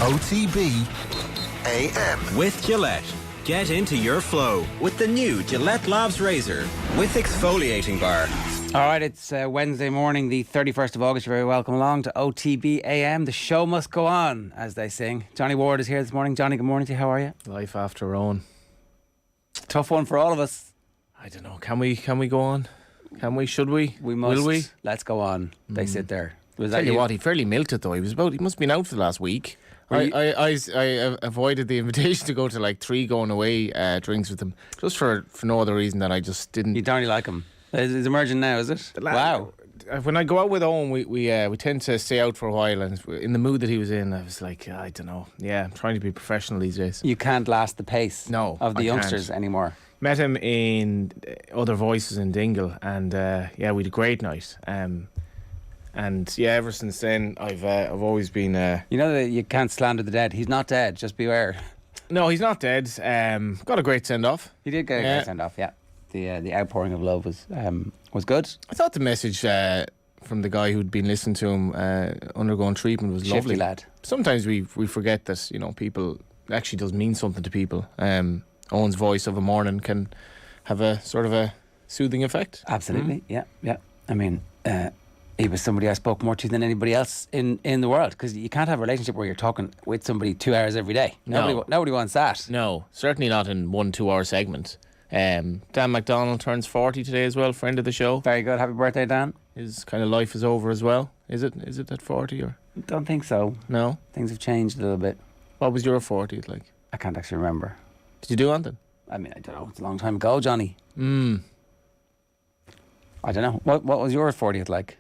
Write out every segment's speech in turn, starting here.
OTB AM. With Gillette. Get into your flow with the new Gillette Labs Razor with exfoliating bar. All right, it's Wednesday morning, the 31st of August. You're very welcome along to OTB AM. The show must go on, as they sing. Johnny Ward is here this morning. Johnny, good morning to you. How are you? Life after Ronan. Tough one for all of us. I don't know. Can we go on? Can we? Should we? We must. Will we? Let's go on. They sit there. Was Tell you what, he fairly milked it though. He must have been out for the last week. I avoided the invitation to go to like 3 going away drinks with him just for no other reason than I just didn't. You don't really like him. It's emerging now, is it? Wow. When I go out with Owen, we tend to stay out for a while, and in the mood that he was in, I was like, I don't know. Yeah, I'm trying to be professional these days. You can't last the pace of the youngsters anymore. Met him in Other Voices in Dingle, and yeah, we had a great night. And yeah, ever since then, I've always been. You know that you can't slander the dead. He's not dead. Just beware. No, he's not dead. Got a great send off. He did get a great send off. Yeah, the outpouring of love was good. I thought the message from the guy who'd been listening to him undergoing treatment was lovely. Shifty lad. Sometimes we forget that people it actually does mean something to people. Owen's voice of a morning can have a sort of a soothing effect. Absolutely. Yeah. I mean. He was somebody I spoke more to than anybody else in the world, because you can't have a relationship where you're talking with somebody 2 hours every day. Nobody wants that. No, certainly not in 1 2-hour segment. Dan McDonald turns 40 today as well, friend of the show. Very good. Happy birthday, Dan. His kind of life is over as well. Is it at 40 or? Don't think so. No? Things have changed a little bit. What was your 40th like? I can't actually remember. Did you do anything? I mean, I don't know. It's a long time ago, Johnny. I don't know. What was your 40th like?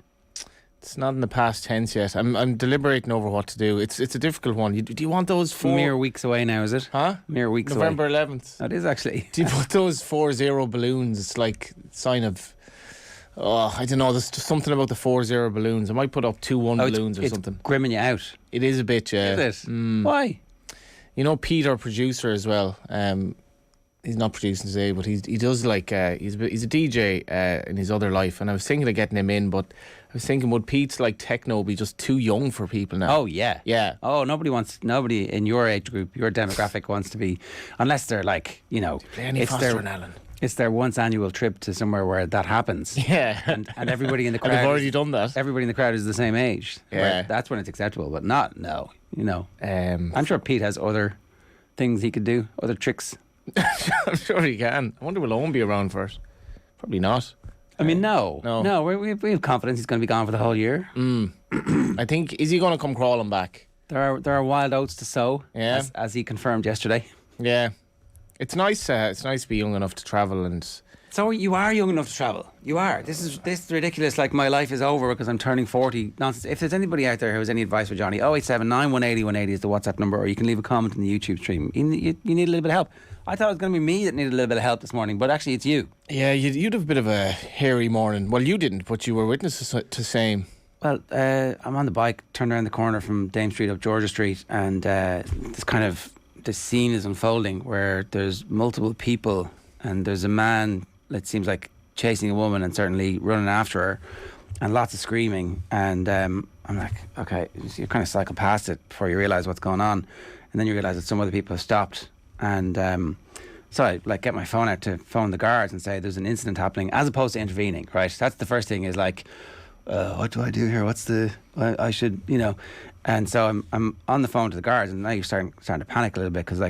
It's not in the past tense yet. I'm deliberating over what to do. It's a difficult one. Do you want those 4... Mere weeks away now, is it? Huh? Mere weeks November away. November 11th. That is actually. Do you put those 4-0 balloons? It's like a sign of... Oh, I don't know. There's just something about the 4-0 balloons. I might put up 2-1 balloons or something. It's grimming you out. It is a bit, yeah. Is it? Why? You know, Pete, our producer as well, he's not producing today, but he does like he's a DJ in his other life, and I was thinking of getting him in, but I was thinking, would Pete's like techno be just too young for people now? Oh yeah. Oh, nobody in your age group, your demographic wants to be, unless they're like, it's their once annual trip to somewhere where that happens. Yeah, and everybody in the crowd. And they've already done that. Everybody in the crowd is the same age. Yeah, that's when it's acceptable, but not no. I'm sure Pete has other things he could do, other tricks. I'm sure he can. I wonder will Owen be around for it? Probably not. I mean, no. We have confidence he's going to be gone for the whole year. I think, is he going to come crawling back? There are wild oats to sow. Yeah, as he confirmed yesterday. Yeah, it's nice. It's nice to be young enough to travel, and so you are young enough to travel. You are. This is ridiculous. Like, my life is over because I'm turning 40. Nonsense. If there's anybody out there who has any advice for Johnny, 087 9180 180 is the WhatsApp number, or you can leave a comment in the YouTube stream. You need a little bit of help. I thought it was going to be me that needed a little bit of help this morning, but actually it's you. Yeah, you'd have a bit of a hairy morning. Well, you didn't, but you were witness to same. Well, I'm on the bike, turned around the corner from Dame Street up Georgia Street, and this scene is unfolding where there's multiple people, and there's a man that seems like chasing a woman and certainly running after her, and lots of screaming, and I'm like, okay, you kind of cycle past it before you realise what's going on, and then you realise that some other people have stopped. And so I get my phone out to phone the guards and say there's an incident happening, as opposed to intervening, right? That's the first thing, is like, what do I do here? I should, And so I'm on the phone to the guards, and now you're starting to panic a little bit, because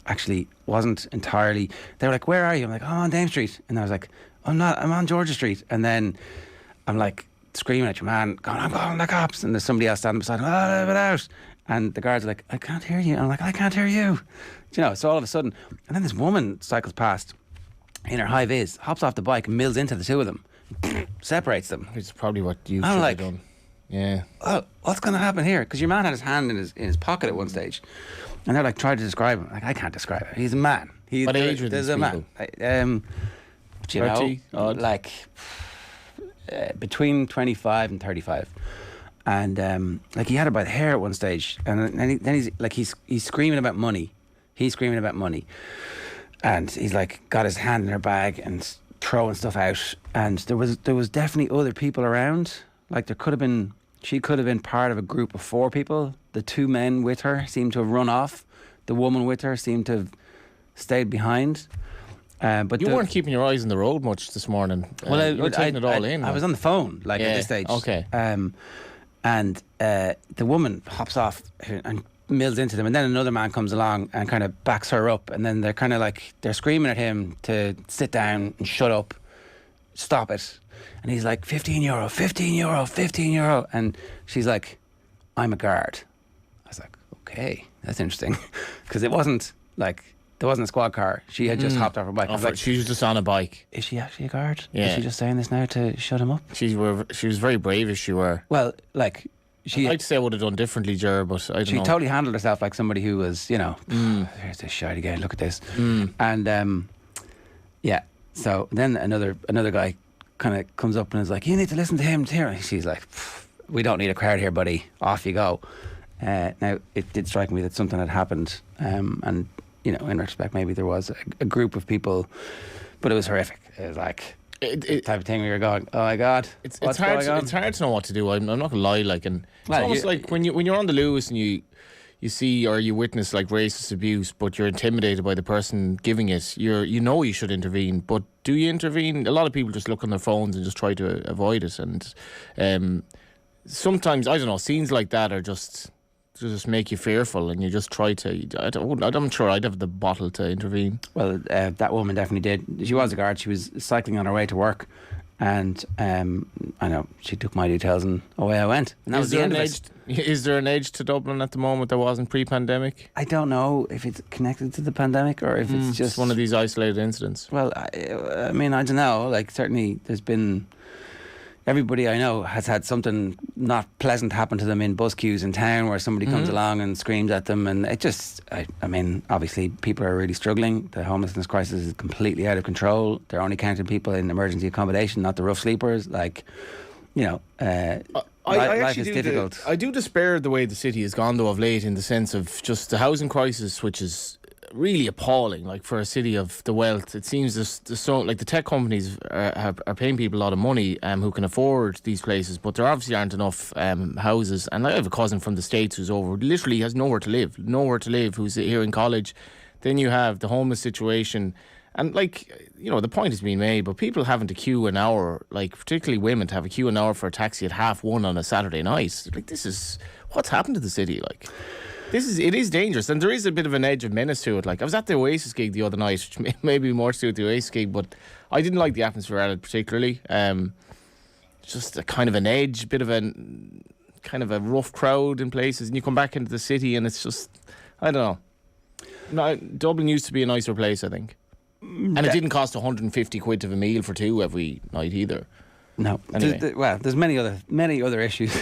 actually wasn't entirely. They were like, where are you? I'm like, I'm on Dame Street. And I was like, I'm on Georgia Street. And then I'm like screaming at your man, going, I'm calling the cops. And there's somebody else standing beside him, let it out. And the guards are like, I can't hear you. And I'm like, I can't hear you. So all of a sudden, and then this woman cycles past in her high vis, hops off the bike and mills into the two of them, separates them. It's probably what you should have done. Yeah. Oh, what's going to happen here? Because your man had his hand in his pocket at one stage, and they're like trying to describe him. Like, I can't describe it. He's a man. What age were these people? Man. 30 odd? Like between 25 and 35. And he had her by the hair at one stage, and then he's screaming about money. He's screaming about money, and he's like got his hand in her bag and throwing stuff out. And there was definitely other people around. Like, there could have been she could have been part of a group of 4 people. The 2 men with her seemed to have run off. The woman with her seemed to have stayed behind. But you weren't keeping your eyes on the road much this morning. Well, you were taking it all in. I was on the phone, at this stage. Okay. And the woman hops off and mills into them, and then another man comes along and kind of backs her up, and then they're kind of like, they're screaming at him to sit down and shut up, stop it. And he's like, €15, €15, €15. And she's like, I'm a guard. I was like, okay, that's interesting. Because it wasn't like, there wasn't a squad car. She had just hopped off her bike. I was like, she was just on a bike. is she actually a guard? Yeah. Is she just saying this now to shut him up? She was very brave as she were. Well, like, I'd like to say I would have done differently, Ger, but I don't know. She totally handled herself like somebody who was, there's this shite again, look at this. And, yeah. So then another guy kind of comes up and is like, you need to listen to him here. And she's like, we don't need a crowd here, buddy. Off you go. Now, it did strike me that something had happened. And, in retrospect, maybe there was a group of people, but it was horrific. It was like... the type of thing where you're going, oh my god, it's hard to know what to do. I'm not gonna lie, it's almost like when you're on the loose and you see or you witness like racist abuse, but you're intimidated by the person giving it. You should intervene, but do you intervene? A lot of people just look on their phones and just try to avoid it, and sometimes, I don't know, scenes like that are just make you fearful, and you just try to. I'm sure I'd have the bottle to intervene. Well, that woman definitely did. She was a guard. She was cycling on her way to work, and I know she took my details, and away I went. And that was the end of it. Is there an edge to Dublin at the moment that wasn't pre-pandemic? I don't know if it's connected to the pandemic or if it's just one of these isolated incidents. Well, I mean, I don't know. Like, certainly, there's been. Everybody I know has had something not pleasant happen to them in bus queues in town, where somebody comes along and screams at them, and it just, I mean, obviously people are really struggling. The homelessness crisis is completely out of control. They're only counting people in emergency accommodation, not the rough sleepers. Like, life is difficult. I do despair the way the city has gone though of late, in the sense of just the housing crisis, which is really appalling. Like, for a city of the wealth, it seems there's so, like, the tech companies are paying people a lot of money who can afford these places, but there obviously aren't enough houses. And I have a cousin from the States who's literally has nowhere to live, who's here in college. Then you have the homeless situation, and the point is being made, but people having to queue an hour, like particularly women, to have a queue an hour for a taxi at 1:30 on a Saturday night. Like, this is what's happened to the city. Like, it is dangerous, and there is a bit of an edge of menace to it. Like, I was at the Oasis gig the other night, which may be more to do with the Oasis gig, but I didn't like the atmosphere at it particularly. Just a kind of an edge, bit of a kind of a rough crowd in places, and you come back into the city and it's just, I don't know. Dublin used to be a nicer place, I think. And it didn't cost 150 quid to have a meal for 2 every night either. No. Anyway. There's many other issues.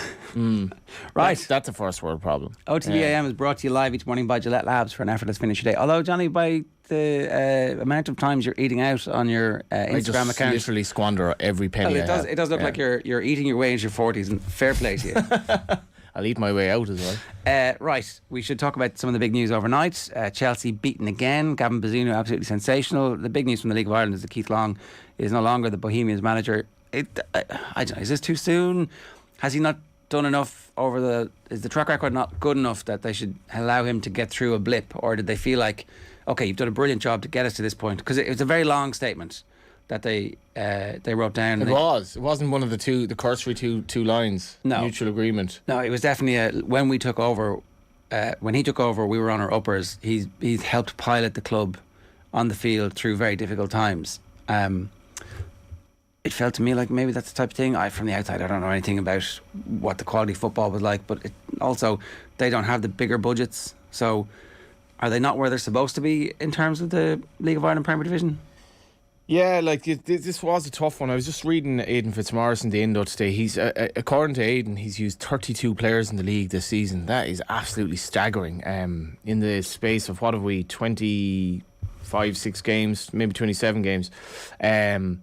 Right. That's a first world problem. OTB AM is brought to you live each morning by Gillette Labs for an effortless finish your day. Although, Johnny, by the amount of times you're eating out on your Instagram account, I literally squander every penny. Well, it does look like you're eating your way into your 40s, and fair play to you. I'll eat my way out as well. Right, we should talk about some of the big news overnight. Chelsea beaten again. Gavin Bazunu absolutely sensational. The big news from the League of Ireland is that Keith Long is no longer the Bohemians manager. I don't know, is this too soon? Has he not done enough is the track record not good enough that they should allow him to get through a blip? Or did they feel like, okay, you've done a brilliant job to get us to this point? Because it was a very long statement that they wrote down. It wasn't one of the cursory two lines. No. Mutual agreement. No, it was definitely when we took over. When he took over, we were on our uppers. He's helped pilot the club on the field through very difficult times. It felt to me like maybe that's the type of thing. From the outside, I don't know anything about what the quality of football was like, but also they don't have the bigger budgets. So are they not where they're supposed to be in terms of the League of Ireland Premier Division? Yeah, this was a tough one. I was just reading Aidan Fitzmaurice in the Indo today. He's according to Aidan, he's used 32 players in the league this season. That is absolutely staggering. In the space of, what have we, 6 games, maybe 27 games, and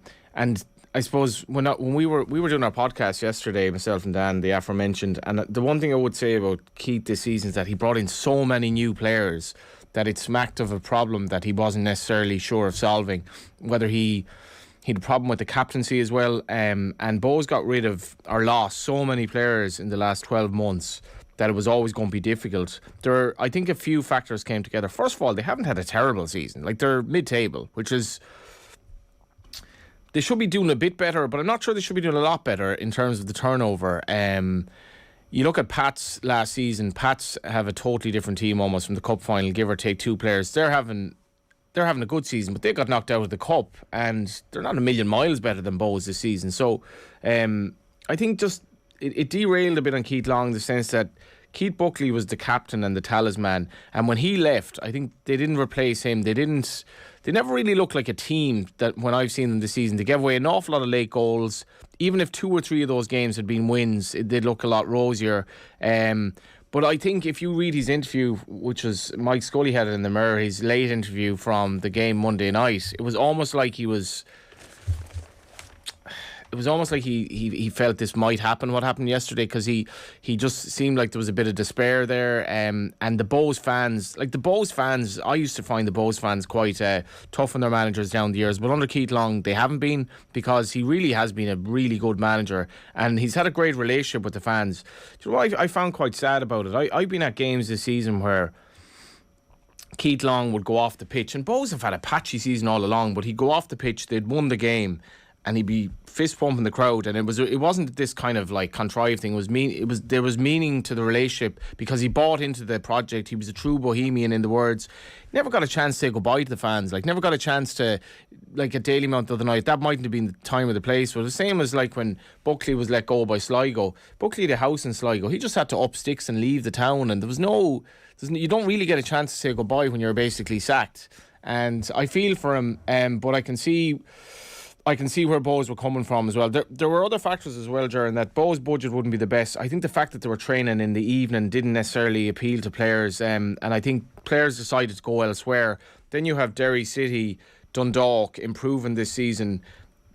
I suppose when we were doing our podcast yesterday, myself and Dan, the aforementioned, and the one thing I would say about Keith this season is that he brought in so many new players that it smacked of a problem that he wasn't necessarily sure of solving. Whether he He had a problem with the captaincy as well. And Bows got rid of or lost so many players in the last 12 months that it was always going to be difficult. I think a few factors came together. First of all, they haven't had a terrible season. Like, they're mid-table, which is... They should be doing a bit better, but I'm not sure they should be doing a lot better in terms of the turnover. You look at Pats last season. Pats have a totally different team almost from the cup final, give or take 2 players. They're having a good season, but they got knocked out of the cup, and they're not a million miles better than Bows this season. So I think just it derailed a bit on Keith Long in the sense that Keith Buckley was the captain and the talisman, and when he left, I think they didn't replace him. They never really looked like a team that when I've seen them this season. They gave away an awful lot of late goals. Even if 2 or 3 of those games had been wins, it did look a lot rosier. But I think if you read his interview, which was Mike Scully had it in the Mirror, his late interview from the game Monday night, it was almost like he felt this might happen, what happened yesterday, because he just seemed like there was a bit of despair there. And the Bows fans, I used to find the Bows fans quite tough on their managers down the years, but under Keith Long they haven't been, because he really has been a really good manager and he's had a great relationship with the fans. Do you know what I found quite sad about it? I've been at games this season where Keith Long would go off the pitch, and Bows have had a patchy season all along, but he'd go off the pitch, they'd won the game, and he'd be fist pumping the crowd, and it wasn't this kind of like contrived thing. There was meaning to the relationship because he bought into the project. He was a true bohemian, in the words. Never got a chance to say goodbye to the fans. Like, never got a chance to, like at Dalymount the other night. That mightn't have been the time or the place. But the same as like when Buckley was let go by Sligo. Buckley had a house in Sligo. He just had to up sticks and leave the town, and you don't really get a chance to say goodbye when you're basically sacked. And I feel for him, but I can see where Bows were coming from as well. There were other factors as well, Ger, that Bows' budget wouldn't be the best. I think the fact that they were training in the evening didn't necessarily appeal to players, and I think players decided to go elsewhere. Then you have Derry City, Dundalk improving this season,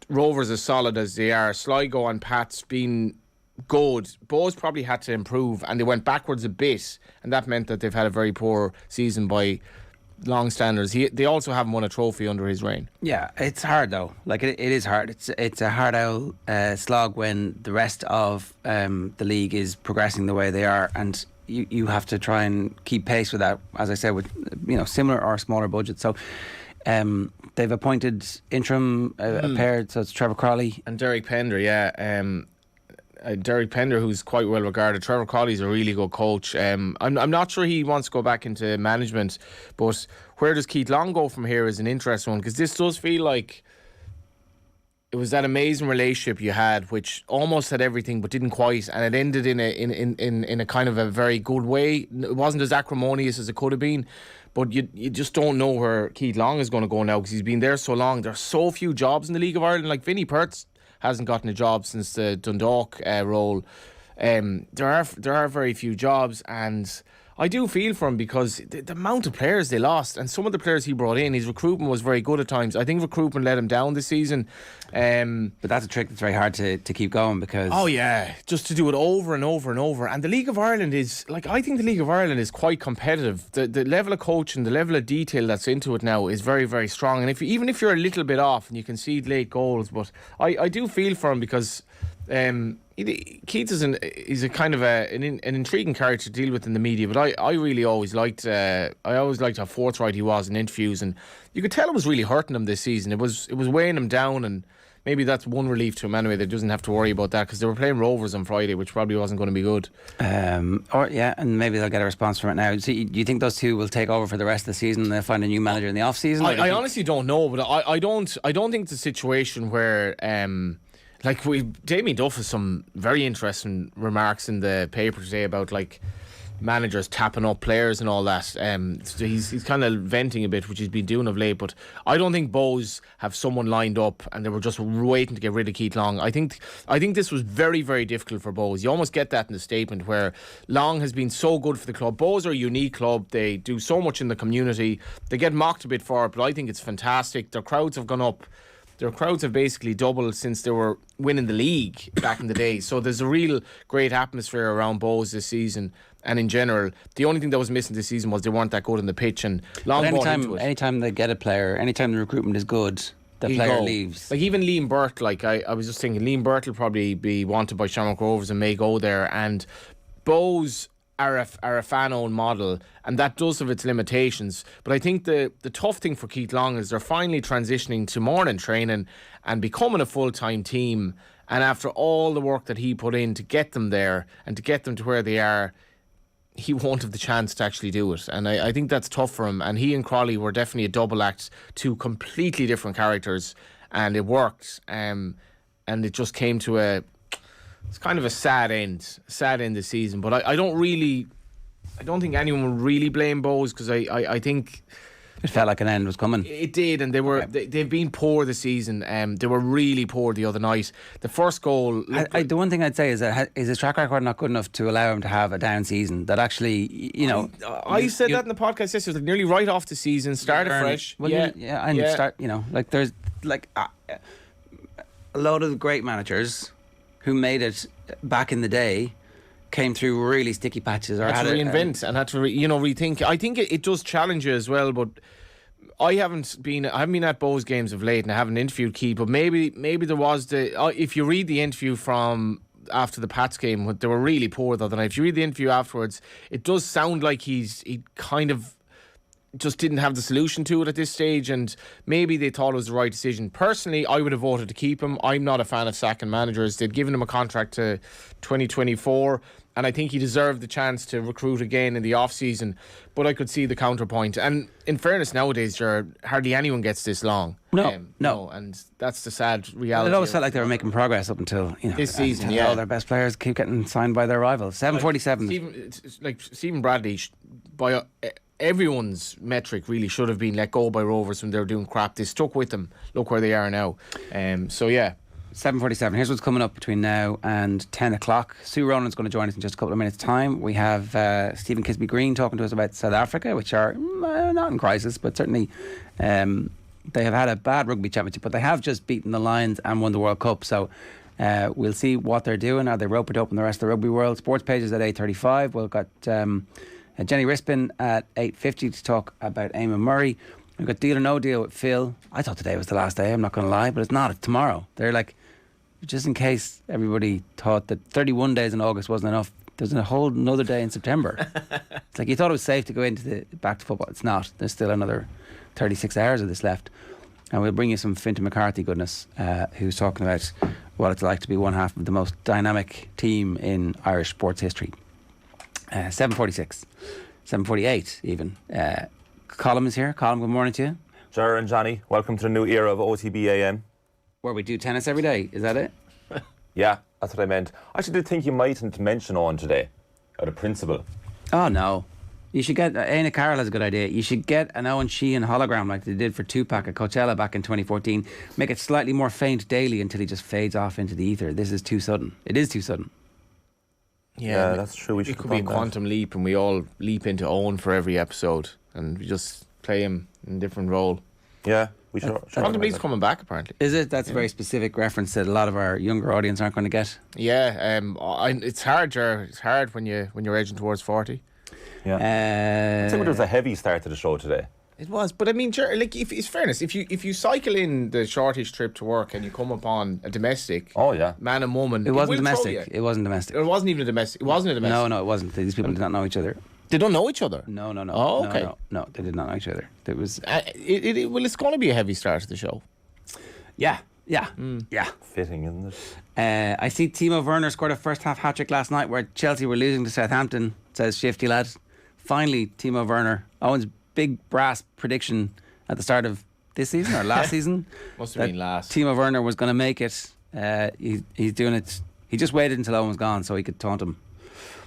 Rovers as solid as they are, Sligo and Pats being good. Bows probably had to improve, and they went backwards a bit, and that meant that they've had a very poor season by long standards. They also haven't won a trophy under his reign. Yeah, it's hard though. Like it is hard. It's a hard slog when the rest of the league is progressing the way they are, and you have to try and keep pace with that. As I said, with similar or smaller budgets. So they've appointed interim a pair. So it's Trevor Crowley and Derek Pender. Yeah. Derek Pender, who's quite well regarded. Trevor Colley's a really good coach. I'm not sure he wants to go back into management, but where does Keith Long go from here is an interesting one, because this does feel like it was that amazing relationship you had, which almost had everything but didn't quite, and it ended in a kind of a very good way. It wasn't as acrimonious as it could have been, but you just don't know where Keith Long is going to go now, because he's been there so long. There's so few jobs in the League of Ireland. Like Vinnie Perth hasn't gotten a job since the Dundalk role. There are very few jobs, and I do feel for him because the amount of players they lost, and some of the players he brought in, his recruitment was very good at times. I think recruitment let him down this season. But that's a trick that's very hard to keep going, because just to do it over and over and over. And the League of Ireland is I think the League of Ireland is quite competitive. The level of coaching, the level of detail that's into it now is very, very strong. And even if you're a little bit off and you concede late goals, but I do feel for him because Keith is a kind of an intriguing character to deal with in the media, but I really always liked how forthright he was in interviews, and you could tell it was really hurting him this season. It was weighing him down, and maybe that's one relief to him anyway. That doesn't have to worry about that, because they were playing Rovers on Friday, which probably wasn't going to be good. And maybe they'll get a response from it now. So do you think those two will take over for the rest of the season and they'll find a new manager in the off season? I honestly don't know, but I don't think it's a situation where Damien Duff has some very interesting remarks in the paper today about managers tapping up players and all that. So he's kind of venting a bit, which he's been doing of late, but I don't think Bows have someone lined up and they were just waiting to get rid of Keith Long. I think this was very, very difficult for Bows. You almost get that in the statement, where Long has been so good for the club. Bows are a unique club. They do so much in the community. They get mocked a bit for it, but I think it's fantastic. Their crowds have gone up. Their crowds have basically doubled since they were winning the league back in the day. So there's a real great atmosphere around Bows this season. And in general, the only thing that was missing this season was they weren't that good on the pitch. And Long bought into it. Anytime they get a player, anytime the recruitment is good, the he'll player go. leaves. Like even Liam Burt, like I was just thinking, Liam Burt will probably be wanted by Shamrock Rovers and may go there. And Bows are a fan-owned model, and that does have its limitations. But I think the tough thing for Keith Long is they're finally transitioning to morning training and becoming a full-time team. And after all the work that he put in to get them there and to get them to where they are, he won't have the chance to actually do it. And I think that's tough for him. And he and Crawley were definitely a double act, two completely different characters, and it worked. And it just came to it's kind of a sad end this season. But I don't think anyone would really blame Bowes, because I think It felt like an end was coming. it did, and they've been poor this season. They were really poor the other night. The first goal. The one thing I'd say is that is his track record not good enough to allow him to have a down season? That actually, I said that in the podcast yesterday. Like nearly right off the season, started fresh. Well, start. Like there's like a load of great managers who made it back in the day came through really sticky patches or had to reinvent and had to rethink. I think it does challenge you as well, but I haven't been at Bowes games of late, and I haven't interviewed Keith, but maybe there was if you read the interview from after the Pats game, they were really poor the other night. If you read the interview afterwards, it does sound like he kind of just didn't have the solution to it at this stage, and maybe they thought it was the right decision. Personally, I would have voted to keep him. I'm not a fan of sacking managers. They'd given him a contract to 2024, and I think he deserved the chance to recruit again in the off-season, but I could see the counterpoint. And in fairness, nowadays, hardly anyone gets this long. No. And that's the sad reality. It always felt like they were making progress up until this season. All their best players keep getting signed by their rivals. 7:47. Stephen Bradley, by everyone's metric, really should have been let go by Rovers when they were doing crap. They stuck with them. Look where they are now. 7:47. Here's what's coming up between now and 10 o'clock. Sue Ronan's going to join us in just a couple of minutes' time. We have Stephen Kisby Green talking to us about South Africa, which are not in crisis, but certainly they have had a bad rugby championship, but they have just beaten the Lions and won the World Cup. So we'll see what they're doing. Are they roped up in the rest of the rugby world? Sports pages at 8:35. We've got Jenny Rispin at 8:50 to talk about Eamon Murray. We've got Deal or No Deal with Phil. I thought today was the last day, I'm not going to lie, but it's not. It's tomorrow. They're like, just in case everybody thought that 31 days in August wasn't enough, there's a whole another day in September. It's like you thought it was safe to go into back to football. It's not. There's still another 36 hours of this left. And we'll bring you some Fintan McCarthy goodness, who's talking about what it's like to be one half of the most dynamic team in Irish sports history. 7:46, 7:48 even. Colm is here. Colm, good morning to you. Ger and Johnny, welcome to the new era of OTB AM. Where we do tennis every day, is that it? Yeah, that's what I meant. I actually did think you mightn't mention Owen today, or the principal. Oh no. You should get, Aina Carroll has a good idea. You should get an Eoin Sheahan hologram like they did for Tupac at Coachella back in 2014. Make it slightly more faint daily until he just fades off into the ether. This is too sudden. It is too sudden. Yeah, that's true. It could be a quantum leap, and we all leap into Owen for every episode, and we just play him in a different role. Yeah, we should. Quantum Leap's coming back, apparently. Is it? That's a very specific reference that a lot of our younger audience aren't going to get. Yeah, it's hard, Ger. It's hard when you're edging towards 40. Yeah. I think there was a heavy start to the show today. It was, but I mean, like, if it's fairness, if you cycle in the shortish trip to work and you come upon a domestic, man and woman, it wasn't domestic. It wasn't domestic. It wasn't even a domestic. It wasn't a domestic. No, it wasn't. These people did not know each other. They don't know each other. No. Oh, okay. No, they did not know each other. It was. Well, it's going to be a heavy start to the show. Yeah. Fitting, isn't it? I see Timo Werner scored a first half hat-trick last night where Chelsea were losing to Southampton, says Shifty Lad. Finally, Timo Werner. Owen's big brass prediction at the start of this season or last season. Must have been last. Timo Werner was going to make it. He's doing it. He just waited until Owen was gone so he could taunt him.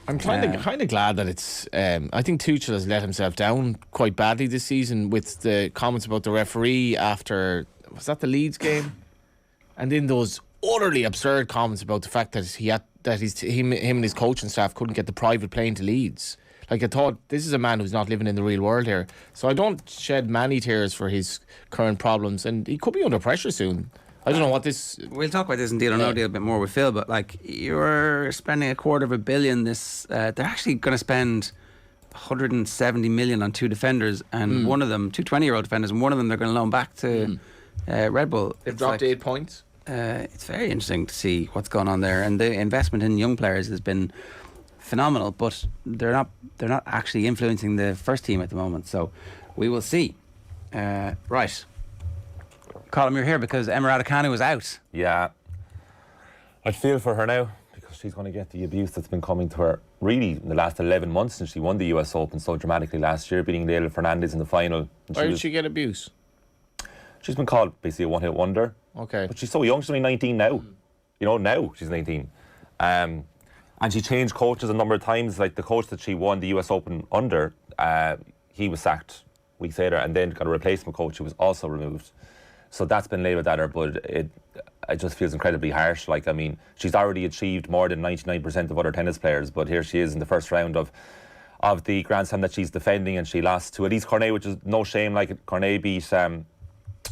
I'm kind of glad that it's. I think Tuchel has let himself down quite badly this season with the comments about the referee after, was that the Leeds game, and then those utterly absurd comments about the fact that him and his coaching staff couldn't get the private plane to Leeds. Like, I thought, this is a man who's not living in the real world here. So I don't shed many tears for his current problems, and he could be under pressure soon. I don't know what this... We'll talk about this in Deal or No Deal a bit more with Phil, but like, you're spending $250 million this... they're actually going to spend 170 million on two defenders, and one of them, two 20-year-old defenders, and one of them they're going to loan back to Red Bull. They've it's dropped like, 8 points. It's very interesting to see what's going on there, and the investment in young players has been phenomenal. But they're not actually influencing the first team at the moment. So we will see. Right, Colin, you're here because Emma Raducanu was out. Yeah. I feel for her now because she's going to get the abuse that's been coming to her really in the last 11 months since she won the US Open so dramatically last year, beating Leila Fernandez in the final. Why did she get abuse? She's been called basically a one-hit wonder. Okay. But she's so young, she's only 19 now. You know, now she's 19. And she changed coaches a number of times. Like the coach that she won the US Open under, he was sacked weeks later and then got a replacement coach who was also removed. So that's been labelled at her, but it just feels incredibly harsh. Like, I mean, she's already achieved more than 99% of other tennis players, but here she is in the first round of the Grand Slam that she's defending, and she lost to Elise Cornet, which is no shame. Like, Cornet beat Iga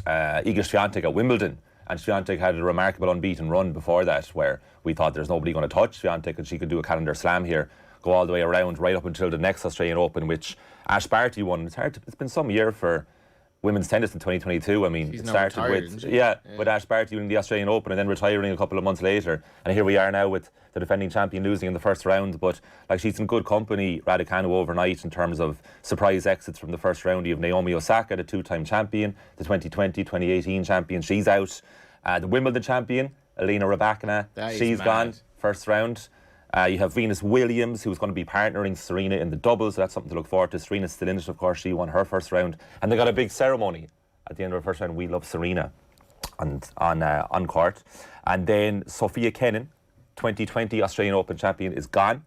Swiatek at Wimbledon, and Swiatek had a remarkable unbeaten run before that where we thought there's nobody going to touch Swiatek and she could do a calendar slam here, go all the way around right up until the next Australian Open, which Ash Barty won. It's been some year for women's tennis in 2022. I mean, She's it now started retired, with isn't with Ash Barty winning the Australian Open and then retiring a couple of months later, and here we are now with the defending champion losing in the first round. But like, she's in good company, Raducanu, overnight in terms of surprise exits from the first round. You have Naomi Osaka, the two-time champion, the 2020, 2018 champion, she's out. The Wimbledon champion, Elena Rybakina, she's gone first round. You have Venus Williams, who's going to be partnering Serena in the doubles, so that's something to look forward to. Serena's still in it, of course. She won her first round, and they got a big ceremony at the end of her first round. We love Serena and on court. And then Sofia Kenin, 2020 Australian Open champion, is gone,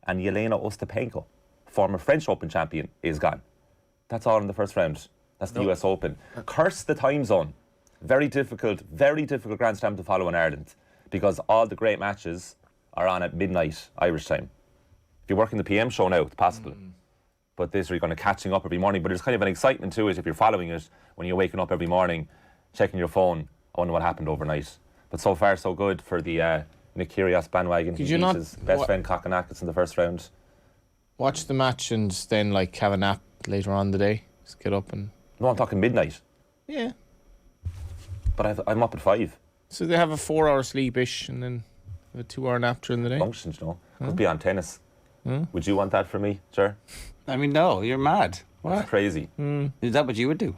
and Yelena Ostapenko, former French Open champion, is gone. That's all in the first round. That's the US Open. Curse the time zone. Very difficult Grand Slam to follow in Ireland, because all the great matches are on at midnight Irish time. If you're working the PM show now, it's possible. But this, you're going to catching up every morning. But there's kind of an excitement to it if you're following it when you're waking up every morning, checking your phone. I wonder what happened overnight. But so far, so good for the Nick Kyrgios bandwagon. He beat his best friend Kokkinakis in the first round. Watch the match and then like have a nap later on in the day. Just get up and... No, I'm talking midnight. Yeah. But I'm up at 5. So they have a 4-hour sleep-ish and then a 2-hour nap during the day? Functions, you know. Could be on tennis. Would you want that for me, sir? I mean, no, you're mad. What? That's crazy. Is that what you would do?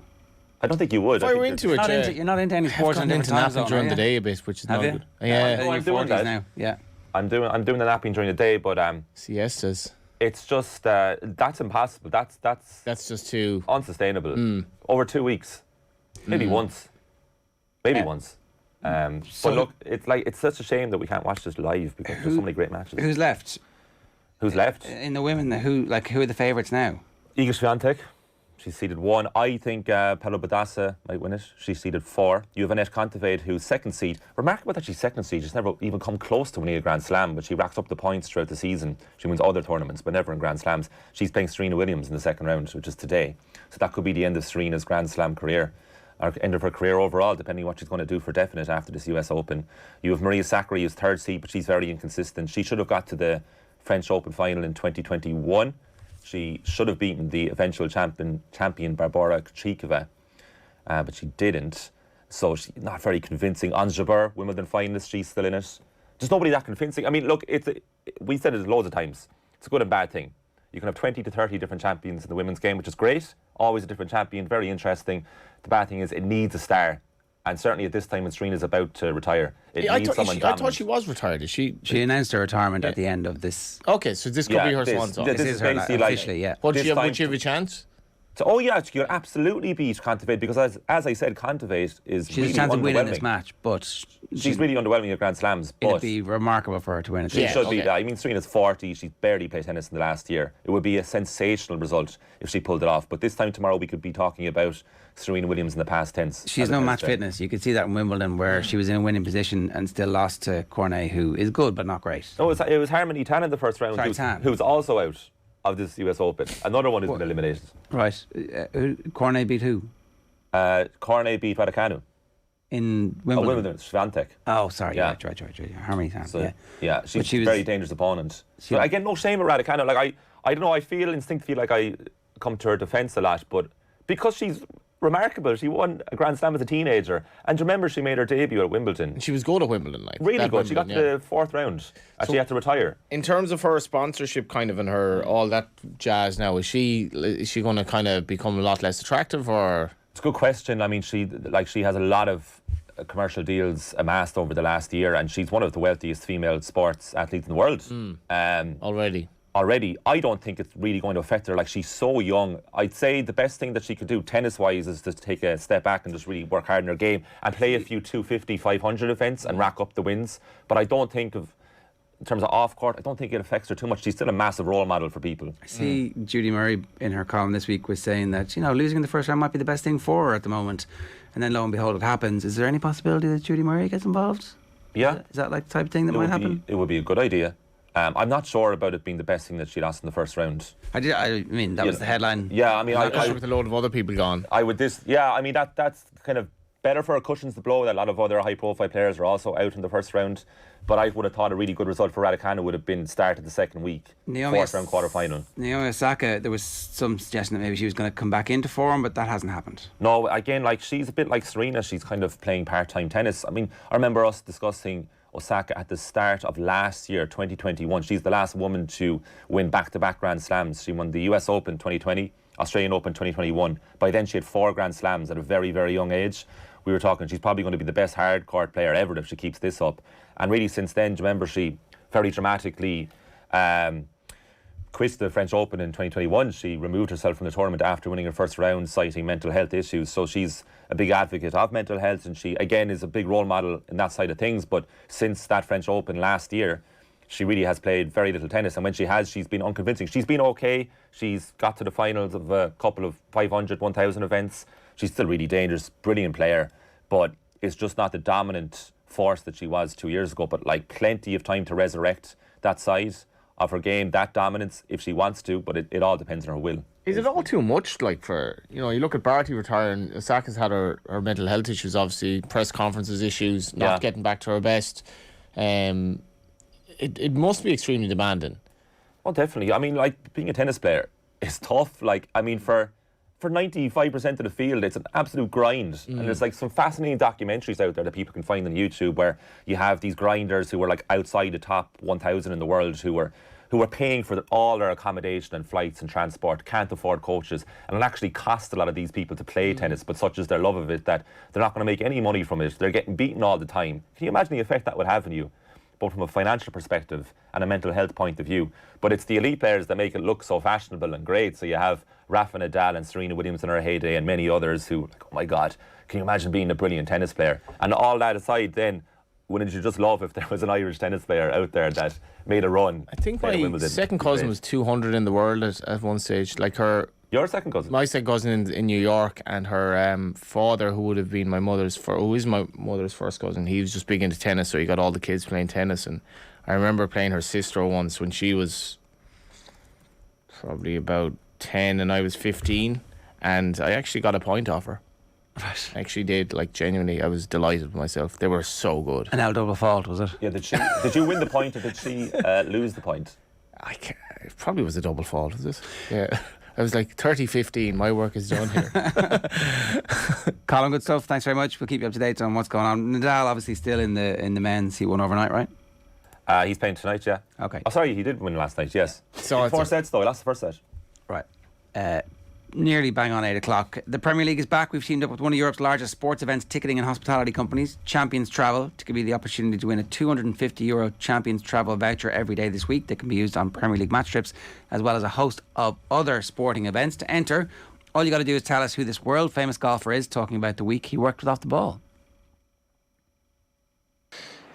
I don't think you would. If I were into it, You're not into any sports I've in gotten different into time napping zone, during are the you? day a bit, which is Have not you? good. Yeah, No, you're I'm doing 40s that. now. Yeah. I'm doing the napping during the day, but Siestas. it's just that's impossible. That's That's just too... unsustainable. Over 2 weeks, maybe once, once. But look, it's such a shame that we can't watch this live because there's so many great matches. Who's left? Who's left? In the women, who are the favourites now? Iga Swiatek. She's seeded 1. I think Paolo Badassa might win it. She's seeded 4. You have Annette Kontaveit, who's second seed. Remarkable that she's second seed. She's never even come close to winning a Grand Slam, but she racks up the points throughout the season. She wins other tournaments, but never in Grand Slams. She's playing Serena Williams in the second round, which is today. So that could be the end of Serena's Grand Slam career, or end of her career overall, depending on what she's going to do for definite after this US Open. You have Maria Sakkari, who's third seed, but she's very inconsistent. She should have got to the French Open final in 2021. She should have beaten the eventual champion Barbora Krejcikova, but she didn't. So she's not very convincing. Ons Jabeur, Wimbledon finalist, she's still in it. There's nobody that convincing. I mean, look, we said it loads of times. It's a good and bad thing. You can have 20 to 30 different champions in the women's game, which is great. Always a different champion, very interesting. The bad thing is it needs a star. And certainly at this time when Serena's about to retire, it needs someone dominant. I thought she was retired. Is she? She announced her retirement at the end of this. Okay, so this could be her swan song. This is her basically like... officially, yeah. Would she have a chance? So, oh yeah, she could absolutely beat Kontaveit because as I said, Kontaveit is She has really a chance of winning underwhelming. this match, but She's really underwhelming at Grand Slams. it'd But be remarkable for her to win it. she should be okay. that. I mean, Serena's 40. She's barely played tennis in the last year. It would be a sensational result if she pulled it off. But this time tomorrow, we could be talking about Serena Williams in the past tense. She has no match fitness. You could see that in Wimbledon, where she was in a winning position and still lost to Cornet, who is good but not great. No, it was Harmony Tan in the first round, who's also out of this US Open. Another one who's been eliminated. Right. Cornet beat who? Cornet beat Raducanu. In Wimbledon? Wimbledon, Swiatek. Oh, sorry. Yeah. Right. Harmony Tan. So, yeah, she's she a was- very dangerous opponent. So again, no shame with Raducanu. Like I don't know. I feel instinctively like I come to her defence a lot, but because she's remarkable. She won a Grand Slam as a teenager. And do you remember she made her debut at Wimbledon? She was good at Wimbledon. Like, Really good. She got to Wimbledon, the fourth round. And she had to retire. In terms of her sponsorship kind of and her all that jazz now, is she going to kind of become a lot less attractive, or? It's a good question. I mean, she has a lot of commercial deals amassed over the last year, and she's one of the wealthiest female sports athletes in the world. Already, I don't think it's really going to affect her. Like, she's so young. I'd say the best thing that she could do tennis-wise is to take a step back and just really work hard in her game and play a few 250, 500 events and rack up the wins. But I don't think in terms of off-court, I don't think it affects her too much. She's still a massive role model for people. I see Judy Murray in her column this week was saying that, losing in the first round might be the best thing for her at the moment. And then lo and behold, it happens. Is there any possibility that Judy Murray gets involved? Yeah. Is that like the type of thing that might happen? It would be a good idea. I'm not sure about it being the best thing that she lost in the first round. I mean, that was the headline. Yeah, I mean, with a load of other people gone. That's kind of better for her, cushions the blow that a lot of other high-profile players are also out in the first round. But I would have thought a really good result for Raducanu would have been start of the second week, fourth round quarter-final. Naomi Osaka, there was some suggestion that maybe she was going to come back into form, but that hasn't happened. No, again, she's a bit like Serena. She's kind of playing part-time tennis. I mean, I remember us discussing Osaka at the start of last year, 2021. She's the last woman to win back-to-back Grand Slams. She won the US Open 2020, Australian Open 2021. By then she had 4 Grand Slams at a very, very young age. We were talking, she's probably going to be the best hard court player ever if she keeps this up. And really since then, do you remember she very dramatically quit the French Open in 2021. She removed herself from the tournament after winning her first round, citing mental health issues. So she's a big advocate of mental health, and she, again, is a big role model in that side of things. But since that French Open last year, she really has played very little tennis. And when she has, she's been unconvincing. She's been okay. She's got to the finals of a couple of 500, 1,000 events. She's still really dangerous, brilliant player. But it's just not the dominant force that she was 2 years ago. But plenty of time to resurrect that side of her game, that dominance, if she wants to, but it all depends on her will. Is it all too much, for, you look at Barty retiring, Osaka's had her mental health issues, obviously, press conferences issues, not getting back to her best. It must be extremely demanding. Oh, definitely. I mean, being a tennis player is tough. For 95% of the field, it's an absolute grind. And there's some fascinating documentaries out there that people can find on YouTube where you have these grinders who are outside the top 1,000 in the world who are paying for all their accommodation and flights and transport, can't afford coaches, and it actually costs a lot of these people to play tennis, but such is their love of it that they're not going to make any money from it. They're getting beaten all the time. Can you imagine the effect that would have on you, both from a financial perspective and a mental health point of view? But it's the elite players that make it look so fashionable and great. So you have Rafa Nadal and Serena Williams in her heyday and many others who, oh my God, can you imagine being a brilliant tennis player? And all that aside, then, wouldn't you just love if there was an Irish tennis player out there that made a run? I think my second cousin was 200 in the world at one stage. Your second cousin? My second cousin in New York, and her father, who is my mother's first cousin, he was just big into tennis, so he got all the kids playing tennis. And I remember playing her sister once when she was probably about 10 and I was 15, and I actually got a point off her. Right. I actually did, genuinely, I was delighted with myself. They were so good. An L double fault, was it? Yeah, did you win the point or did she lose the point? It probably was a double fault, was it? Yeah. I was 30-15, my work is done here. Colin, good stuff. Thanks very much. We'll keep you up to date on what's going on. Nadal obviously still in the men's. He won overnight, right? He's playing tonight, yeah. Okay. Oh, sorry, he did win last night, yes. So 4 sets though, he lost the first set. Right. Nearly bang on 8 o'clock. The Premier League is back. We've teamed up with one of Europe's largest sports events ticketing and hospitality companies, Champions Travel, to give you the opportunity to win a €250 Champions Travel voucher every day this week that can be used on Premier League match trips, as well as a host of other sporting events. To enter, all you got to do is tell us who this world famous golfer is, talking about the week he worked with off the ball.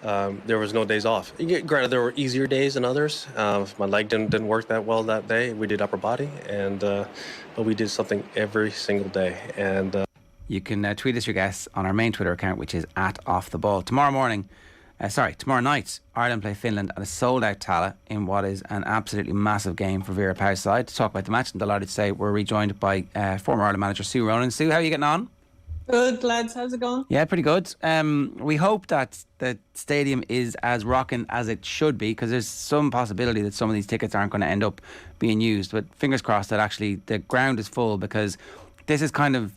There was no days off. Granted, there were easier days than others. My leg didn't work that well that day. We did upper body, but we did something every single day. And you can tweet us your guess on our main Twitter account, which is @offtheball. Tomorrow night, Ireland play Finland at a sold-out Tala in what is an absolutely massive game for Vera Pauw's side. To talk about the match, I'm delighted to say we're rejoined by former Ireland manager Sue Ronan. Sue, how are you getting on? Good, lads. How's it going? Yeah, pretty good. We hope that the stadium is as rocking as it should be, because there's some possibility that some of these tickets aren't going to end up being used. But fingers crossed that actually the ground is full, because this is kind of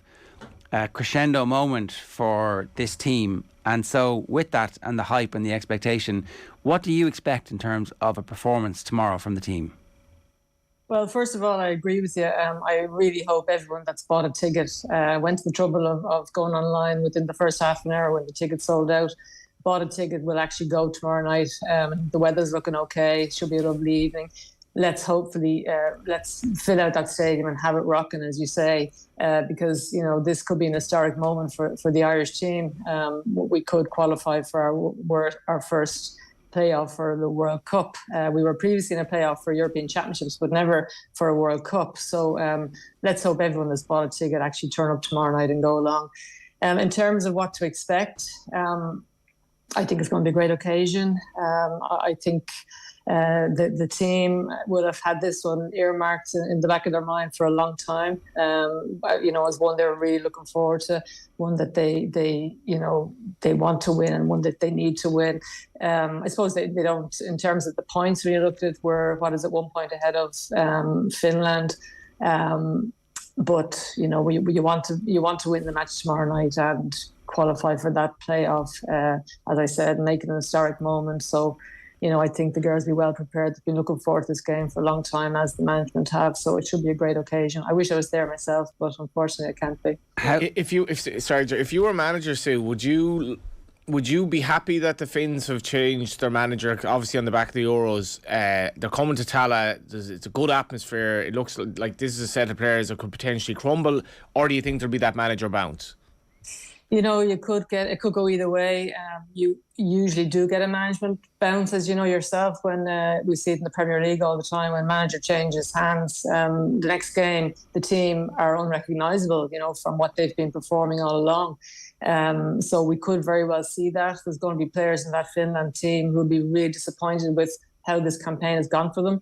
crescendo moment for this team. And so with that and the hype and the expectation, what do you expect in terms of a performance tomorrow from the team? Well, first of all, I agree with you. I really hope everyone that's bought a ticket went to the trouble of going online within the first half an hour when the ticket sold out. Bought a ticket, will actually go tomorrow night. The weather's looking okay. It should be a lovely evening. Let's hopefully let's fill out that stadium and have it rocking, as you say, because this could be an historic moment for the Irish team. We could qualify for our first playoff for the World Cup. We were previously in a playoff for European Championships, but never for a World Cup. So let's hope everyone that's bought a ticket actually turn up tomorrow night and go along. In terms of what to expect, I think it's going to be a great occasion. I think the team would have had this one earmarked in the back of their mind for a long time. As one they were really looking forward to, one that they want to win and one that they need to win. I suppose they don't, in terms of the points we looked at, were 1 point ahead of Finland. But you want to win the match tomorrow night and qualify for that playoff. As I said, make it an historic moment. So, I think the girls will be well prepared. They've been looking forward to this game for a long time, as the management have. So it should be a great occasion. I wish I was there myself, but unfortunately, I can't be. If you were manager, Sue, would you be happy that the Finns have changed their manager? Obviously, on the back of the Euros, they're coming to Tala. It's a good atmosphere. It looks like this is a set of players that could potentially crumble. Or do you think there'll be that manager bounce? It could go either way. You usually do get a management bounce, as you know yourself, when we see it in the Premier League all the time. When manager changes hands, the next game, the team are unrecognisable, from what they've been performing all along. So we could very well see that. There's going to be players in that Finland team who'll be really disappointed with how this campaign has gone for them.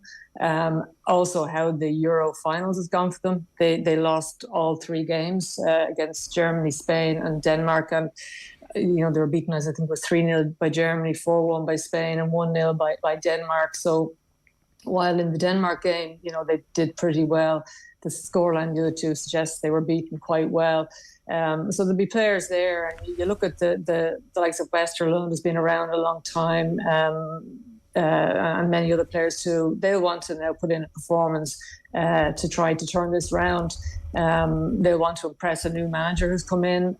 Also how the Euro finals has gone for them. They lost all 3 games against Germany, Spain and Denmark. And, they were beaten, as I think it was 3-0 by Germany, 4-1 by Spain and 1-0 by Denmark. So while in the Denmark game, they did pretty well, the scoreline the other two suggests they were beaten quite well. So there'll be players there. And you look at the likes of Westerlund, who's been around a long time, and many other players too. They'll want to now put in a performance to try to turn this round. They'll want to impress a new manager who's come in,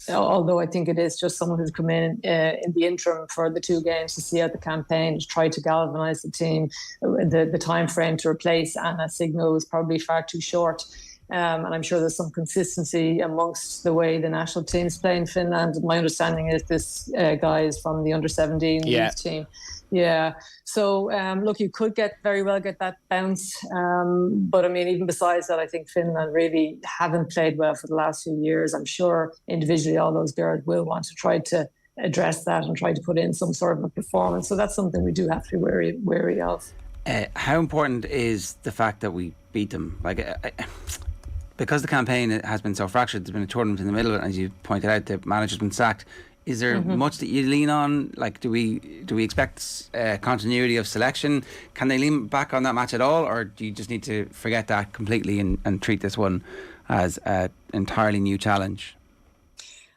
although I think it is just someone who's come in the interim for the 2 games to see out the campaign, to try to galvanise the team. The time frame to replace Anna Signo is probably far too short. And I'm sure there's some consistency amongst the way the national teams play in Finland. My understanding is this guy is from the under-17 youth team. Yeah. So, look, you could very well get that bounce. But, even besides that, I think Finland really haven't played well for the last few years. I'm sure individually all those girls will want to try to address that and try to put in some sort of a performance. So that's something we do have to be wary of. How important is the fact that we beat them? Because the campaign has been so fractured, there's been a tournament in the middle of it, as you pointed out, the manager's been sacked. Is there much that you lean on? Do we expect continuity of selection? Can they lean back on that match at all, or do you just need to forget that completely and treat this one as an entirely new challenge?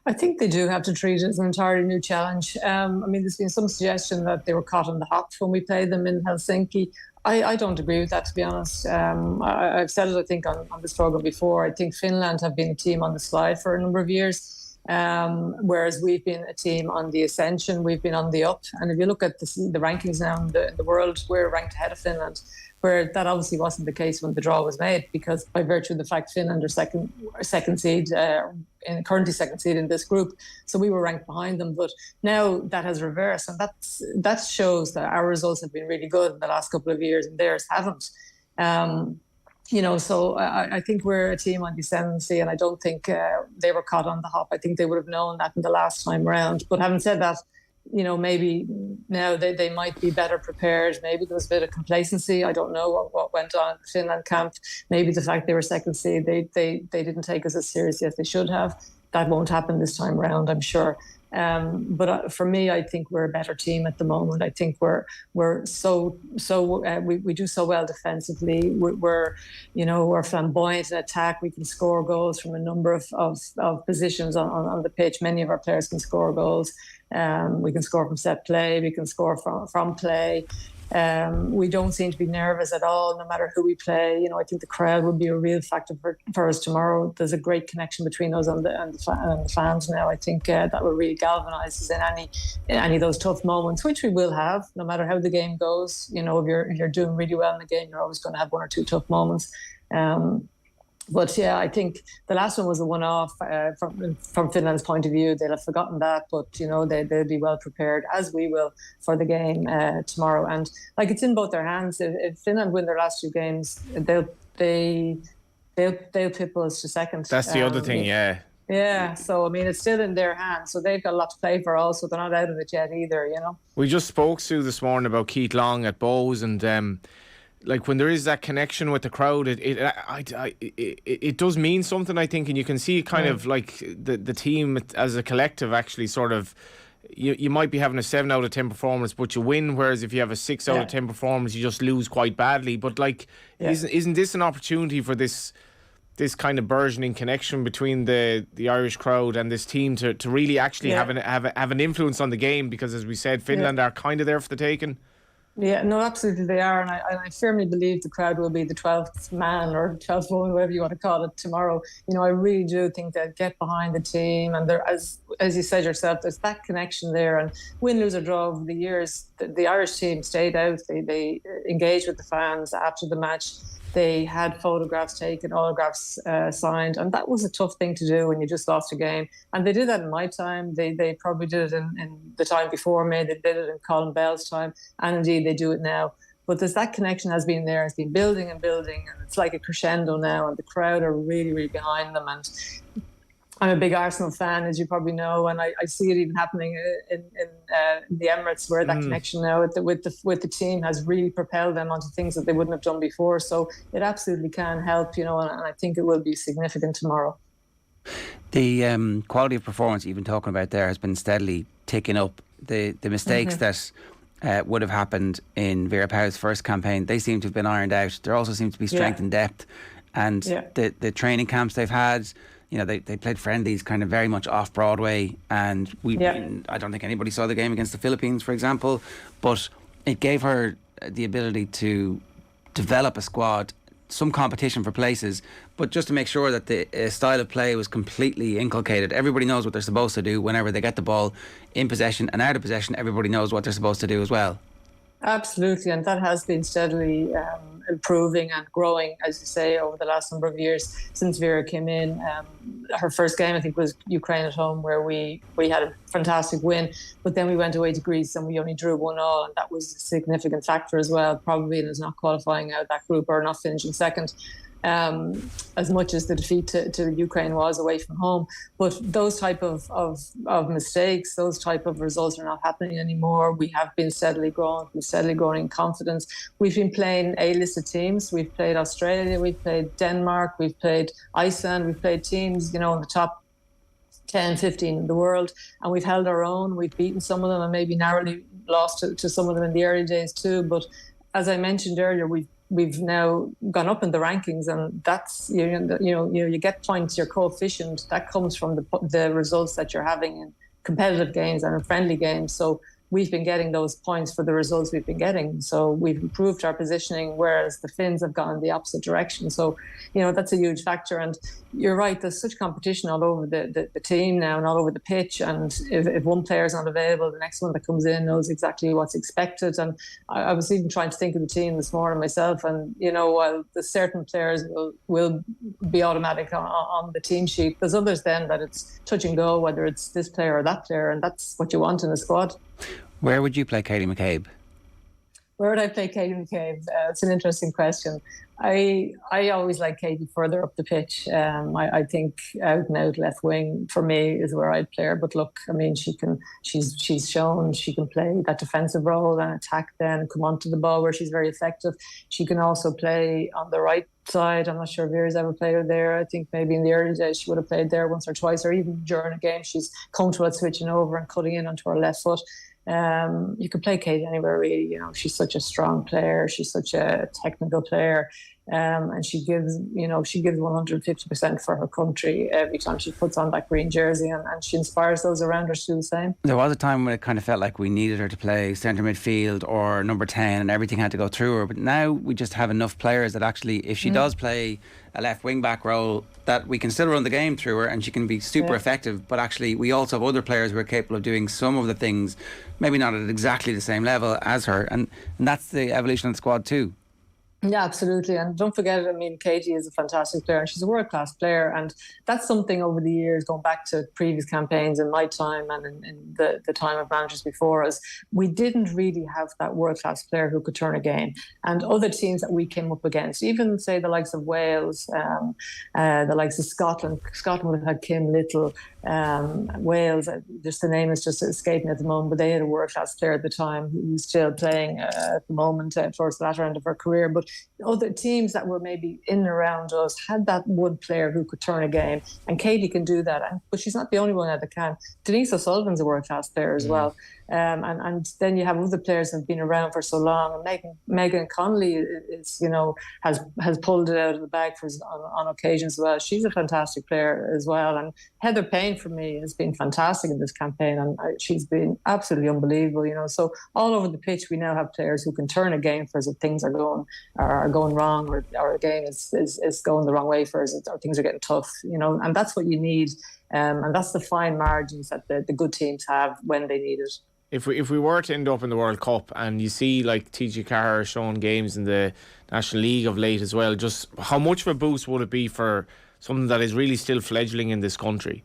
I think they do have to treat it as an entirely new challenge. There's been some suggestion that they were caught on the hop when we played them in Helsinki. I don't agree with that, to be honest. I've said it, I think, on this programme before. I think Finland have been a team on the slide for a number of years. Whereas we've been a team on the ascension, we've been on the up. And if you look at the rankings now in the world, we're ranked ahead of Finland, where that obviously wasn't the case when the draw was made, because by virtue of the fact Finland are second seed, currently second seed in this group, so we were ranked behind them. But now that has reversed, and that shows that our results have been really good in the last couple of years, and theirs haven't. So I think we're a team on the ascendancy, and I don't think they were caught on the hop. I think they would have known that in the last time round. But having said that, maybe now they might be better prepared. Maybe there was a bit of complacency. I don't know what went on in the Finland camp. Maybe the fact they were second seed, they didn't take us as seriously as they should have. That won't happen this time round, I'm sure. But for me, I think we're a better team at the moment. I think we do so well defensively. We're flamboyant in attack. We can score goals from a number of positions on the pitch. Many of our players can score goals. We can score from set play. We can score from play. We don't seem to be nervous at all, no matter who we play. I think the crowd will be a real factor for us tomorrow. There's a great connection between us and the fans now. I think that will really galvanise us in any of those tough moments, which we will have, no matter how the game goes. If you're doing really well in the game, you're always going to have one or two tough moments. But yeah, I think the last one was a one-off from Finland's point of view. They'll have forgotten that, but they'll be well prepared, as we will, for the game tomorrow. And it's in both their hands. If Finland win their last two games, they'll pip us to second. That's the other thing, yeah. Yeah, so it's still in their hands. So they've got a lot to play for also. They're not out of it yet either, We just spoke, Sue, this morning about Keith Long at Bowes, and when there is that connection with the crowd, it does mean something, I think, and you can see kind of the team as a collective actually sort of. You might be having a 7 out of 10 performance, but you win. Whereas if you have a 6 out of 10 performance, you just lose quite badly. But isn't this an opportunity for this kind of burgeoning connection between the Irish crowd and this team to really actually have an influence on the game? Because as we said, Finland are kind of there for the taking. Yeah, no, absolutely they are. And I firmly believe the crowd will be the 12th man or 12th woman, whatever you want to call it, tomorrow. I really do think they'll get behind the team. And there, as you said yourself, there's that connection there. And win, lose or draw over the years, the Irish team stayed out. They engaged with the fans after the match. They had photographs taken, autographs signed, and that was a tough thing to do when you just lost a game. And they did that in my time. They probably did it in the time before me. They did it in Colin Bell's time, and indeed they do it now. But there's that connection has been there. It's been building and building, and it's like a crescendo now. And the crowd are really, really behind them. And I'm a big Arsenal fan, as you probably know, and I see it even happening in the Emirates, where that connection now with the team has really propelled them onto things that they wouldn't have done before. So it absolutely can help, and I think it will be significant tomorrow. The quality of performance you've been talking about there has been steadily ticking up. The mistakes that would have happened in Vera Pauw's first campaign, they seem to have been ironed out. There also seems to be strength in depth, and the training camps they've had. They played friendlies kind of very much off Broadway, and I don't think anybody saw the game against the Philippines, for example, but it gave her the ability to develop a squad, some competition for places, but just to make sure that the style of play was completely inculcated. Everybody knows what they're supposed to do whenever they get the ball in possession, and out of possession, everybody knows what they're supposed to do as well. Absolutely, and that has been steadily improving and growing, as you say, over the last number of years since Vera came in. Her first game, I think, was Ukraine at home, where we had a fantastic win, but then we went away to Greece and we only drew 1-1, and that was a significant factor as well, probably in us not qualifying out of that group or not finishing second. As much as the defeat to Ukraine was away from home. But those type of mistakes, those type of results are not happening anymore. We have been steadily growing in confidence. We've been playing A-listed teams. We've played Australia, we've played Denmark, we've played Iceland, we've played teams, in the top 10, 15 in the world, and we've held our own. We've beaten some of them and maybe narrowly lost to some of them in the early days too. But as I mentioned earlier, we've now gone up in the rankings, and that's you get points, your coefficient that comes from the results that you're having in competitive games and in friendly games. So we've been getting those points for the results we've been getting. So we've improved our positioning, whereas the Finns have gone in the opposite direction. So, that's a huge factor. And you're right, there's such competition all over the team now and all over the pitch. And if one player is not available, the next one that comes in knows exactly what's expected. And I was even trying to think of the team this morning myself. And, while the certain players will be automatic on the team sheet, there's others then that it's touch and go, whether it's this player or that player. And that's what you want in a squad. Where would you play Katie McCabe? Where would I play Katie McCabe? It's an interesting question. I always like Katie further up the pitch. I think out and out left wing for me is where I'd play her. But look, I mean, she's shown she can play that defensive role and attack, then come onto the ball where she's very effective. She can also play on the right side. I'm not sure if Vera's ever played her there. I think maybe in the early days she would have played there once or twice, or even during a game she's comfortable at switching over and cutting in onto her left foot. You can play Kate anywhere really. You know, she's such a strong player. She's such a technical player. And she gives 150% for her country every time she puts on that green jersey, and she inspires those around her to do the same. There was a time when it kind of felt like we needed her to play centre midfield or number 10 and everything had to go through her, but now we just have enough players that actually, if she does play a left wing back role, that we can still run the game through her and she can be super effective. But actually we also have other players who are capable of doing some of the things, maybe not at exactly the same level as her, and that's the evolution of the squad too. Yeah, absolutely. And don't forget, I mean, Katie is a fantastic player and she's a world-class player. And that's something over the years, going back to previous campaigns in my time and in the time of managers before us, we didn't really have that world-class player who could turn a game. And other teams that we came up against, even say the likes of Wales, the likes of Scotland would have had Kim Little, Wales, just the name is just escaping at the moment, but they had a world-class player at the time who's still playing at the moment towards the latter end of her career. But other teams that were maybe in and around us had that one player who could turn a game, and Katie can do that. But she's not the only one that can. Denise O'Sullivan's a world-class player as well. And then you have other players that have been around for so long. And Megan Connolly is, has pulled it out of the bag on occasions as well. She's a fantastic player as well. And Heather Payne for me has been fantastic in this campaign, and she's been absolutely unbelievable. So all over the pitch we now have players who can turn a game for us if things are going wrong, or a game is going the wrong way for us, or things are getting tough. And that's what you need. And that's the fine margins that the good teams have when they need it. If we were to end up in the World Cup and you see like TG Carr showing games in the National League of late as well, just how much of a boost would it be for something that is really still fledgling in this country?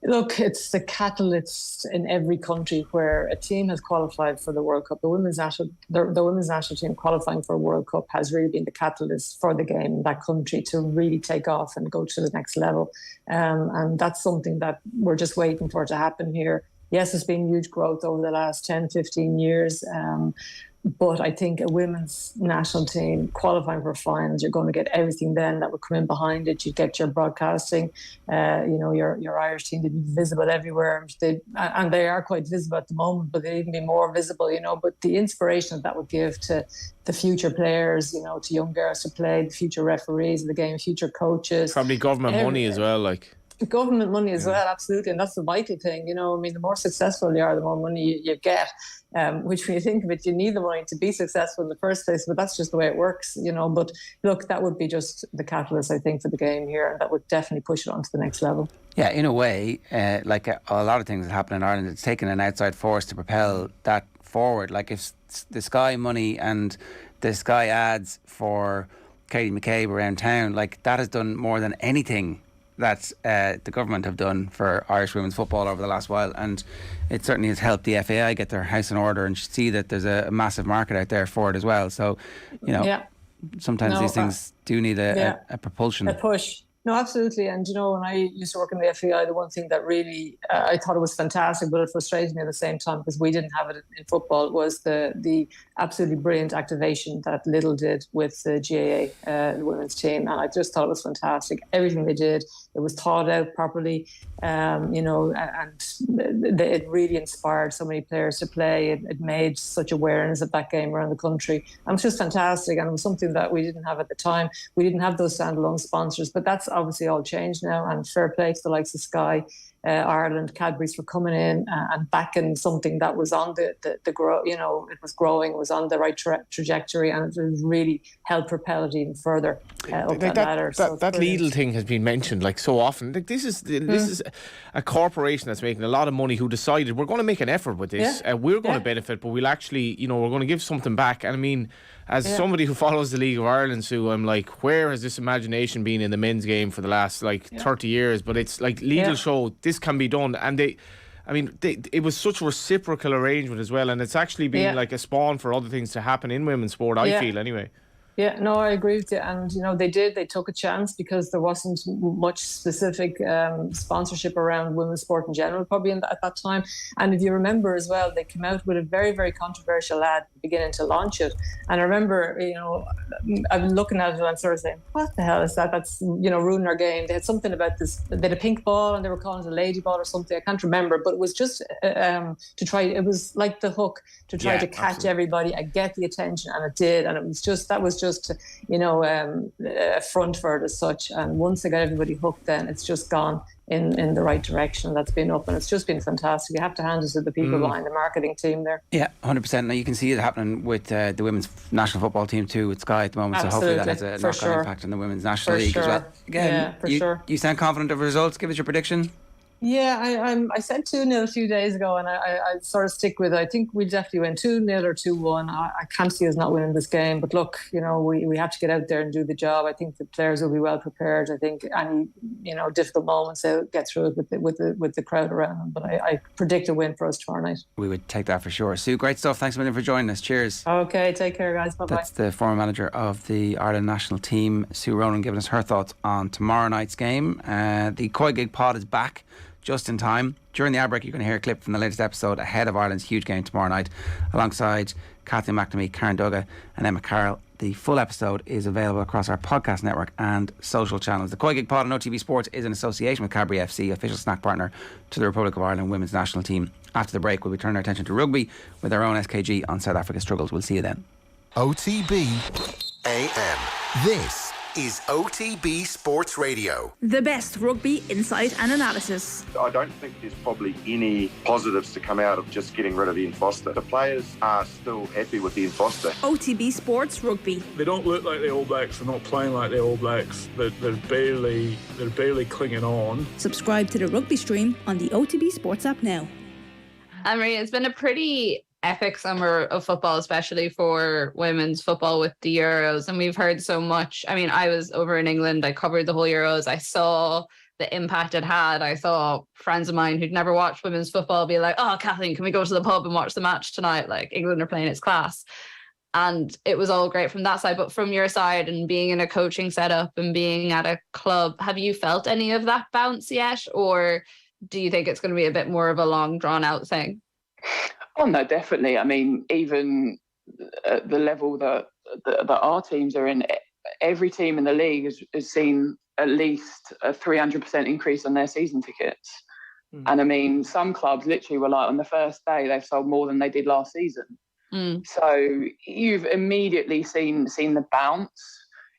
Look, it's the catalyst in every country where a team has qualified for the World Cup. The women's national team qualifying for a World Cup has really been the catalyst for the game in that country to really take off and go to the next level. And that's something that we're just waiting for to happen here. Yes, there's been huge growth over the last 10, 15 years. But I think a women's national team qualifying for finals, you're going to get everything then that would come in behind it. You get your broadcasting, your Irish team to be visible everywhere. And they are quite visible at the moment, but they'd even be more visible, But the inspiration that would give to the future players, to young girls to play, the future referees of the game, future coaches. Probably government money as well, like. Government money as well, absolutely, and that's the vital thing. The more successful you are, the more money you get. Which, when you think of it, you need the money to be successful in the first place. But that's just the way it works, But look, that would be just the catalyst, I think, for the game here, and that would definitely push it on to the next level. Yeah, in a way, like a lot of things that happen in Ireland, it's taken an outside force to propel that forward. Like if the Sky money and the Sky ads for Katie McCabe around town, like that has done more than anything that the government have done for Irish women's football over the last while, and it certainly has helped the FAI get their house in order and see that there's a massive market out there for it as well. So, sometimes these things do need a propulsion. A push. No, absolutely. And, when I used to work in the FAI, the one thing that really, I thought it was fantastic, but it frustrated me at the same time because we didn't have it in football, was the absolutely brilliant activation that Lidl did with the GAA, the women's team. And I just thought it was fantastic. Everything they did, it was thought out properly, and it really inspired so many players to play. It made such awareness of that game around the country. And it was just fantastic. And it was something that we didn't have at the time. We didn't have those standalone sponsors, but that's obviously all changed now, and fair play to the likes of Sky, Ireland, Cadbury's for coming in and backing something that was on the grow. It was growing, it was on the right trajectory, and it really helped propel it even further up that ladder. That Lidl thing has been mentioned like so often. Like this is a corporation that's making a lot of money who decided we're going to make an effort with this. We're going to benefit, but we'll actually, we're going to give something back. And I mean, as somebody who follows the League of Ireland, Sue, I'm like, where has this imagination been in the men's game for the last 30 years? But it's like Lidl show this can be done, and I mean, it was such a reciprocal arrangement as well, and it's actually been like a spawn for other things to happen in women's sport, I feel, anyway. Yeah, no, I agree with you. And, they took a chance because there wasn't much specific sponsorship around women's sport in general, probably at that time. And if you remember as well, they came out with a very, very controversial ad beginning to launch it. And I remember, I've been looking at it and I'm sort of saying, what the hell is that? That's, ruining our game. They had something about this, they had a pink ball and they were calling it a lady ball or something. I can't remember, but it was just to try, it was like the hook to try to catch everybody and get the attention. And it did. And it was just, that was just a front for it as such. And once they got everybody hooked, then it's just gone in the right direction. That's been up, and it's just been fantastic. You have to hand it to the people behind the marketing team there. Yeah, 100%. Now you can see it happening with the women's national football team too with Sky at the moment. Absolutely. So hopefully that has a knock-on impact on the women's national league as well. Again, you sound confident of results. Give us your prediction. Yeah, I said 2-0 a few days ago, and I sort of stick with it. I think we definitely win 2-0 or 2-1. I can't see us not winning this game. But look, we have to get out there and do the job. I think the players will be well prepared. I think any difficult moments they'll get through it with the crowd around them. But I predict a win for us tomorrow night. We would take that for sure. Sue, great stuff. Thanks a million for joining us. Cheers. Okay, take care, guys. Bye bye. That's the former manager of the Ireland national team, Sue Ronan, giving us her thoughts on tomorrow night's game. The Koi Gig pod is back just in time. During the ad break, you're going to hear a clip from the latest episode ahead of Ireland's huge game tomorrow night, alongside Kathleen McNamee, Karen Dugga and Emma Carroll. The full episode is available across our podcast network and social channels. The Koi Gig Pod on OTB Sports is in association with Cadbury FC, official snack partner to the Republic of Ireland women's national team. After the break, we'll be turning our attention to rugby with our own SKG on South Africa's struggles. We'll see you then. OTB AM. This is OTB Sports Radio. The best rugby insight and analysis. I don't think there's probably any positives to come out of just getting rid of Ian Foster. The players are still happy with Ian Foster. OTB Sports Rugby. They don't look like the All Blacks. They're not playing like the All Blacks. They're barely clinging on. Subscribe to the rugby stream on the OTB Sports app now. Maria, it's been a pretty epic summer of football, especially for women's football with the Euros. And we've heard so much. I mean, I was over in England. I covered the whole Euros. I saw the impact it had. I saw friends of mine who'd never watched women's football be like, oh, Kathleen, can we go to the pub and watch the match tonight? Like, England are playing its class. And it was all great from that side. But from your side and being in a coaching setup and being at a club, have you felt any of that bounce yet? Or do you think it's going to be a bit more of a long, drawn out thing? Oh, no, definitely. I mean, even at the level that our teams are in, every team in the league has seen at least a 300% increase on their season tickets. And I mean, some clubs literally were like, on the first day, they've sold more than they did last season. So you've immediately seen the bounce.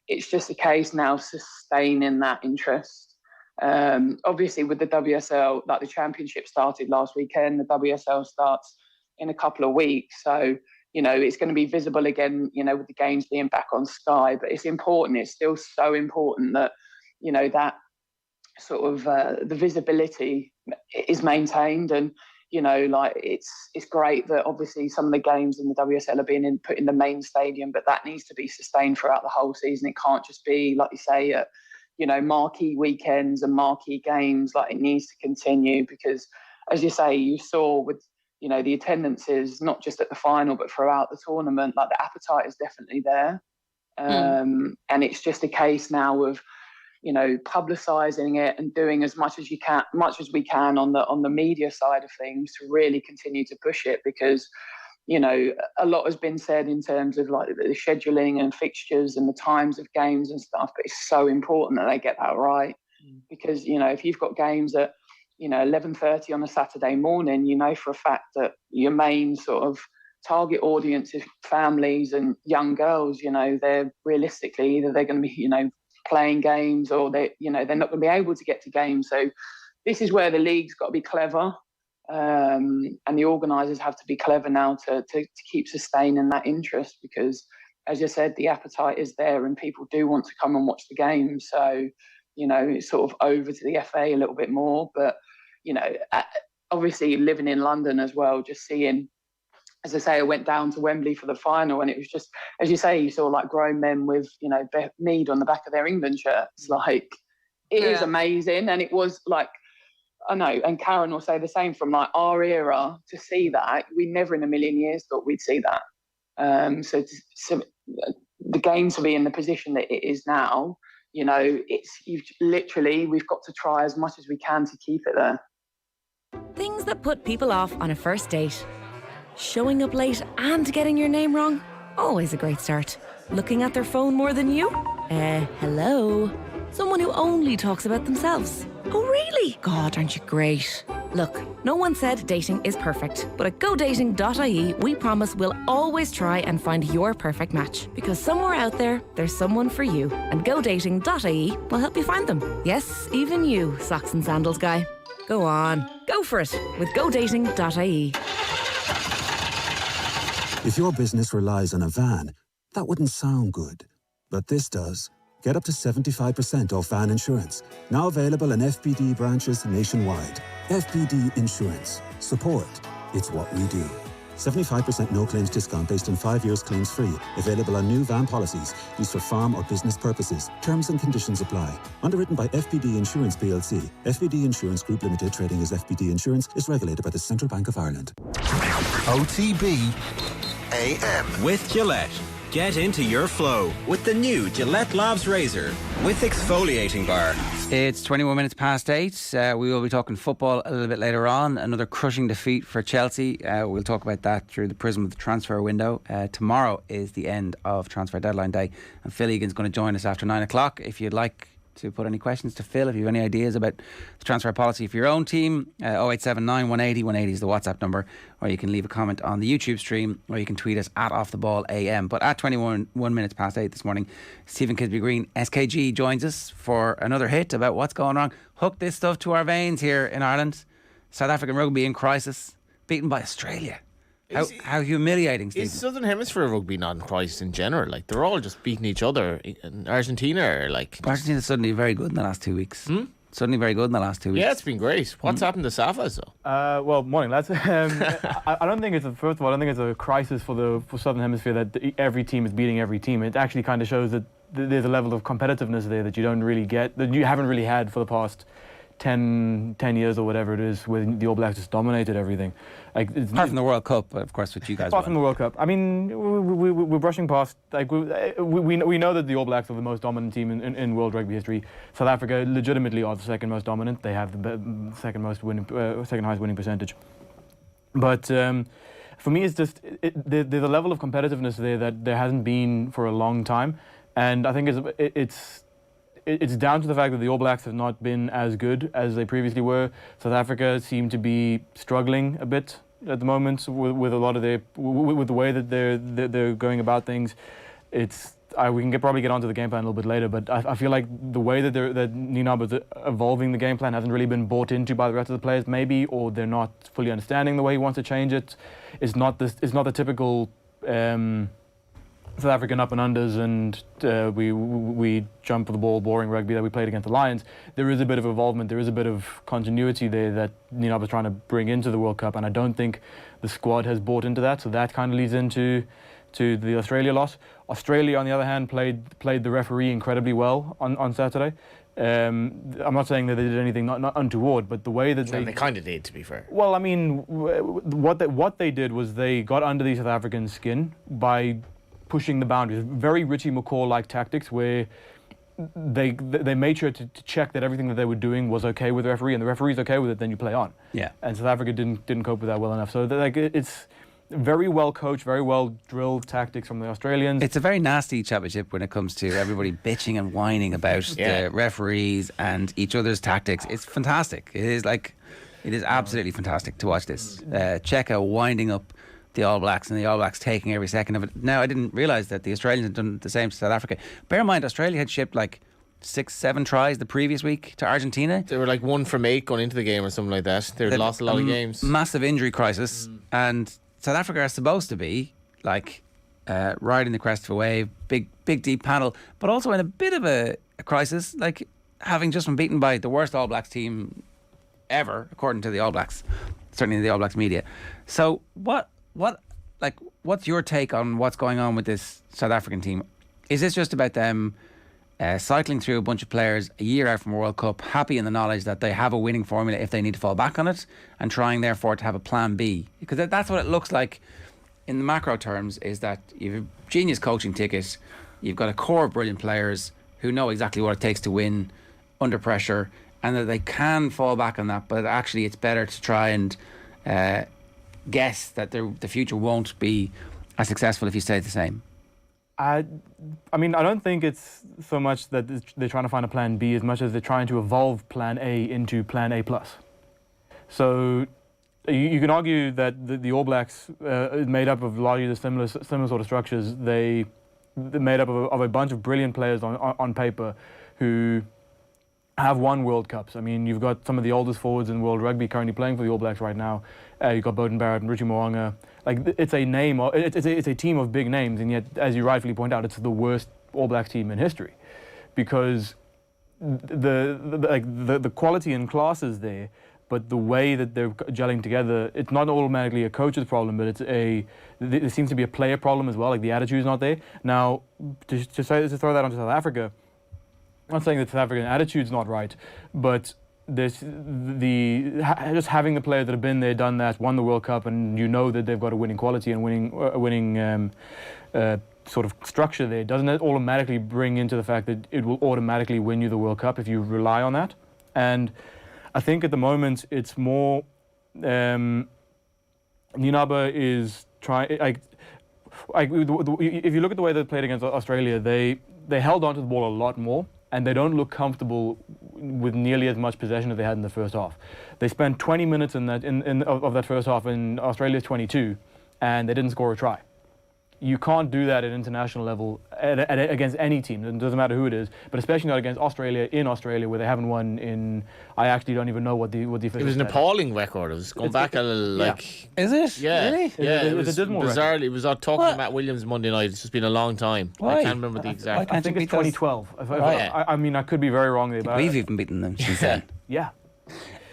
It's just a case now of sustaining that interest. Obviously, with the WSL, like the championship started last weekend, the WSL starts in a couple of weeks. So, it's going to be visible again, with the games being back on Sky. But it's important. It's still so important that, that sort of the visibility is maintained. And, it's great that obviously some of the games in the WSL are being put in the main stadium, but that needs to be sustained throughout the whole season. It can't just be, like you say, at, marquee weekends and marquee games. Like, it needs to continue because, as you say, you saw with, the attendances, not just at the final, but throughout the tournament, like the appetite is definitely there. And it's just a case now of, publicising it and doing as much as we can on the media side of things to really continue to push it because, a lot has been said in terms of like the scheduling and fixtures and the times of games and stuff, but it's so important that they get that right because, if you've got games at, 11:30 on a Saturday morning, for a fact that your main sort of target audience is families and young girls. They're realistically either they're going to be, playing games or they're not going to be able to get to games. So this is where the league's got to be clever, and the organisers have to be clever now to keep sustaining that interest because, as you said, the appetite is there and people do want to come and watch the game. So, it's sort of over to the FA a little bit more. But, obviously living in London as well, just seeing, as I say, I went down to Wembley for the final and it was just, as you say, you saw like grown men with, Mead on the back of their England shirts. Like, it is amazing. And it was like, I know, and Karen will say the same, from like our era to see that, we never in a million years thought we'd see that. So the game to be in the position that it is now, you know, we've got to try as much as we can to keep it there. Things that put people off on a first date. Showing up late and getting your name wrong, always a great start. Looking at their phone more than you? Hello? Someone who only talks about themselves. Oh, really? God, aren't you great? Look, no one said dating is perfect, but at GoDating.ie, we promise we'll always try and find your perfect match. Because somewhere out there, there's someone for you. And GoDating.ie will help you find them. Yes, even you, socks and sandals guy. Go on, go for it with GoDating.ie. If your business relies on a van, that wouldn't sound good. But this does. Get up to 75% off van insurance. Now available in FBD branches nationwide. FBD Insurance. Support. It's what we do. 75% no claims discount based on 5 years claims free. Available on new van policies used for farm or business purposes. Terms and conditions apply. Underwritten by FBD Insurance plc. FBD Insurance Group Limited, trading as FBD Insurance, is regulated by the Central Bank of Ireland. OTB AM. With Gillette. Get into your flow with the new Gillette Labs Razor with exfoliating bar. It's 21 minutes past 8. We will be talking football a little bit later on. Another crushing defeat for Chelsea. We'll talk about that through the prism of the transfer window. Tomorrow is the end of transfer deadline day, and Phil Egan's going to join us after 9 o'clock. If you'd like to put any questions to Phil, if you have any ideas about the transfer policy for your own team, 0879 180 180 is the WhatsApp number, or you can leave a comment on the YouTube stream, or you can tweet us at OffTheBallAM. But at 21 minutes past 8 this morning, Stephen Kisby Green, SKG, joins us for another hit about what's going wrong. Hook this stuff to our veins here in Ireland. South African rugby in crisis, beaten by Australia. How humiliating, Stephen. Is Southern Hemisphere rugby not in crisis in general? Like, they're all just beating each other. In Argentina are like... Argentina's suddenly very good in the last 2 weeks. Suddenly very good in the last 2 weeks. Yeah, it's been great. What's happened to Safas, though? Well, morning, lads. I don't think it's first of all, I don't think it's a crisis for Southern Hemisphere that every team is beating every team. It actually kind of shows that there's a level of competitiveness there that you don't really get, that you haven't really had for the past 10 years or whatever it is, when the All Blacks just dominated everything. Like, apart from the World Cup, of course, which you guys apart won. from the World Cup. I mean, we're brushing past, like, we know that the All Blacks are the most dominant team in world rugby history. South Africa legitimately are the second most dominant. They have the second highest winning percentage. But for me, it's just there's a level of competitiveness there that there hasn't been for a long time, and I think it's down to the fact that the All Blacks have not been as good as they previously were. South Africa seem to be struggling a bit at the moment with a lot of with the way that they're going about things. We can probably get onto the game plan a little bit later, but I feel like the way that Ninab is evolving the game plan hasn't really been bought into by the rest of the players, maybe, or they're not fully understanding the way he wants to change it. It's not the typical South African up and unders and we jump for the ball, boring rugby that we played against the Lions. There is a bit of involvement, there is a bit of continuity there that Ninab is trying to bring into the World Cup, and I don't think the squad has bought into that, so that kind of leads into the Australia loss. Australia, on the other hand, played the referee incredibly well on Saturday. I'm not saying that they did anything not untoward, but the way that they kind of did, to be fair. Well, I mean, what they did was they got under the South African skin by pushing the boundaries. Very Richie McCaw-like tactics where they made sure to check that everything that they were doing was okay with the referee, and the referee's okay with it, then you play on. Yeah. And South Africa didn't cope with that well enough. So it's very well coached, very well drilled tactics from the Australians. It's a very nasty championship when it comes to everybody bitching and whining about the referees and each other's tactics. It's fantastic. It is absolutely fantastic to watch this. Cheika winding up the All Blacks and the All Blacks taking every second of it. Now, I didn't realise that the Australians had done the same to South Africa. Bear in mind, Australia had shipped like 6-7 tries the previous week to Argentina. They were like 1 from 8 going into the game or something like that. They'd lost a lot of games. Massive injury crisis. And South Africa are supposed to be like riding the crest of a wave, big deep panel, but also in a bit of a crisis, like having just been beaten by the worst All Blacks team ever, according to the All Blacks, certainly the All Blacks media. So what's your take on what's going on with this South African team? Is this just about them cycling through a bunch of players a year out from a World Cup, happy in the knowledge that they have a winning formula if they need to fall back on it, and trying therefore to have a plan B. Because that's what it looks like in the macro terms, is that you have a genius coaching ticket, you've got a core of brilliant players who know exactly what it takes to win under pressure, and that they can fall back on that, but actually it's better to try and guess that the future won't be as successful if you stay the same. I mean, I don't think it's so much that they're trying to find a plan B as much as they're trying to evolve plan A into plan A+. So you can argue that the All Blacks is made up of largely the similar sort of structures. They're made up of a bunch of brilliant players on paper who have won World Cups. I mean, you've got some of the oldest forwards in world rugby currently playing for the All Blacks right now. You've got Beauden Barrett and Richie Mo'unga. Like, it's a team of big names, and yet, as you rightfully point out, it's the worst All Blacks team in history, because the quality and class is there, but the way that they're gelling together, it's not automatically a coach's problem, but there seems to be a player problem as well. Like, the attitude's not there. Now, to throw that onto South Africa, I'm not saying that South African attitude's not right, but just having the players that have been there, done that, won the World Cup, and you know that they've got a winning quality and winning sort of structure there, doesn't it automatically bring into the fact that it will automatically win you the World Cup if you rely on that? And I think at the moment it's more Ninaba is trying. If you look at the way they played against Australia, they held onto the ball a lot more, and they don't look comfortable with nearly as much possession as they had in the first half. They spent 20 minutes of that first half in Australia's 22, and they didn't score a try. You can't do that at international level against any team. It doesn't matter who it is, but especially not against Australia in Australia, where they haven't won in. I actually don't even know what the official. It was an appalling record. It was going back a little like. Is it? Yeah, really? Yeah. It was a dismal bizarrely. record. It was talking to Matt Williams Monday night. It's just been a long time. Why? I can't remember the exact. I think it's 2012. I mean, I could be very wrong there. But we've even beaten them since then. Yeah.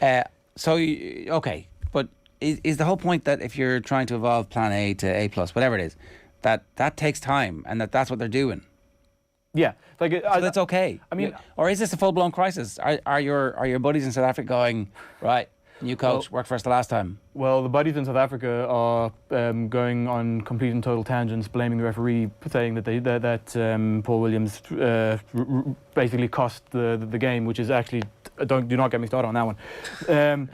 Okay, but is the whole point that if you're trying to evolve Plan A to A+, whatever it is, that takes time, and that's what they're doing? Yeah, so that's okay. I mean, or is this a full-blown crisis? Are your buddies in South Africa going, right, new coach, worked for us the last time? Well, the buddies in South Africa are going on complete and total tangents, blaming the referee, saying that Paul Williams basically cost the game, which is actually, do not get me started on that one.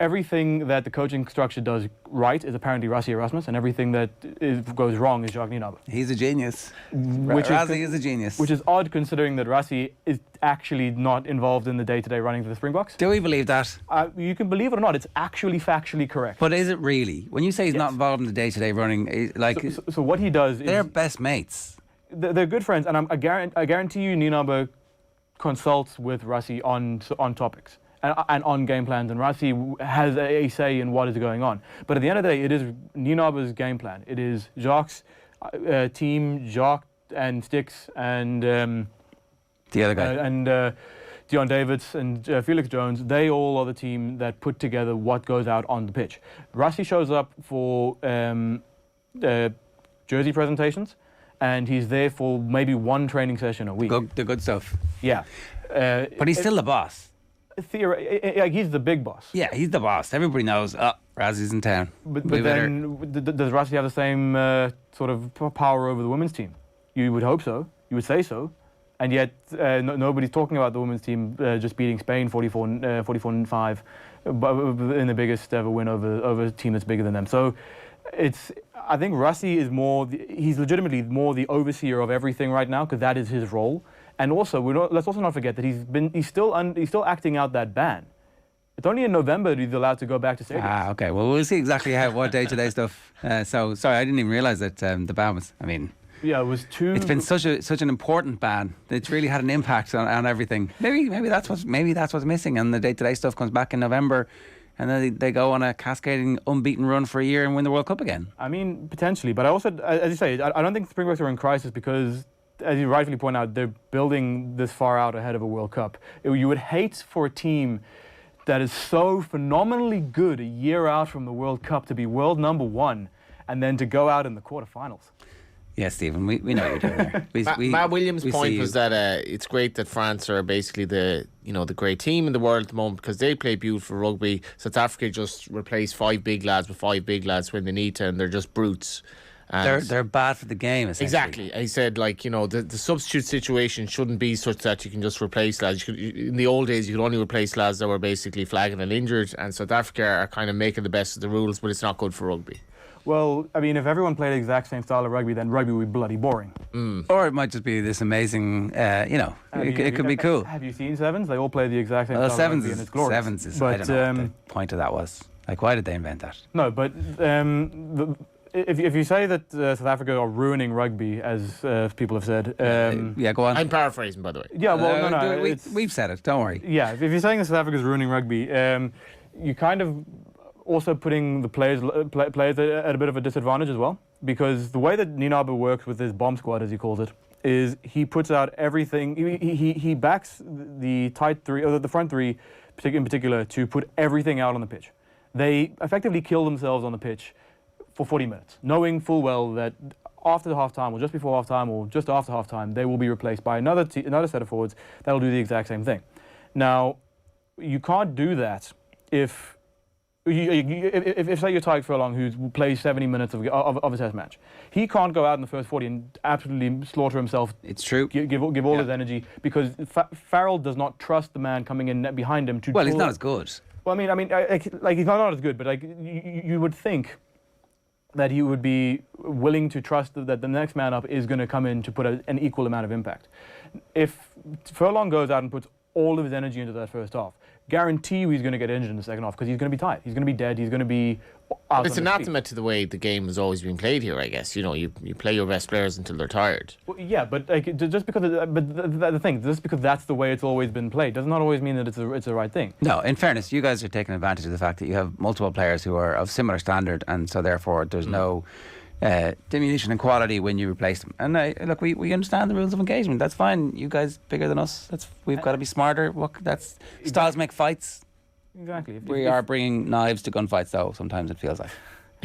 Everything that the coaching structure does right is apparently Rassie Erasmus, and everything that goes wrong is Jacques Ninaba. He's a genius. Rassie is a genius. Which is odd, considering that Rassie is actually not involved in the day-to-day running of the Springboks. Do we believe that? You can believe it or not, it's actually factually correct. But is it really? When you say he's not involved in the day-to-day running, so what he does is... They're best mates. They're good friends, and I guarantee you Ninaba consults with Rassie on topics and on game plans, and Rassie has a say in what is going on. But at the end of the day, it is Ninaba's game plan. It is Jacques' team, Jacques and Sticks and... the other guy. And Dion Davids and Felix Jones, they all are the team that put together what goes out on the pitch. Rassie shows up for jersey presentations, and he's there for maybe one training session a week. The good stuff. Yeah. But he's still the boss. He's the big boss. Yeah, he's the boss. Everybody knows, Rassie's in town. But then, does Rassie have the same sort of power over the women's team? You would hope so. You would say so. And yet, nobody's talking about the women's team just beating Spain 44-5 in the biggest ever win over a team that's bigger than them. So, I think Rassie is he's legitimately more the overseer of everything right now, because that is his role. And also, let's also not forget that he's still acting out that ban. It's only in November that he's allowed to go back to stadiums. Okay. Well, we'll see exactly what day-to-day stuff. So, sorry, I didn't even realise that the ban was. I mean. Yeah, it was too. It's been such an important ban. It's really had an impact on everything. Maybe that's what's missing, and the day-to-day stuff comes back in November, and then they go on a cascading unbeaten run for a year and win the World Cup again. I mean, potentially, but I also, as you say, I don't think the Springboks are in crisis because, as you rightfully point out, they're building this far out ahead of a World Cup. You would hate for a team that is so phenomenally good a year out from the World Cup to be world number one, and then to go out in the quarterfinals. Yeah, Stephen, we know what you're doing there. Matt Williams' point see was that it's great that France are basically the great team in the world at the moment because they play beautiful rugby. South Africa just replace 5 big lads with 5 big lads when they need to, and they're just brutes. And they're bad for the game, essentially. Exactly. He said, the substitute situation shouldn't be such that you can just replace lads. In the old days, you could only replace lads that were basically flagging and injured, and South Africa are kind of making the best of the rules, but it's not good for rugby. Well, I mean, if everyone played the exact same style of rugby, then rugby would be bloody boring. Or it might just be this amazing, it could be cool. Have you seen Sevens? They all play the exact same style Sevens of rugby, and it's glorious. Sevens is, I don't know what the point of that was. Like, why did they invent that? No, but if you say that South Africa are ruining rugby, as people have said... yeah, go on. I'm paraphrasing, by the way. Yeah, well, no. We've said it, don't worry. Yeah, if you're saying that South Africa is ruining rugby, you kind of also putting the players at a bit of a disadvantage as well, because the way that Ninabe works with his bomb squad, as he calls it, is he puts out everything. He backs the tight three, or the front three in particular, to put everything out on the pitch. They effectively kill themselves on the pitch for 40 minutes, knowing full well that after the half-time, or just before half-time, or just after half-time, they will be replaced by another set of forwards that will do the exact same thing. Now, you can't do that if say you're Tyke Furlong, who plays 70 minutes of a test match, he can't go out in the first 40 and absolutely slaughter himself. It's true. Give all his energy, because Farrell does not trust the man coming in behind him to. Well, he's not as good. Well, I mean, he's not as good, but you would think that he would be willing to trust that the next man up is going to come in to put an equal amount of impact. If Furlong goes out and puts all of his energy into that first half, guarantee he's going to get injured in the second half, because he's going to be tired. He's going to be dead. He's going to be out. It's anathema to the way the game has always been played here, I guess. You play your best players until they're tired. Well, yeah, but just because that's the way it's always been played does not always mean that it's the right thing. No, in fairness, you guys are taking advantage of the fact that you have multiple players who are of similar standard, and so therefore there's no diminution in quality when you replace them. And look, we understand the rules of engagement. That's fine. You guys bigger than us. We've got to be smarter. Styles make fights. Exactly. We are bringing knives to gunfights, though. Sometimes it feels like.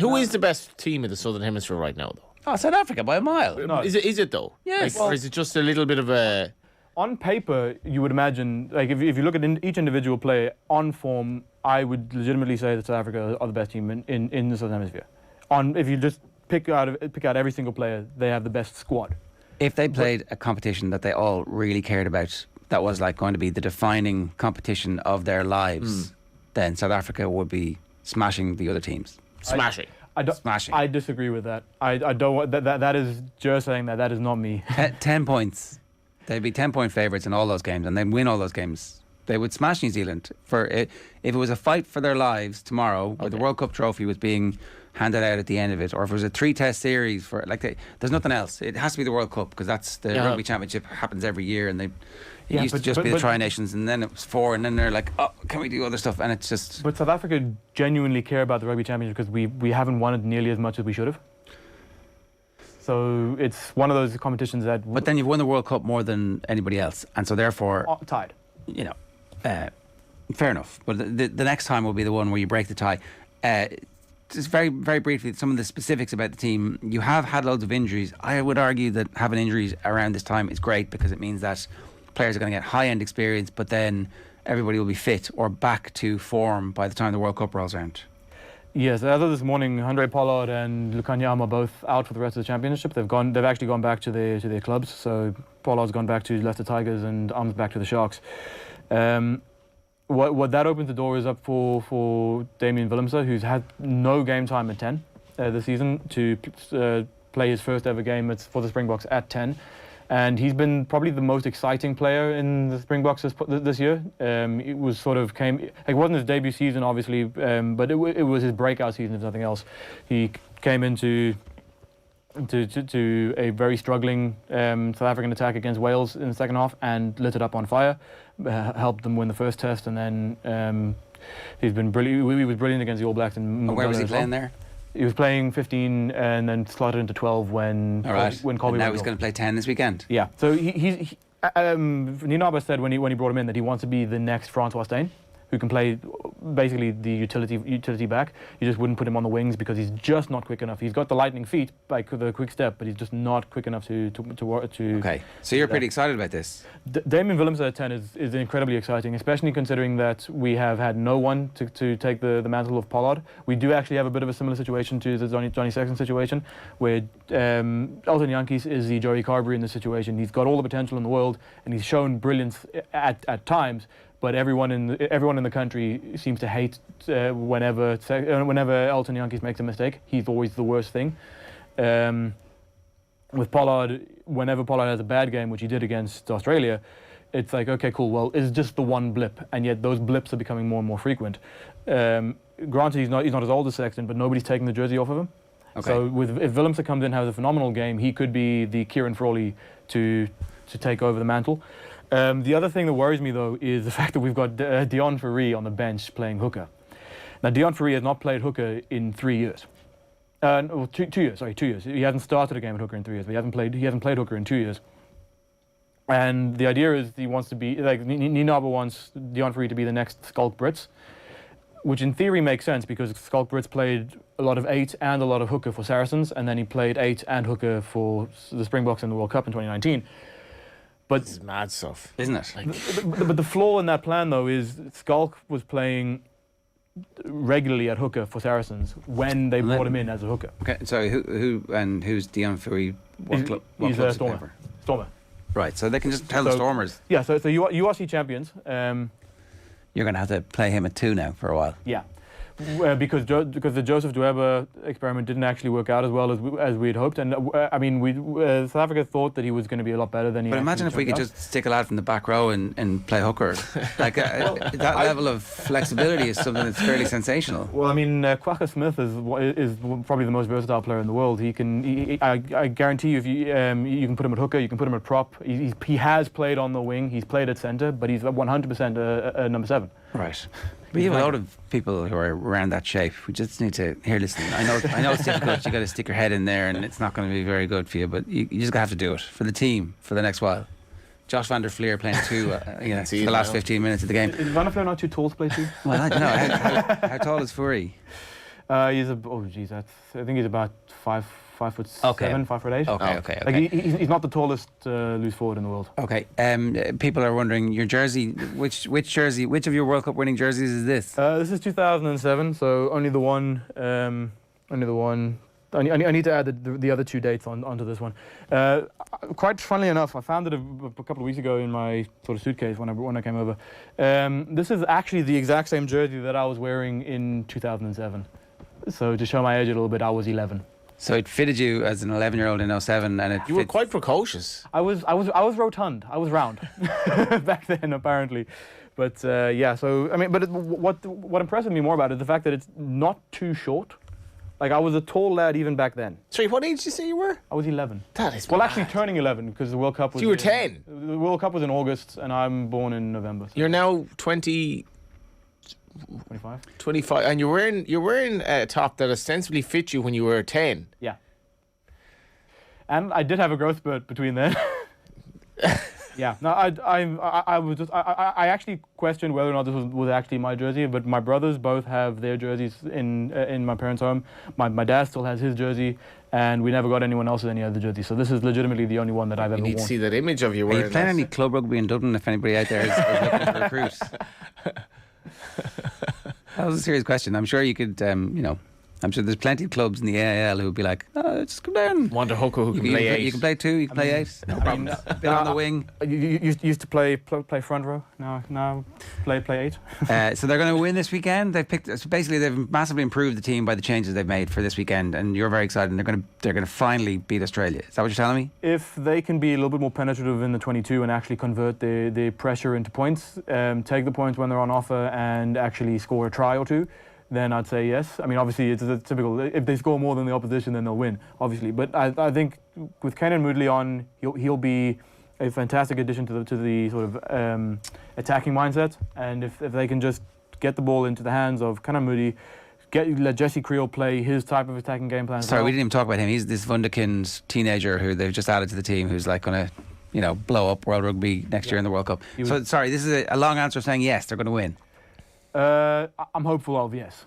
Who is the best team in the Southern Hemisphere right now, though? Oh, South Africa by a mile. No. Is it though? Yes. Or is it just a little bit of a? On paper, you would imagine, if you look at each individual player on form, I would legitimately say that South Africa are the best team in the Southern Hemisphere. If you just pick out every single player, they have the best squad. If they played a competition that they all really cared about, that was like going to be the defining competition of their lives, then South Africa would be smashing the other teams. Smashing. Smashing. I disagree with that. I don't want that is just saying that is not me. 10 points. They'd be 10-point favourites in all those games, and they'd win all those games. They would smash New Zealand. If it was a fight for their lives tomorrow, where the World Cup trophy was being handed out at the end of it, or if it was a 3-test series there's nothing else. It has to be the World Cup, because that's the rugby championship happens every year, and it used to just be the Tri-Nations, and then it was 4, and then they're like, oh, can we do other stuff? And it's just. But South Africa genuinely care about the rugby championship, because we haven't won it nearly as much as we should have. So it's one of those competitions that. But then you've won the World Cup more than anybody else, and so therefore. Tied. Fair enough. But the next time will be the one where you break the tie. Just very, very briefly, some of the specifics about the team. You have had loads of injuries. I would argue that having injuries around this time is great, because it means that players are going to get high-end experience, but then everybody will be fit or back to form by the time the World Cup rolls around. Yes, as of this morning, Handré Pollard and Lukanyam are both out for the rest of the championship. They've actually gone back to their clubs. So Pollard's gone back to Leicester Tigers and Am's back to the Sharks. What that opens the door is up for Damien Willemse, who's had no game time at 10 this season, to play his first ever game for the Springboks at 10. And he's been probably the most exciting player in the Springboks this year. It wasn't his debut season, obviously, but it was his breakout season, if nothing else. He came into a very struggling South African attack against Wales in the second half and lit it up on fire, helped them win the first test, and then he's been brilliant. He was brilliant against the All Blacks. Where was he playing there? He was playing 15 and then slotted into 12 when Colby. Now he's going to play 10 this weekend. Yeah. So Ninabe said when he brought him in that he wants to be the next Francois Steyn. who can play basically the utility back. You just wouldn't put him on the wings because he's just not quick enough. He's got the lightning feet, like the quick step, but he's just not quick enough to. Okay, so you're pretty excited about this. Damien Willems at 10 is incredibly exciting, especially considering that we have had no one to take the mantle of Pollard. We do actually have a bit of a similar situation to the Johnny Sexton situation, where Elton Yankees is the Joey Carberry in this situation. He's got all the potential in the world, and he's shown brilliance at times. But everyone in the country seems to hate whenever Elton Yankees makes a mistake. He's always the worst thing. With Pollard, whenever Pollard has a bad game, which he did against Australia, it's like, okay, cool, well, it's just the one blip, and yet those blips are becoming more and more frequent. Granted, he's not as old as Sexton, but nobody's taking the jersey off of him. Okay. So if Willems comes in and has a phenomenal game, he could be the Kieran Frawley to take over the mantle. The other thing that worries me, though, is the fact that we've got Deon Fourie on the bench playing hooker. Now, Deon Fourie has not played hooker in 3 years. 2 years. Sorry, 2 years. He hasn't started a game at hooker in 3 years. But he hasn't played hooker in 2 years. And the idea is he wants to be like Nienaber wants Deon Fourie to be the next Schalk Brits, which in theory makes sense because Schalk Brits played a lot of 8 and a lot of hooker for Saracens, and then he played 8 and hooker for the Springboks in the World Cup in 2019. But this is mad stuff, isn't it? But the flaw in that plan, though, is Schalk was playing regularly at hooker for Saracens when they brought him in as a hooker. Okay, sorry, who's Deon Fourie? He's a Stormer. Stormer. Right, so they can just tell the Stormers. Yeah, so URC champions. You're going to have to play him at 2 now for a while. Yeah. Because the Joseph Dweba experiment didn't actually work out as well as we had hoped, and I mean, South Africa thought that he was going to be a lot better than he. But imagine if we could just stick a lad from the back row and play hooker. Like that level of flexibility is something that's fairly sensational. Well, I mean, Kwagga Smith is probably the most versatile player in the world. I guarantee you, if you can put him at hooker, you can put him at prop. He has played on the wing. He's played at centre, but he's 100% a number 7. Right. We have a lot of people who are around that shape. We just need to listen. I know it's difficult. You got to stick your head in there, and it's not going to be very good for you. But you just have to do it for the team for the next while. Josh van der Fleer playing 2, for the last 15 minutes of the game. Is Van der Fleer not too tall to play 2? Well, I don't know. How tall is Fourie? I think he's about 5'7", 5'8". Okay. Like he's not the tallest loose forward in the world. Okay. People are wondering your jersey. Which jersey? Which of your World Cup winning jerseys is this? This is 2007. So only the one. Only the one. I need to add the other 2 dates onto this one. Quite funnily enough, I found it a couple of weeks ago in my sort of suitcase when I came over. This is actually the exact same jersey that I was wearing in 2007. So to show my age a little bit, I was 11. So it fitted you as an 11-year-old in 07, and you were quite precocious. I was rotund. I was round back then, apparently. But yeah. So I mean, but what impresses me more about it is the fact that it's not too short. Like I was a tall lad even back then. Sorry, what age did you say you were? I was 11. That is well, actually turning 11 because the World Cup was. So you were 10. The World Cup was in August, and I'm born in November. So. You're now 20. 25, and you're wearing a top that ostensibly fit you when you were 10. Yeah. And I did have a growth spurt between then. Yeah. No, I actually questioned whether or not this was actually my jersey, but my brothers both have their jerseys in my parents' home. My dad still has his jersey, and we never got anyone else's any other jersey. So this is legitimately the only one that I've ever worn. You need to see that image of you wearing. Are you playing any club rugby in Dublin? If anybody out there is looking to recruit. That was a serious question. I'm sure you could, I'm sure there's plenty of clubs in the AIL who would be like, just come down. Want a hooker who can play 8. You can play 2, you can play 8. No problem. Bit on the wing. You used to play front row. Now play 8. So they're going to win this weekend. They've massively improved the team by the changes they've made for this weekend, and you're very excited. And they're going to finally beat Australia. Is that what you're telling me? If they can be a little bit more penetrative in the 22 and actually convert the pressure into points, take the points when they're on offer, and actually score a try or 2. Then I'd say yes. I mean, obviously, it's a typical. If they score more than the opposition, then they'll win, obviously. But I think with Canan Moodley on, he'll be a fantastic addition to the sort of attacking mindset. And if they can just get the ball into the hands of Canan Moodley, let Jesse Creel play his type of attacking game plan. Sorry, we didn't even talk about him. He's this Wunderkind teenager who they've just added to the team, who's like going to, blow up World Rugby next year in the World Cup. So sorry, this is a long answer saying yes, they're going to win. I'm hopeful of, yes.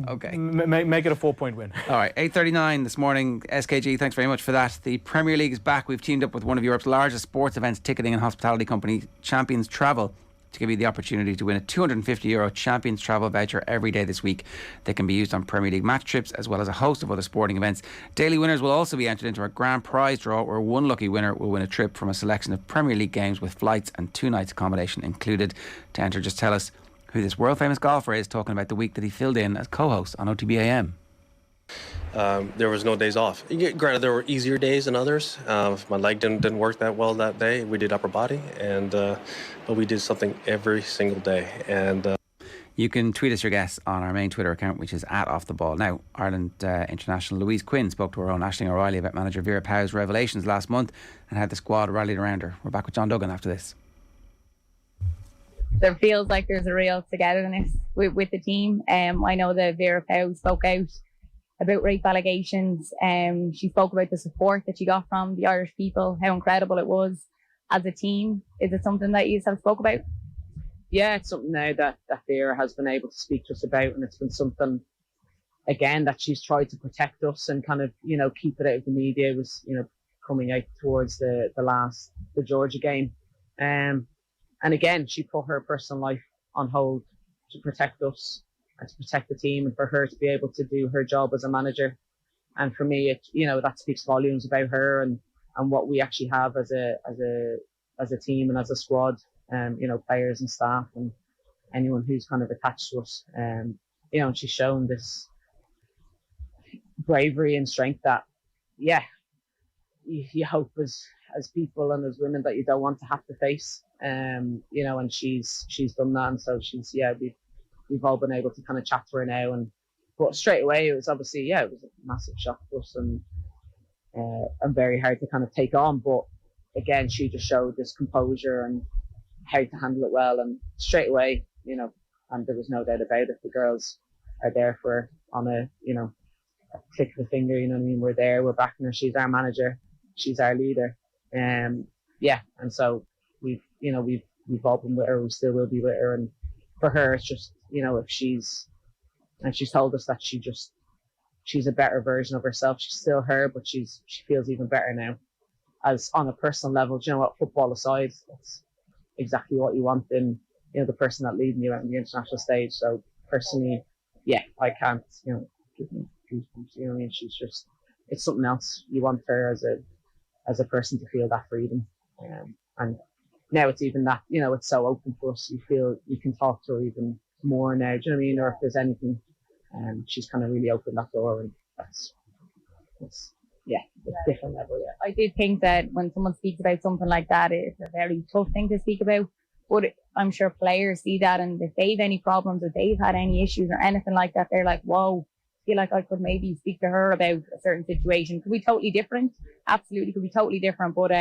Okay. Make it a 4-point win. All right, 8:39 this morning. SKG, thanks very much for that. The Premier League is back. We've teamed up with one of Europe's largest sports events ticketing and hospitality company, Champions Travel, to give you the opportunity to win a €250 Champions Travel voucher every day this week. They can be used on Premier League match trips as well as a host of other sporting events. Daily winners will also be entered into a grand prize draw where one lucky winner will win a trip from a selection of Premier League games with flights and 2 nights accommodation included. To enter, just tell us who this world famous golfer is, talking about the week that he filled in as co-host on OTB AM. There was no days off. Granted, there were easier days than others. My leg didn't work that well that day. We did upper body, but we did something every single day. And you can tweet us your guess on our main Twitter account, which is @OffTheBall. Now, Ireland international Louise Quinn spoke to her own Aisling O'Reilly about manager Vera Pauw's revelations last month and how the squad rallied around her. We're back with John Duggan after this. There feels like there's a real togetherness with the team. I know that Vera Pauw spoke out about rape allegations. She spoke about the support that she got from the Irish people, how incredible it was as a team. Is it something that you have spoke about? Yeah, it's something now that Vera has been able to speak to us about, and it's been something, again, that she's tried to protect us and kind of, keep it out of the media. It was, coming out towards the Georgia game. And again, she put her personal life on hold to protect us and to protect the team, and for her to be able to do her job as a manager. And for me, that speaks volumes about her and what we actually have as a team and as a squad, players and staff and anyone who's kind of attached to us. And she's shown this bravery and strength that, you hope as people and as women that you don't want to have to face. And she's done that, and so we've all been able to kind of chat to her now, but straight away it was obviously it was a massive shock to us and very hard to kind of take on, but again she just showed this composure and how to handle it well, and straight away and there was no doubt about it, the girls are there for her on a click of the finger, we're there, we're backing her, she's our manager, she's our leader, and so we've all been with her, we still will be with her, and for her it's just if she's told us that she's a better version of herself. She's still her, but she feels even better now, as on a personal level. Do you know what, football aside, that's exactly what you want in the person that leading you out on the international stage. So personally, I can't give me goosebumps, she's just, it's something else. You want her as a person to feel that freedom, and now it's even that, it's so open for us. You feel you can talk to her even more now. Do you know what I mean? Or if there's anything, she's kind of really opened that door, and it's a different level. Yeah. I did think that when someone speaks about something like that, it's a very tough thing to speak about. But I'm sure players see that, and if they've any problems, if they've had any issues or anything like that, they're like, whoa, I feel like I could maybe speak to her about a certain situation. Could be totally different. Absolutely could be totally different. But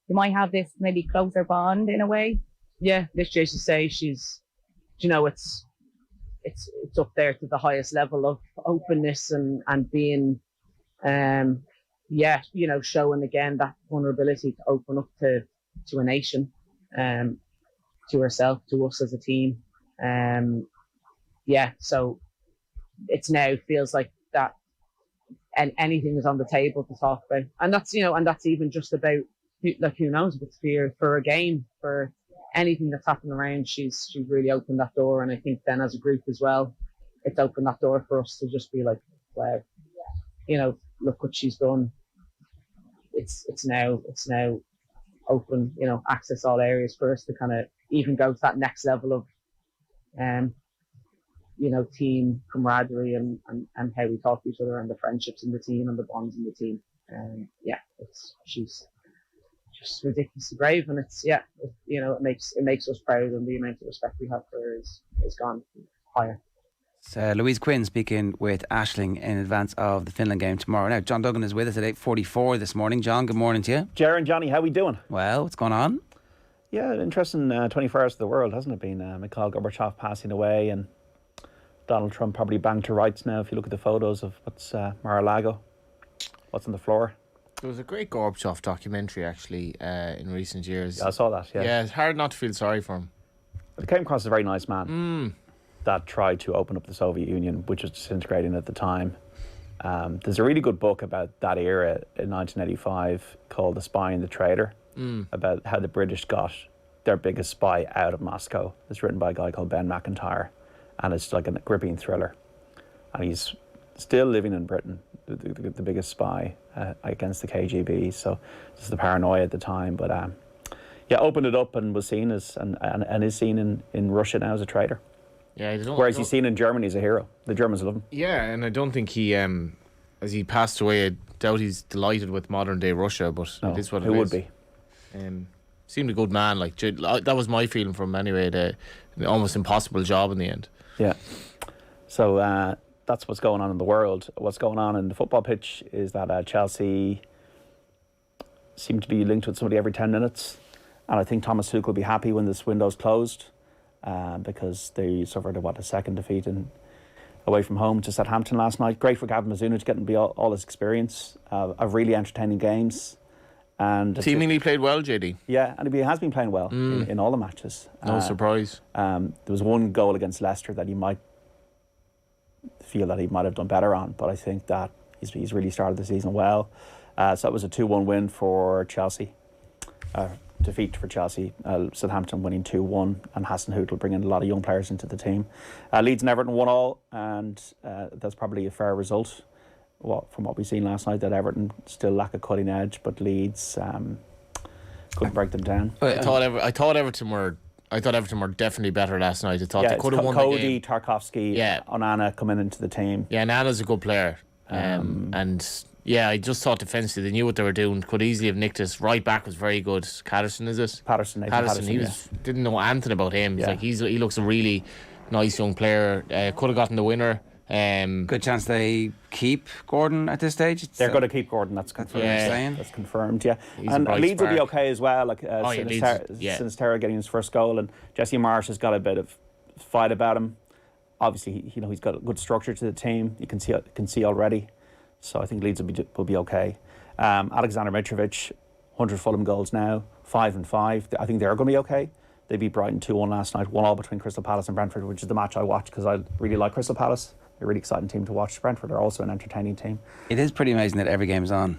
you might have this maybe closer bond in a way. Yeah, this Jason say she's, it's up there to the highest level of openness and being, showing again that vulnerability to open up to a nation, to herself, to us as a team. So it's now feels like that, and anything is on the table to talk about, and that's and that's even just about who knows, if it's for a game, for anything that's happened around. She's really opened that door, and I think then as a group as well, it's opened that door for us to just be like, wow, look what she's done. It's now open, access all areas for us to kind of even go to that next level of team camaraderie and how we talk to each other, and the friendships in the team and the bonds in the team. She's just ridiculously brave, and it makes us proud, and the amount of respect we have for her is gone higher. It's Louise Quinn speaking with Aisling in advance of the Finland game tomorrow. Now, John Duggan is with us at 8:44 this morning. John, good morning to you. Ger and Johnny, how we doing? Well, what's going on? Yeah, an interesting 24 hours of the world, hasn't it been? Mikhail Gorbachev passing away, and Donald Trump probably banged to rights now if you look at the photos of what's Mar-a-Lago, what's on the floor. There was a great Gorbachev documentary actually in recent years. Yeah, I saw that, yeah. Yeah, it's hard not to feel sorry for him. But he came across as a very nice man. that tried to open up the Soviet Union, which was disintegrating at the time. There's a really good book about that era in 1985 called The Spy and the Traitor, about how the British got their biggest spy out of Moscow. It's written by a guy called Ben McIntyre, and it's like a gripping thriller. And he's still living in Britain, the biggest spy against the KGB. So just the paranoia at the time. But opened it up and was seen as, and is seen in Russia now as a traitor. Yeah, whereas he's seen in Germany as a hero. The Germans love him. Yeah, and I don't think he, as he passed away, I doubt he's delighted with modern day Russia, but it is what it is. Who would be? Seemed a good man. Like that was my feeling from him anyway. The almost impossible job in the end. Yeah. So that's what's going on in the world. What's going on in the football pitch is that Chelsea seem to be linked with somebody every 10 minutes. And I think Thomas Tuchel will be happy when this window's closed, because they suffered a second defeat away from home to Southampton last night. Great for Gavin Mazzuna to get and be all his experience of really entertaining games. And seemingly played well, JD. Yeah, and he has been playing well in all the matches. No surprise. There was one goal against Leicester that he might feel that he might have done better on, but I think that he's really started the season well. So it was a 2-1 win for Chelsea. Defeat for Chelsea. Southampton winning 2-1, and Hassan Hüttl bringing a lot of young players into the team. Leeds and Everton 1-1, and that's probably a fair result. From what we've seen last night, that Everton still lack a cutting edge, but Leeds couldn't break them down. I thought Everton were definitely better last night. I thought they could have won the game. Tarkowski, Onana coming into the team. Yeah, Onana's a good player. And yeah, I just thought defensively they knew what they were doing. Could easily have nicked us. Right back was very good. Patterson, is it? Patterson. He didn't know anything about him. He looks a really nice young player. Could have gotten the winner. Good chance they keep Gordon at this stage. They're going to keep Gordon. That's confirmed. That's confirmed. Yeah, and Leeds will be okay as well. Like Sinisterra getting his first goal, and Jesse Marsh has got a bit of fight about him. Obviously, he's got a good structure to the team. You can see already. So I think Leeds will be okay. Alexander Mitrovic, 100 Fulham goals now, 5-5. I think they're going to be okay. They beat Brighton 2-1 last night, 1-1 between Crystal Palace and Brentford, which is the match I watched because I really like Crystal Palace. They're a really exciting team to watch. Brentford are also an entertaining team. It is pretty amazing that every game is on.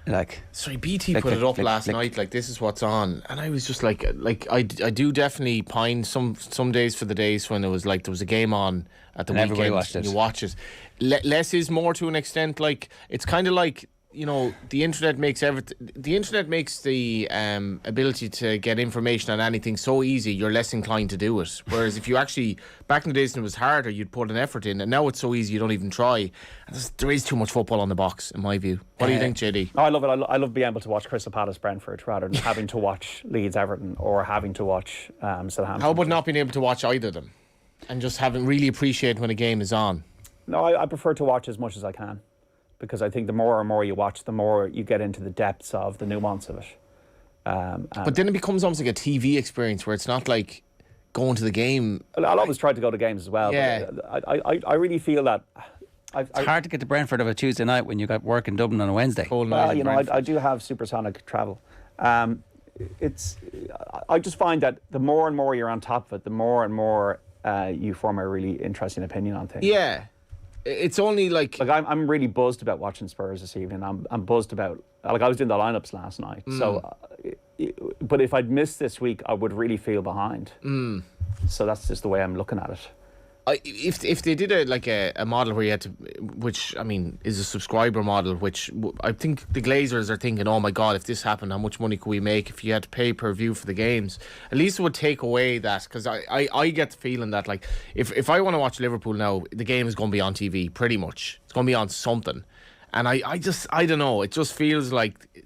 BT put it up last night, like this is what's on, and I was just like I do definitely pine some days for the days when it was like there was a game on at the weekend. Everybody watched it. You watch it. Less is more to an extent. Like it's kind of like, you know, the internet makes everything. The internet makes the ability to get information on anything so easy. You're less inclined to do it. Whereas if you actually, back in the days when it was harder, you'd put an effort in, and now it's so easy you don't even try. And there is too much football on the box, in my view. What do you think, JD? I love it. I love being able to watch Crystal Palace Brentford rather than having to watch Leeds Everton or having to watch Southampton. How about not being able to watch either of them, and just having really appreciate when a game is on? No, I prefer to watch as much as I can, because I think the more and more you watch, the more you get into the depths of the nuance of it. But then it becomes almost like a TV experience where it's not like going to the game. I'll always try to go to games as well. Yeah. But I really feel that it's hard to get to Brentford of a Tuesday night when you got work in Dublin on a Wednesday. Well, you know, I do have supersonic travel. I just find that the more and more you're on top of it, the more and more you form a really interesting opinion on things. Yeah. It's only like I'm really buzzed about watching Spurs this evening. I'm buzzed about, like, I was doing the lineups last night. So, but if I'd missed this week, I would really feel behind. So that's just the way I'm looking at it. If they did a model where you had to, which I mean is a subscriber model, which I think the Glazers are thinking, oh my God, if this happened, how much money could we make if you had to pay per view for the games? At least it would take away that, because I get the feeling that, like, if I want to watch Liverpool now, the game is going to be on TV pretty much. It's going to be on something, and I don't know. It just feels like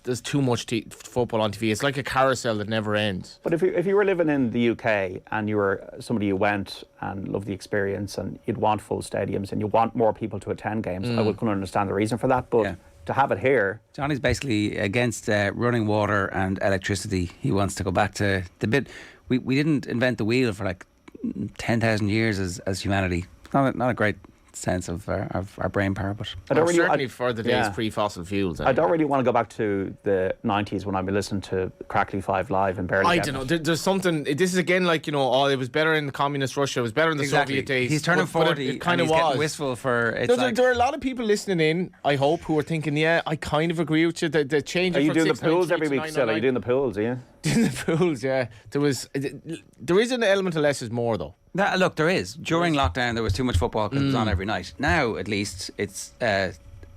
there's too much football on TV. It's like a carousel that never ends. But if you were living in the UK and you were somebody who went and loved the experience and you'd want full stadiums and you want more people to attend games, I couldn't understand the reason for that. But to have it here... Johnny's basically against running water and electricity. He wants to go back to the bit... We didn't invent the wheel for like 10,000 years as humanity. It's not a great sense of our brain power. But certainly for the days pre-fossil fuels. I don't really want to go back to the 90s when I've been listening to Crackly 5 Live and barely. I don't know. There's something. This is again like, it was better in the communist Russia. It was better in the Soviet days. He's turning 40. It kind of was getting wistful for. There are a lot of people listening in, I hope, who are thinking, yeah, I kind of agree with you. The change. Are you doing the pools every week still? Are you doing the pools? Yeah. Doing the pools, yeah. There is an element of less is more though. Look, there is. During lockdown, there was too much football because it was on every night. Now, at least, it's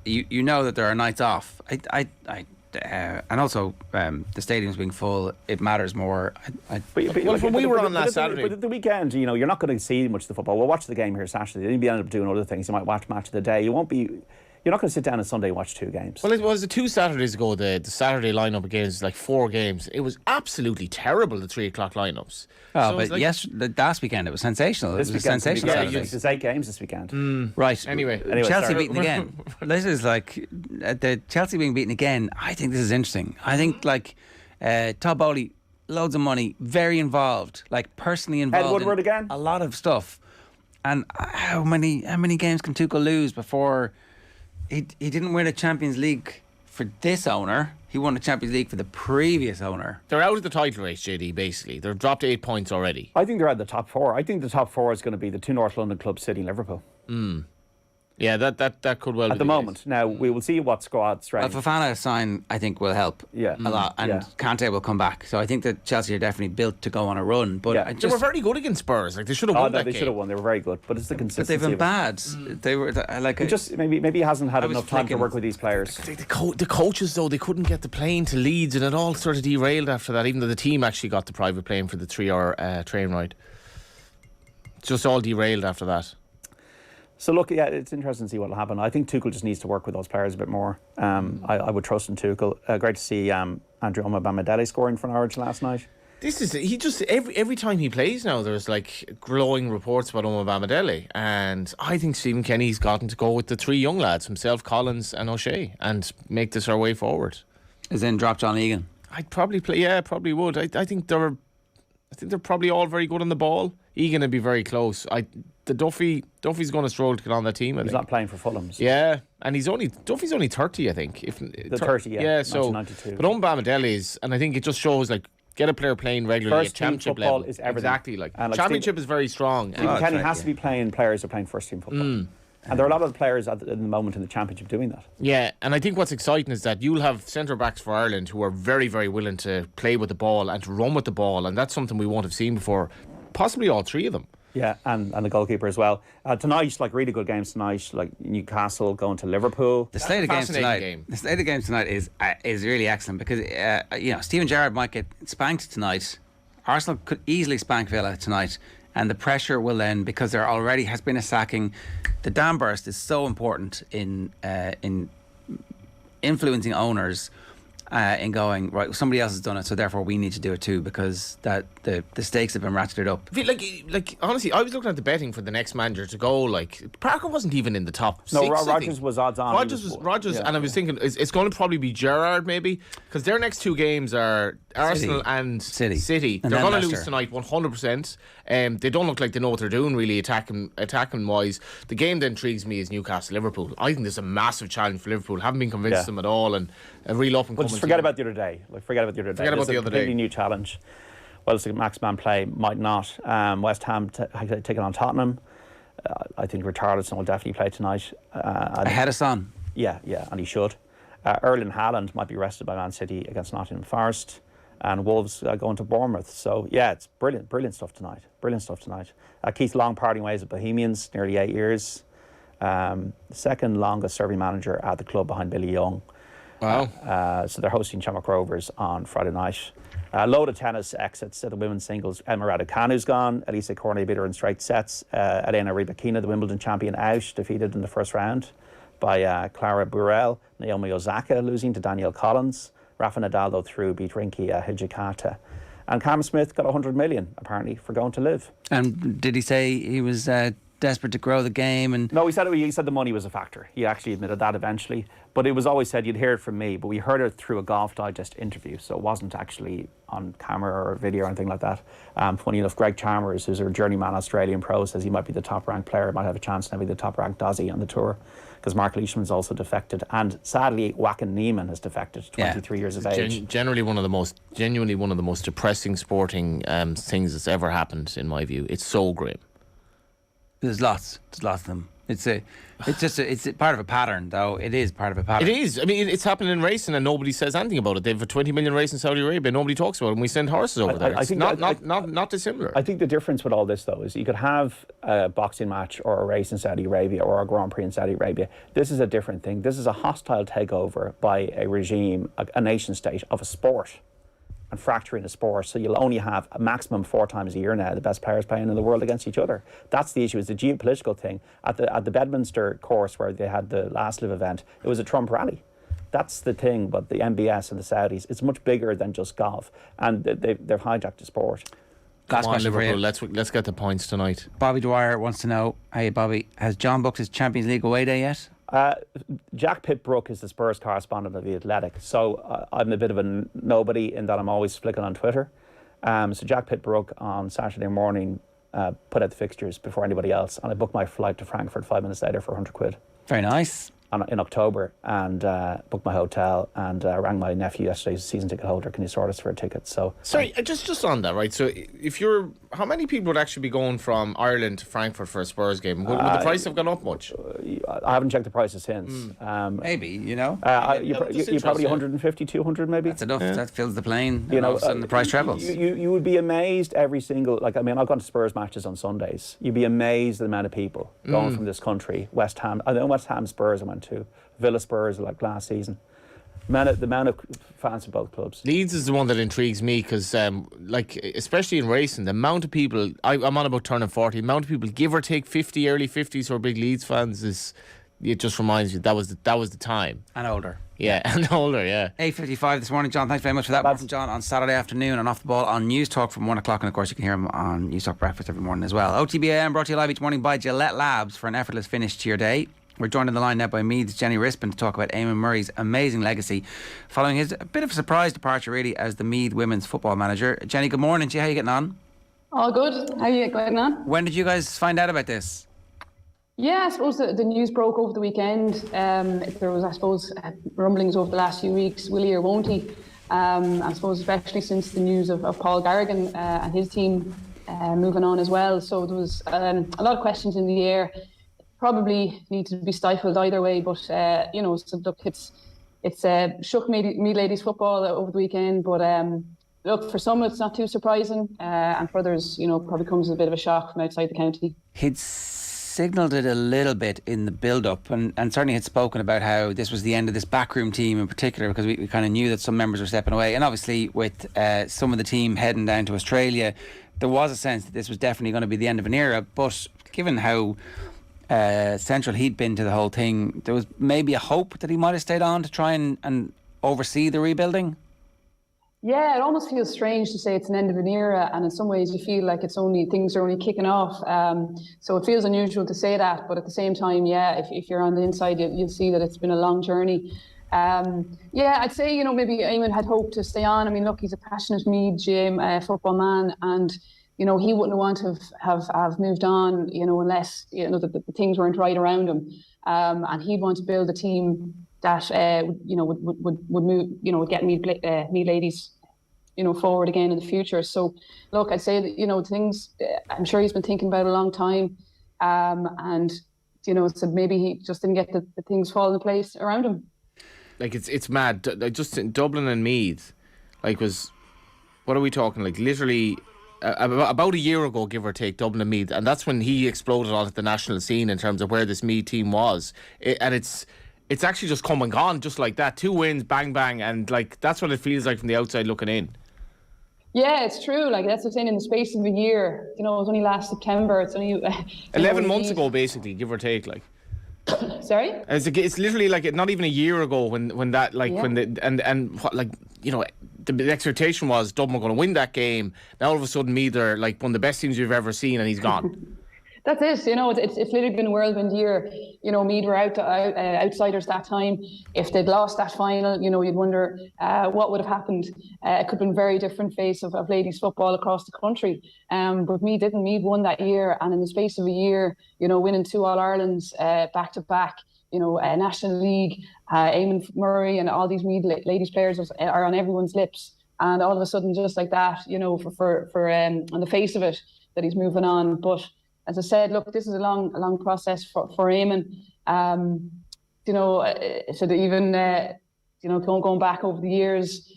you know that there are nights off. And also the stadiums being full, it matters more. When we were on last Saturday, but at the weekend, you're not going to see much of the football. We'll watch the game here Saturday. Then you'll end up doing other things. You might watch match of the day. You're not going to sit down on Sunday and watch 2 games. Well, it was 2 Saturdays ago. The Saturday lineup against like 4 games. It was absolutely terrible. The 3 o'clock lineups. Oh, so but last weekend it was sensational. It was a sensational. There's 8 games this weekend. Right. Anyway, Chelsea beaten again. This is like the Chelsea being beaten again. I think this is interesting. I think Todd Bowley, loads of money, very involved, like personally involved. Ed Woodward again. A lot of stuff. And how many games can Tuchel lose before? He didn't win a Champions League for this owner. He won a Champions League for the previous owner. They're out of the title race, JD, basically. They've dropped 8 points already. I think they're at the top 4. I think the top 4 is going to be the 2 North London clubs, City and Liverpool. Yeah, that could well be at the moment. Case. Now, we will see what squad strength. Fofana sign, I think, will help a lot. And Kante will come back. So I think that Chelsea are definitely built to go on a run. But they were very good against Spurs. Like, they should have won that game. They should have won. They were very good. But it's the consistency. But they've been bad. They were just maybe he hasn't had enough time to work with these players. The coaches, though, they couldn't get the plane to Leeds, and it all sort of derailed after that, even though the team actually got the private plane for the 3-hour train ride. Just all derailed after that. So look, it's interesting to see what will happen. I think Tuchel just needs to work with those players a bit more. I would trust in Tuchel. Great to see Andrew Omobamidele scoring for Norwich last night. He just every time he plays now, there's like glowing reports about Omobamidele, and I think Stephen Kenny's gotten to go with the 3 young lads, himself, Collins, and O'Shea, and make this our way forward. As in drop John Egan. I'd probably play. Yeah, probably would. I think they're probably all very good on the ball. Egan would be very close. Duffy's going to struggle to get on that team. He's not playing for Fulham. So. Yeah, and Duffy's only 30, I think. 30, yeah. Yeah, so 1992. But Omobamidele is, and I think it just shows like get a player playing regularly at championship football level. Is everything. Exactly, like championship is very strong. Kenny has to be playing players who are playing first team football. And there are a lot of players at the moment in the championship doing that. Yeah, and I think what's exciting is that you'll have centre backs for Ireland who are very, very willing to play with the ball and to run with the ball, and that's something we won't have seen before. Possibly all 3 of them. Yeah, and the goalkeeper as well. Tonight, really good games tonight, like Newcastle going to Liverpool. The slate of games tonight is really excellent because Steven Gerrard might get spanked tonight. Arsenal could easily spank Villa tonight, and the pressure will then, because there already has been a sacking. The dam burst is so important in influencing owners. In going, right, somebody else has done it, so therefore we need to do it too, because that the stakes have been ratcheted up. Like honestly, I was looking at the betting for the next manager to go. Like Parker wasn't even in the top 6. No, Rodgers was odds on. Rodgers, and I was thinking it's going to probably be Gerrard maybe, because their next 2 games are Arsenal and City. They're going to lose tonight 100%. They don't look like they know what they're doing really attacking wise. The game that intrigues me is Newcastle Liverpool. I think there's a massive challenge for Liverpool. Haven't been convinced them at all, and a real up and coming. Forget about the other day. Forget about the other day. Forget about the other day. Completely new challenge. Well, it's a max man play. Might not. West Ham taking on Tottenham. I think Richarlison will definitely play tonight. Ahead of Son. Yeah, and he should. Erling Haaland might be rested by Man City against Nottingham Forest, and Wolves going to Bournemouth. So yeah, it's brilliant stuff tonight. Keith Long parting ways with Bohemians, nearly 8 years. The second longest serving manager at the club behind Billy Young. Wow. So they're hosting Shamrock Rovers on Friday night. Load of tennis exits at the women's singles. Emma Raducanu's gone. Elisa Cornet beat her in straight sets. Elena Rybakina, the Wimbledon champion, out, defeated in the first round by Clara Burrell. Naomi Osaka losing to Danielle Collins. Rafa Nadal, though, through, beat Rinky Hijikata. And Cam Smith got 100 million, apparently, for going to live. And did he say he was desperate to grow the game. And no, he said the money was a factor. He actually admitted that eventually. But it was always said, you'd hear it from me, but we heard it through a Golf Digest interview, so it wasn't actually on camera or video or anything like that. Funny enough, Greg Chalmers, who's a journeyman Australian pro, says he might be the top-ranked player, might have a chance to be the top-ranked Aussie on the tour, because Mark Leishman's also defected, and sadly, Joaquin Niemann has defected, 23 years of age. Genuinely one of the most depressing sporting things that's ever happened, in my view. It's so grim. There's lots of them. It's part of a pattern, though. It is part of a pattern. It is. I mean, it's happening in racing and nobody says anything about it. They have a 20 million race in Saudi Arabia. Nobody talks about it, and we send horses over there. It's not dissimilar. I think the difference with all this, though, is you could have a boxing match or a race in Saudi Arabia or a Grand Prix in Saudi Arabia. This is a different thing. This is a hostile takeover by a regime, a nation state of a sport, and fracturing the sport, so you'll only have a maximum 4 times a year now the best players playing in the world against each other. That's the issue, is the geopolitical thing. At the Bedminster course where they had the last live event, it was a Trump rally. That's the thing, but the MBS and the Saudis, it's much bigger than just golf, and they've hijacked the sport. Last question for you. Let's get the points tonight. Bobby Dwyer wants to know, hey Bobby, has John booked his Champions League away day yet? Jack Pitt-Brook is the Spurs correspondent of The Athletic, so I'm a bit of a nobody in that I'm always flicking on Twitter. So Jack Pitt-Brook on Saturday morning put out the fixtures before anybody else, and I booked my flight to Frankfurt 5 minutes later for £100. Very nice. In October, and booked my hotel, and rang my nephew yesterday, who's a season ticket holder. Can you sort us for a ticket? So sorry, just on that, right? So how many people would actually be going from Ireland to Frankfurt for a Spurs game? Would the price have gone up much? I haven't checked the prices since. Maybe, you know. You probably 150, 200 maybe. That's enough. Yeah. That fills the plane. You know, all of a sudden the price trebles. You would be amazed every single. I've gone to Spurs matches on Sundays. You'd be amazed at the amount of people going from this country. West Ham. I know West Ham Spurs I went to. Villa Spurs like last season. The amount of fans of both clubs. Leeds is the one that intrigues me because, especially in racing, the amount of people, I'm on about turning 40, the amount of people, give or take 50, early 50s who are big Leeds fans, it just reminds you that was the time. And older. Yeah, and older, yeah. 8:55 this morning, John. Thanks very much for that. More from John on Saturday afternoon and Off the Ball on News Talk from 1 o'clock. And of course, you can hear him on News Talk Breakfast every morning as well. OTB AM brought to you live each morning by Gillette Labs for an effortless finish to your day. We're joined on the line now by Meath's Jenny Rispin to talk about Eamon Murray's amazing legacy following his a bit of a surprise departure really as the Meath women's football manager. Jenny, good morning to you. How are you getting on? All good. How are you getting on? When did you guys find out about this? Yeah, I suppose the news broke over the weekend. There was, I suppose, rumblings over the last few weeks, will he or won't he? I suppose especially since the news of Paul Garrigan and his team moving on as well. So there was a lot of questions in the air. Probably need to be stifled either way, but so look, it's shook Meath ladies football over the weekend. But look, for some it's not too surprising, and for others, probably comes as a bit of a shock from outside the county. He'd signalled it a little bit in the build-up, and certainly had spoken about how this was the end of this backroom team in particular, because we kind of knew that some members were stepping away, and obviously with some of the team heading down to Australia, there was a sense that this was definitely going to be the end of an era. But given how central he'd been to the whole thing, there was maybe a hope that he might have stayed on to try and oversee the rebuilding. Yeah, it almost feels strange to say it's an end of an era, and in some ways you feel like things are only kicking off. So it feels unusual to say that, but at the same time, yeah, if you're on the inside, you'll see that it's been a long journey. I'd say maybe Eamon had hoped to stay on. I mean, look, he's a passionate Meath football man, and he wouldn't want to have moved on, unless, the things weren't right around him. And he'd want to build a team that, would move, would get Meath ladies, forward again in the future. So, look, I'd say that, things, I'm sure he's been thinking about a long time. And, so maybe he just didn't get the things fall into place around him. Like, it's mad. Just in Dublin and Meath, what are we talking? Like, literally... about a year ago, give or take, Dublin and Meath, and that's when he exploded onto the national scene in terms of where this Meath team was. And it's actually just come and gone just like that. 2 wins, bang, bang, and that's what it feels like from the outside looking in. Yeah, it's true. That's the thing, in the space of a year. It was only last September. It's only 11 months ago, basically, give or take. Sorry? It's literally not even a year ago when that the expectation was Dublin were going to win that game. Now all of a sudden Meath are one of the best teams you've ever seen, and he's gone. That's it. It's literally been a whirlwind year. Meath were outsiders that time. If they'd lost that final, you'd wonder what would have happened. It could have been a very different face of ladies football across the country. But Meath didn't. Meath won that year, and in the space of a year, winning 2 All-Irelands back to back. National League, Eamon Murray, and all these Meath ladies players are on everyone's lips. And all of a sudden, just like that, for on the face of it, that he's moving on. But as I said, look, this is a long process for Eamon. So that even going back over the years,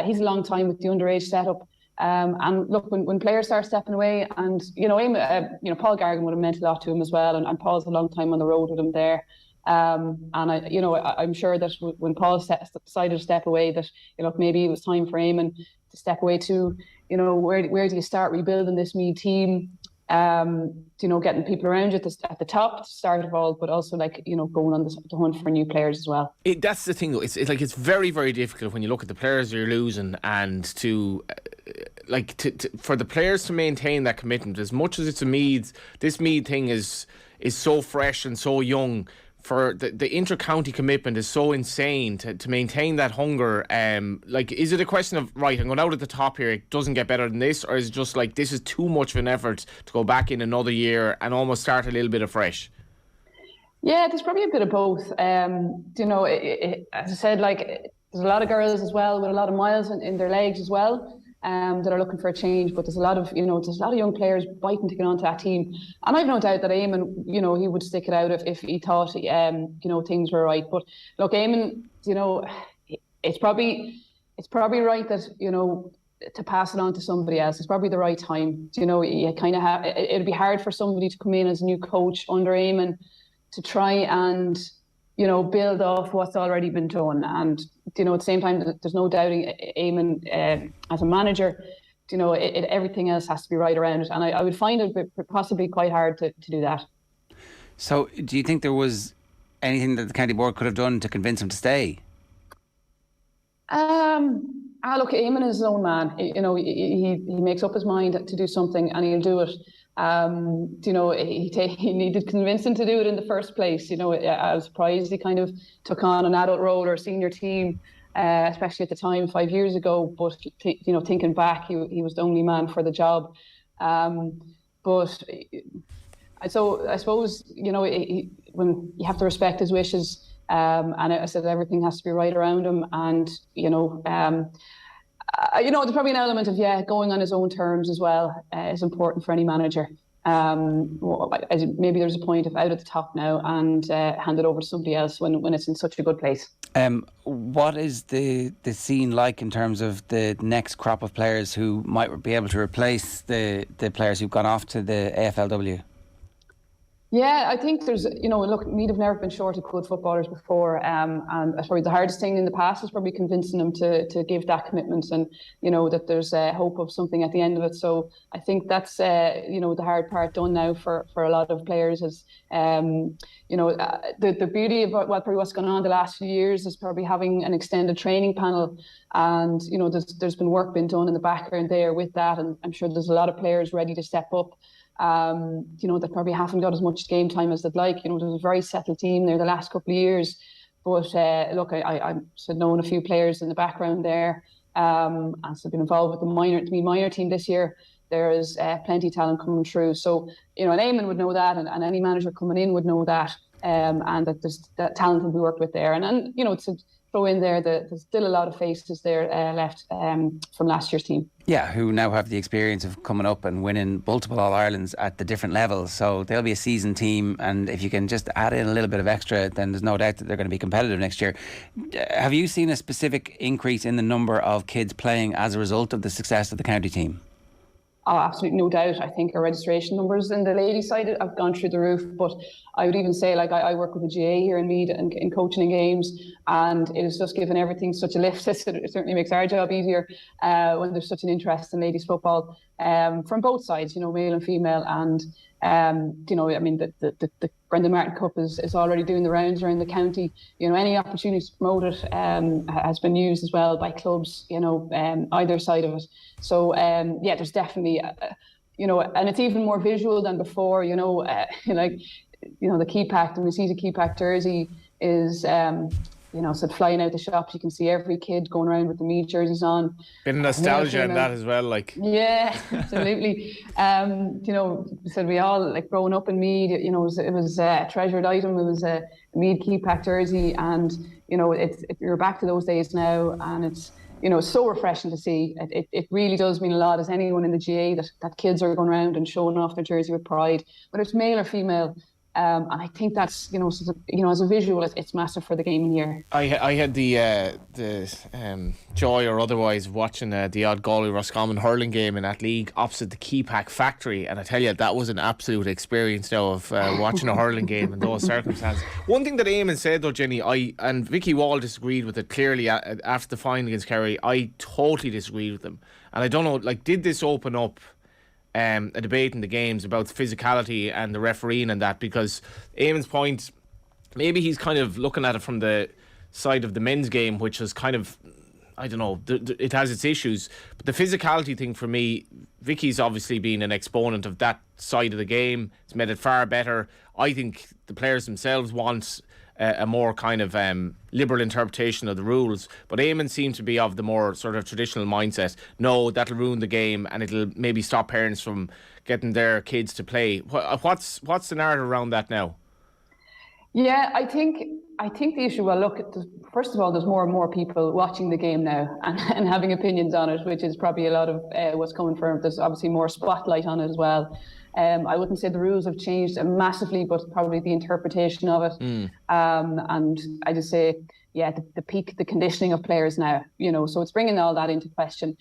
he's a long time with the underage setup. And look, when players start stepping away, and Eamon, Paul Gargan would have meant a lot to him as well, and Paul's a long time on the road with him there. And I'm sure that when Paul decided to step away, that maybe it was time for Eamon to step away too. Where do you start rebuilding this Meath team? Getting people around you at the top to start of all, but also going on the hunt for new players as well. That's the thing though. It's very, very difficult when you look at the players you're losing, and to for the players to maintain that commitment. As much as it's this Meath thing is so fresh and so young. For the inter-county commitment is so insane to maintain that hunger. Is it a question of, right, I'm going out at the top here, it doesn't get better than this, or is it just this is too much of an effort to go back in another year and almost start a little bit afresh? Yeah, there's probably a bit of both. As I said, there's a lot of girls as well with a lot of miles in their legs as well. That are looking for a change, but there's a lot of young players biting to get onto that team, and I've no doubt that Eamon, he would stick it out if he thought, things were right. But look, Eamon, it's probably right that to pass it on to somebody else. It's probably the right time. You kind of have. It'd be hard for somebody to come in as a new coach under Eamon to try and build off what's already been done. And, at the same time, there's no doubting Eamon as a manager, everything else has to be right around it. And I would find it possibly quite hard to do that. So do you think there was anything that the county board could have done to convince him to stay? Look, Eamon is his own man. He makes up his mind to do something, and he'll do it. He needed convincing to do it in the first place. I was surprised he kind of took on an adult role or a senior team, especially at the time 5 years ago. But thinking back, he was the only man for the job. But so I suppose when you have to respect his wishes, and I said everything has to be right around him, and there's probably an element of going on his own terms as well is important for any manager. Maybe there's a point of out at the top now and hand it over to somebody else when it's in such a good place. What is the scene like in terms of the next crop of players who might be able to replace the players who've gone off to the AFLW? Yeah, I think there's, look, Meath have never been short of good footballers before, and probably the hardest thing in the past is probably convincing them to give that commitment, and that there's hope of something at the end of it. So I think that's the hard part done now for a lot of players. Is the beauty of what's gone on the last few years is probably having an extended training panel, and there's been work being done in the background there with that, and I'm sure there's a lot of players ready to step up. That probably haven't got as much game time as they'd like. There's a very settled team there the last couple of years. But look, I've known a few players in the background there, and so been involved with the minor team this year. There is plenty of talent coming through. So, and Eamon would know that, and any manager coming in would know that, and that there's that talent will be worked with there. And to throw in there that there's still a lot of faces there left from last year's team. Yeah, who now have the experience of coming up and winning multiple All-Irelands at the different levels. So they'll be a seasoned team, and if you can just add in a little bit of extra, then there's no doubt that they're going to be competitive next year. Have you seen a specific increase in the number of kids playing as a result of the success of the county team? Oh, absolutely, no doubt. I think our registration numbers in the ladies' side have gone through the roof. But I would even say, I work with the GA here in Meath and in coaching in games, and it has just given everything such a lift. It certainly makes our job easier when there's such an interest in ladies' football from both sides, male and female. And the Brendan Martin Cup is already doing the rounds around the county. Any opportunity to promote it has been used as well by clubs, either side of it. So, there's definitely and it's even more visual than before, like, the key pack, the Mesita key pack jersey is, flying out the shops. You can see every kid going around with the Meath jerseys on. Bit of nostalgia in that as well, like. Yeah, absolutely. Said we all, like, growing up in Meath, it was a treasured item. It was a Meath key pack jersey, and you're back to those days now, and it's so refreshing to see. It really does mean a lot, as anyone in the GA, that kids are going around and showing off their jersey with pride, whether it's male or female. And I think that's, as a visual, it's massive for the gaming year. I had the joy or otherwise of watching the odd Galway Roscommon hurling game in that league opposite the Keypack factory, and I tell you, that was an absolute experience now of watching a hurling game in those circumstances. One thing that Eamon said though, Jenny, and Vicky Wall disagreed with it clearly after the final against Kerry. I totally disagreed with them, and I don't know, like, did this open up a debate in the games about physicality and the refereeing and that? Because Eamon's point, maybe he's kind of looking at it from the side of the men's game, which is kind of, I don't know, it has its issues. But the physicality thing for me, Vicky's obviously been an exponent of that side of the game. It's made it far better. I think the players themselves want a more kind of liberal interpretation of the rules, but Eamon seems to be of the more sort of traditional mindset. No, that'll ruin the game, and it'll maybe stop parents from getting their kids to play. What's the narrative around that now? Yeah, I think the issue, well, look, first of all, there's more and more people watching the game now and having opinions on it, which is probably a lot of what's coming from. There's obviously more spotlight on it as well. I wouldn't say the rules have changed massively, but probably the interpretation of it. And I just say, yeah, the peak, the conditioning of players now, so it's bringing all that into question.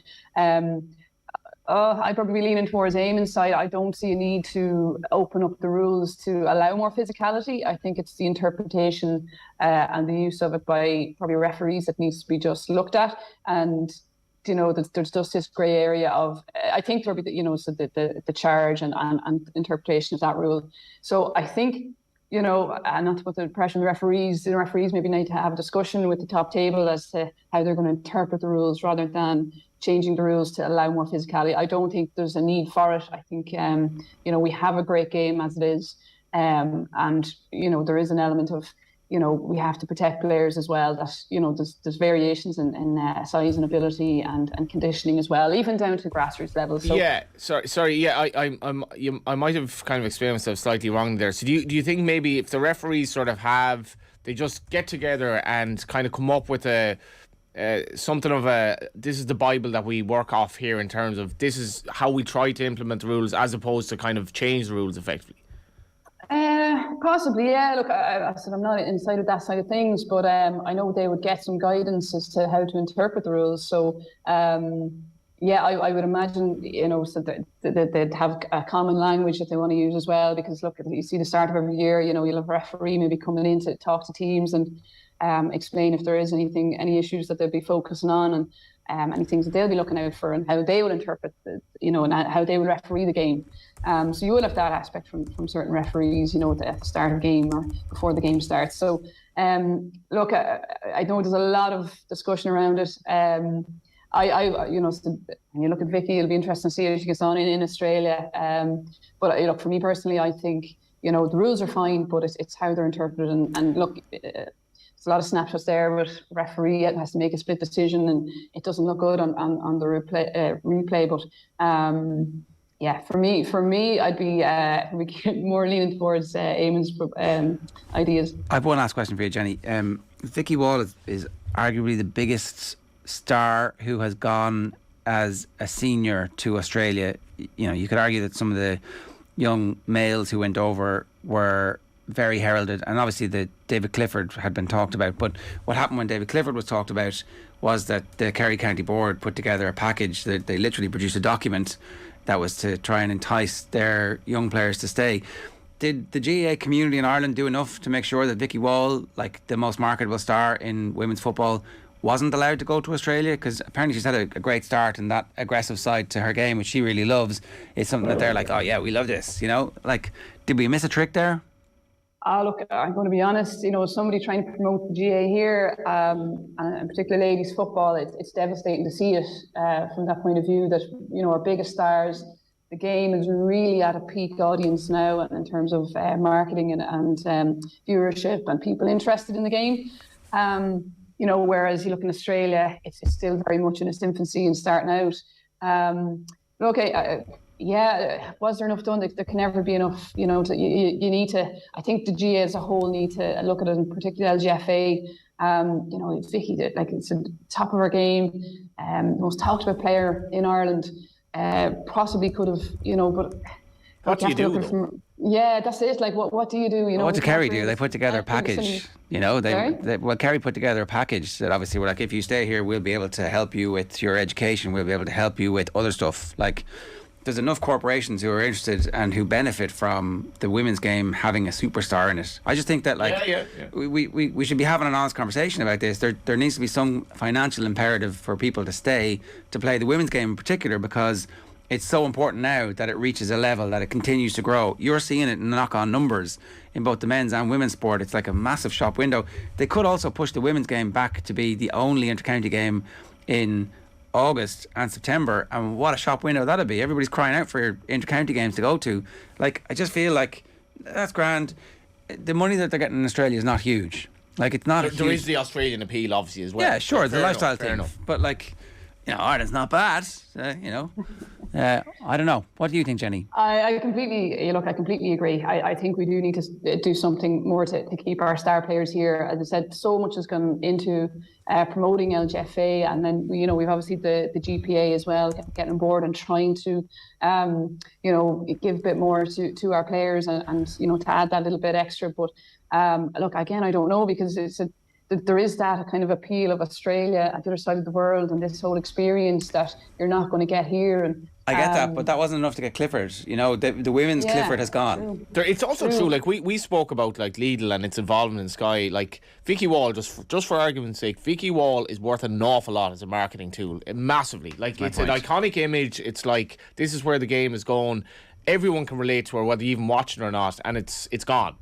I'd probably be leaning towards Eamon's side. I don't see a need to open up the rules to allow more physicality. I think it's the interpretation and the use of it by probably referees that needs to be just looked at. And there's just this grey area of, I think there'll be, the charge and interpretation of that rule. So I think, and not to put the pressure on the referees maybe need to have a discussion with the top table as to how they're going to interpret the rules rather than changing the rules to allow more physicality. I don't think there's a need for it. I think, we have a great game as it is. And, there is an element of, we have to protect players as well, that, there's variations in size and ability and conditioning as well, even down to grassroots level. So, yeah, sorry. Yeah, I might have kind of explained myself slightly wrong there. So do you think maybe if the referees sort of they just get together and kind of come up with something of this is the Bible that we work off here in terms of this is how we try to implement the rules as opposed to kind of change the rules effectively? Possibly, yeah. Look, I said I'm not inside of that side of things, but I know they would get some guidance as to how to interpret the rules. So, I would imagine, so that they'd have a common language that they want to use as well. Because look, you see the start of every year, you'll have a referee maybe coming in to talk to teams and explain if there is any issues that they'll be focusing on and any things that they'll be looking out for and how they will interpret, and how they will referee the game. So you will have that aspect from certain referees, at the start of the game or before the game starts. So, look, I know there's a lot of discussion around it. So when you look at Vicky, it'll be interesting to see how she gets on in Australia. But look, for me personally, I think, the rules are fine, but it's how they're interpreted. And look, there's a lot of snapshots there, but referee has to make a split decision, and it doesn't look good on the replay. But for me, I'd be more leaning towards Eamon's ideas. I have one last question for you, Jenny. Vicky Wall is arguably the biggest star who has gone as a senior to Australia. You could argue that some of the young males who went over were very heralded, and obviously the David Clifford had been talked about. But what happened when David Clifford was talked about was that the Kerry County Board put together a package that they literally produced a document that was to try and entice their young players to stay. Did the GAA community in Ireland do enough to make sure that Vicky Wall, like the most marketable star in women's football, wasn't allowed to go to Australia? Because apparently she's had a great start, and that aggressive side to her game, which she really loves, is something that they're like, oh yeah, we love this, like, did we miss a trick there? Look, I'm going to be honest, somebody trying to promote the GA here, and particularly ladies football, it's devastating to see it from that point of view, that, our biggest stars, the game is really at a peak audience now in terms of marketing and viewership and people interested in the game. You know, whereas you look in Australia, it's still very much in its infancy and starting out. Was there enough done? There can never be enough. You know, you need to. I think the GA as a whole need to look at it, in particular LGFA. You know, Vicky did, like, it's at the top of her game. Most talked about player in Ireland. Possibly could have, you know, but what do you do? Yeah, that's it. Like, what do you do? You know, what did Kerry do? They put together a package. You know, Kerry put together a package that obviously were like, if you stay here, we'll be able to help you with your education. We'll be able to help you with other stuff. Like, there's enough corporations who are interested and who benefit from the women's game having a superstar in it. I just think that, like, we should be having an honest conversation about this. There needs to be some financial imperative for people to stay to play the women's game in particular, because it's so important now that it reaches a level that it continues to grow. You're seeing it in knock-on numbers in both the men's and women's sport. It's like a massive shop window. They could also push the women's game back to be the only inter-county game in August and September, and what a shop window that'd be. Everybody's crying out for inter-county games to go to. Like, I just feel like that's grand. The money that they're getting in Australia is not huge. Like, it's not there is the Australian appeal obviously as well. Yeah, sure, the lifestyle thing. Enough. But, like, you know, Ireland's not bad. You know, I don't know. What do you think, Jenny? I completely agree. I think we do need to do something more to keep our star players here. As I said, so much has gone into promoting LGFA, and then, you know, we've obviously the GPA as well, getting on board and trying to, you know, give a bit more to our players and you know, to add that little bit extra. But look, again, I don't know, because there is that kind of appeal of Australia at the other side of the world and this whole experience that you're not going to get here. And I get that, but that wasn't enough to get Clifford. You know, the women's Clifford has gone. It's also true. Like, we spoke about, like, Lidl and its involvement in Sky. Like, Vicky Wall, just for argument's sake, Vicky Wall is worth an awful lot as a marketing tool, massively. Like, it's an iconic image. It's like, this is where the game is going. Everyone can relate to her, whether you even watch it or not, and it's gone.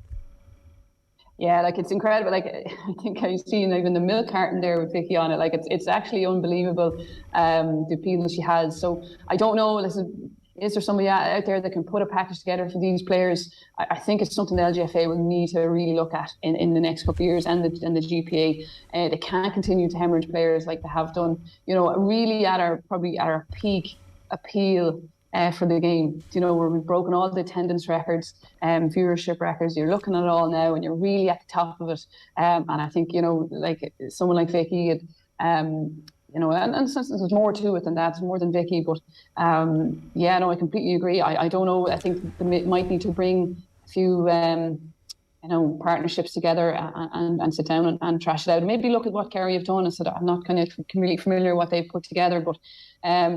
Yeah, like, it's incredible. Like, I think I've seen even the milk carton there with Vicky on it. Like, it's actually unbelievable, the appeal that she has. So I don't know, listen, is there somebody out there that can put a package together for these players? I think it's something the LGFA will need to really look at in the next couple of years, and the GPA. They can't continue to hemorrhage players like they have done. You know, really at our peak appeal for the game, you know, where we've broken all the attendance records, viewership records. You're looking at it all now, and you're really at the top of it. And I think, you know, like someone like Vicky, you know, and there's more to it than that. There's more than Vicky, but yeah, no, I completely agree. I don't know. I think they might need to bring a few, you know, partnerships together and sit down and trash it out. And maybe look at what Kerry have done. I said, I'm not kind of really familiar with what they've put together, but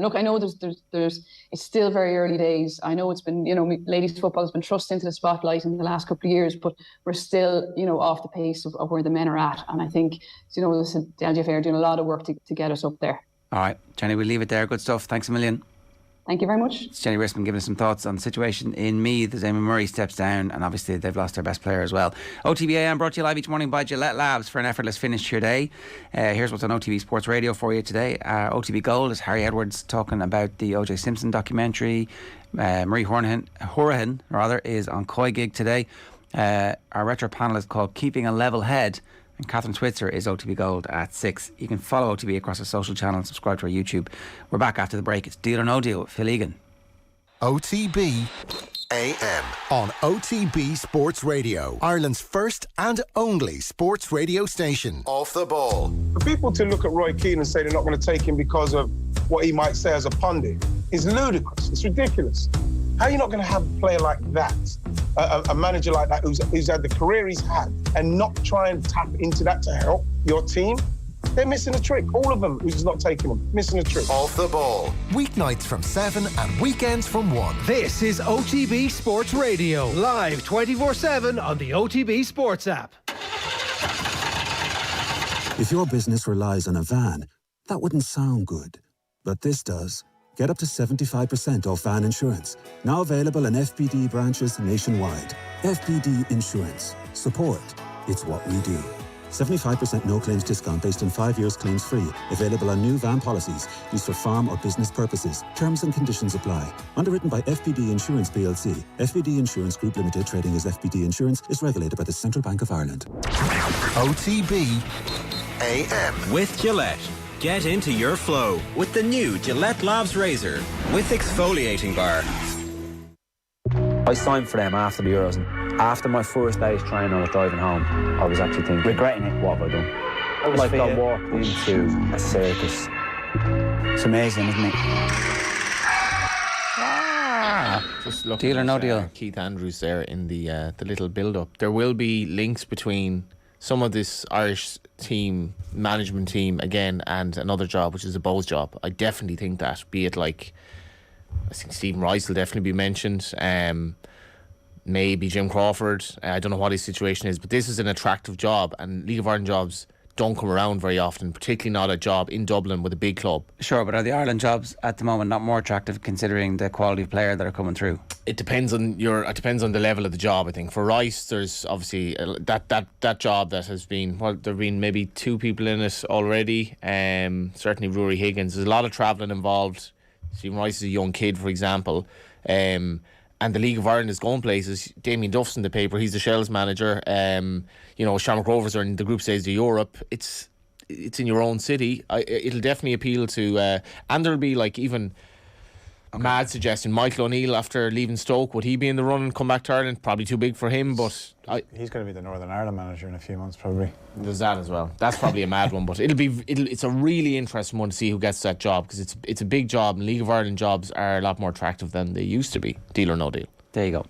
look, I know it's still very early days. I know it's been, you know, ladies football has been thrust into the spotlight in the last couple of years, but we're still, you know, off the pace of where the men are at. And I think, you know, the LGFA are doing a lot of work to get us up there. All right, Jenny, we'll leave it there. Good stuff. Thanks a million. Thank you very much. It's Jenny Rispin giving us some thoughts on the situation in Meath as Eamon Murray steps down, and obviously they've lost their best player as well. OTB AM brought to you live each morning by Gillette Labs for an effortless finish to your day. Here's what's on OTB Sports Radio for you today. OTB Gold is Harry Edwards talking about the O.J. Simpson documentary. Marie Horahan is on Koi Gig today. Our retro panel is called Keeping a Level Head, and Catherine Switzer is OTB Gold at 6. You can follow OTB across our social channel and subscribe to our YouTube. We're back after the break. It's Deal or No Deal with Phil Egan. OTB AM on OTB Sports Radio, Ireland's first and only sports radio station. Off the ball. For people to look at Roy Keane and say they're not going to take him because of what he might say as a pundit is ludicrous. It's ridiculous. How are you not going to have a player like that, a manager like that who's had the career he's had, and not try and tap into that to help your team? They're missing a trick. All of them who's not taking them. Missing a trick. Off the ball. Weeknights from 7 and weekends from 1. This is OTB Sports Radio. Live 24/7 on the OTB Sports app. If your business relies on a van, that wouldn't sound good. But this does. Get up to 75% off van insurance. Now available in FPD branches nationwide. FPD Insurance. Support. It's what we do. 75% no claims discount based on 5 years claims free. Available on new van policies. Used for farm or business purposes. Terms and conditions apply. Underwritten by FBD Insurance plc. FBD Insurance Group Limited, trading as FBD Insurance, is regulated by the Central Bank of Ireland. OTB AM. With Gillette. Get into your flow with the new Gillette Labs Razor with exfoliating bar. I signed for them after the Euros, and after my first day's training, I was driving home. I was actually thinking, regretting it. What have I done? It was like I walked into a circus. It's amazing, isn't it? Just look Deal or no deal? Keith Andrews there in the little build-up. There will be links between some of this Irish team, management team, again, and another job, which is a Bowes job. I definitely think that, be it like, I think Stephen Rice will definitely be mentioned. Maybe Jim Crawford. I don't know what his situation is, but this is an attractive job, and League of Ireland jobs don't come around very often, particularly not a job in Dublin with a big club. Sure, but are the Ireland jobs at the moment not more attractive considering the quality of player that are coming through? It depends on the level of the job. I think for Rice, there's obviously that job that has been, well, there've been maybe 2 people in it already. Certainly Rory Higgins. There's a lot of travelling involved. Stephen Rice is a young kid, for example. And the League of Ireland is going places. Damien Duff's in the paper. He's the Shells manager. Shamrock Rovers are in the group stage of Europe. It's in your own city. It'll definitely appeal to... and there'll be like even... Mad suggestion, Michael O'Neill after leaving Stoke, would he be in the run and come back to Ireland? Probably too big for him, but he's going to be the Northern Ireland manager in a few months, probably. There's that as well. That's probably a mad one, but it's a really interesting one to see who gets that job, because it's a big job, and League of Ireland jobs are a lot more attractive than they used to be. Deal or no deal. There you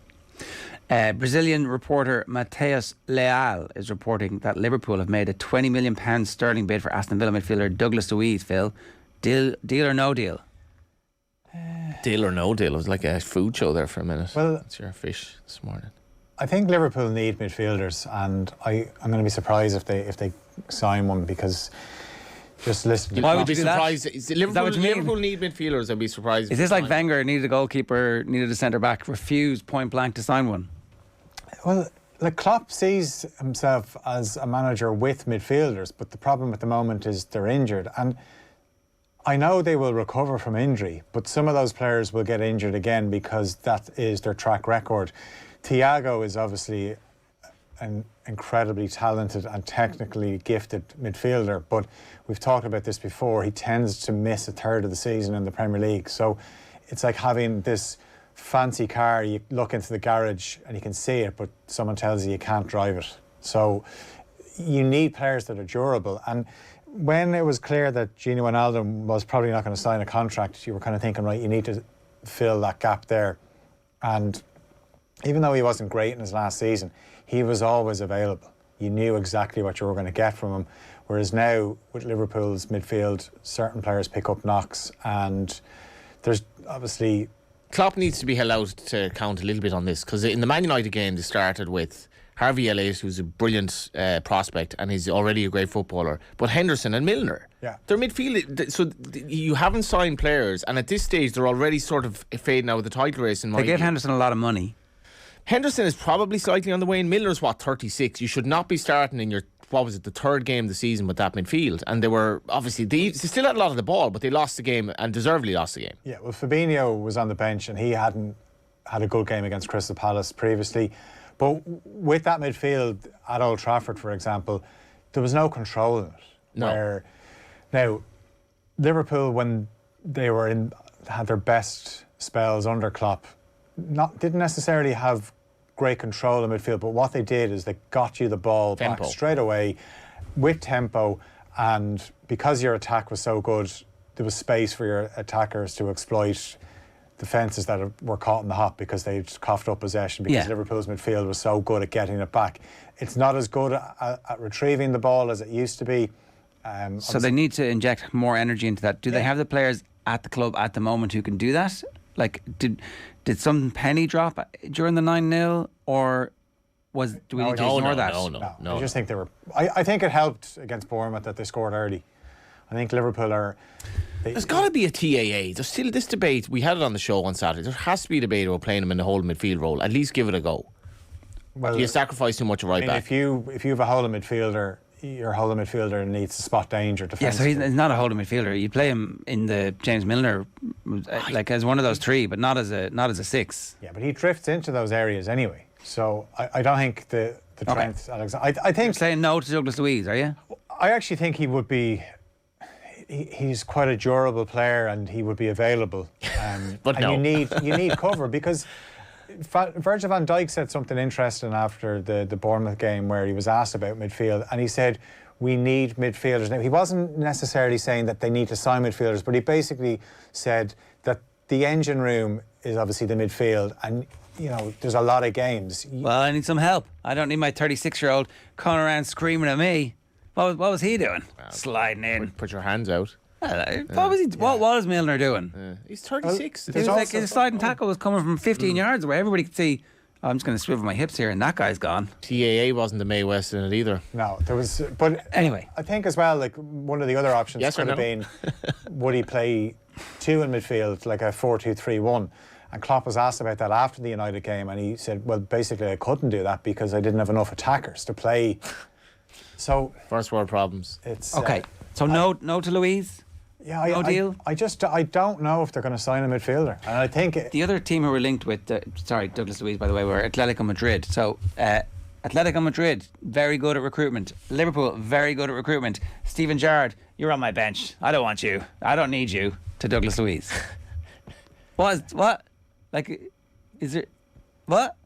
go. Brazilian reporter Mateus Leal is reporting that Liverpool have made a £20 million sterling bid for Aston Villa midfielder Douglas Luiz. Phil, deal or no deal? Deal or no deal. It was like a food show there for a minute. Well, it's your fish this morning. I think Liverpool need midfielders, and I'm going to be surprised if they sign one, because just listen. Why would you be surprised? Liverpool need midfielders. I'd be surprised. Is this like Wenger needed a goalkeeper, needed a centre back, refused point blank to sign one? Well, like Klopp sees himself as a manager with midfielders, but the problem at the moment is they're injured, and I know they will recover from injury, but some of those players will get injured again because that is their track record. Thiago is obviously an incredibly talented and technically gifted midfielder, but we've talked about this before, he tends to miss a third of the season in the Premier League. So it's like having this fancy car, you look into the garage and you can see it, but someone tells you can't drive it. So you need players that are durable. And when it was clear that Gini Wijnaldum was probably not going to sign a contract, you were kind of thinking, right, you need to fill that gap there. And even though he wasn't great in his last season, he was always available. You knew exactly what you were going to get from him. Whereas now, with Liverpool's midfield, certain players pick up knocks, and there's obviously... Klopp needs to be allowed to count a little bit on this, because in the Man United game, they started with Harvey Elliott, who's a brilliant prospect, and he's already a great footballer, but Henderson and Milner, they're midfield. So you haven't signed players, and at this stage they're already sort of fading out of the title race. They gave Henderson a lot of money. Henderson is probably slightly on the wane. Miller's 36. You should not be starting in your, the third game of the season with that midfield. And they were obviously they still had a lot of the ball, but they lost the game, and deservedly lost the game. Yeah, well, Fabinho was on the bench, and he hadn't had a good game against Crystal Palace previously. But with that midfield at Old Trafford, for example, there was no control in it. No. Now, Liverpool, when they had their best spells under Klopp, didn't necessarily have great control in midfield, but what they did is they got you the ball back straight away with tempo, and because your attack was so good, there was space for your attackers to exploit defences that were caught in the hop because they'd coughed up possession, because Liverpool's midfield was so good at getting it back. It's not as good at retrieving the ball as it used to be. So they need to inject more energy into that. Do they have the players at the club at the moment who can do that? Like, did some penny drop during the 9-0, or do we need to ignore that? No. I just think they were... I think it helped against Bournemouth that they scored early. I think Liverpool are... There's got to be a TAA. There's still this debate. We had it on the show on Saturday. There has to be a debate about playing him in the whole midfield role. At least give it a go. Well, do you sacrifice too much of right back? If you have a holding midfielder, your holding midfielder needs to spot danger defensively. Yeah, so he's not a holding midfielder. You play him in the James Milner, like as one of those three, but not as a six. Yeah, but he drifts into those areas anyway. So I don't think the Trent Alexander. I think you're saying no to Douglas Luiz, are you? I actually think he would be. He's quite a durable player, and he would be available. But and no. you need cover because Virgil van Dijk said something interesting after the Bournemouth game where he was asked about midfield, and he said we need midfielders. Now he wasn't necessarily saying that they need to sign midfielders, but he basically said that the engine room is obviously the midfield, and there's a lot of games. Well, I need some help. I don't need my 36-year-old coming around screaming at me. What was he doing? Sliding in. Put your hands out. What was he? What was Milner doing? He's 36. It was like his sliding tackle was coming from 15 yards away. Everybody could see. I'm just going to swivel my hips here, and that guy's gone. TAA wasn't the Mae West in it either. No, there was. But anyway, I think as well, like one of the other options could have been, would he play two in midfield, like a 4-2-3-1? And Klopp was asked about that after the United game, and he said, "Well, basically, I couldn't do that because I didn't have enough attackers to play." So first world problems. It's okay. So no to Luiz. Yeah, no deal. I don't know if they're going to sign a midfielder, and I think the other team who were linked with Douglas Luiz, by the way, were Atletico Madrid. So Atletico Madrid, very good at recruitment. Liverpool, very good at recruitment. Steven Gerrard, you're on my bench. I don't want you. I don't need you. To Douglas Luiz. What? Like, is it what?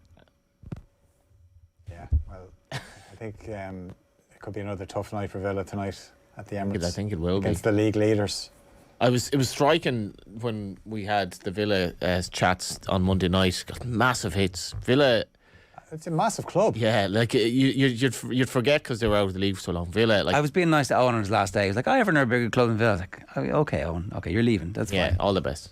Yeah, well, I think it could be another tough night for Villa tonight at the Emirates. I think it will against be. the league leaders. It was striking when we had the Villa chats on Monday night. Got massive hits. Villa. It's a massive club. Yeah, like you'd forget because they were out of the league for so long. Villa, like I was being nice to Eoin on his last day. He was like, I have another bigger club than Villa. I was like, okay, Eoin, okay, you're leaving. That's fine. Yeah, all the best.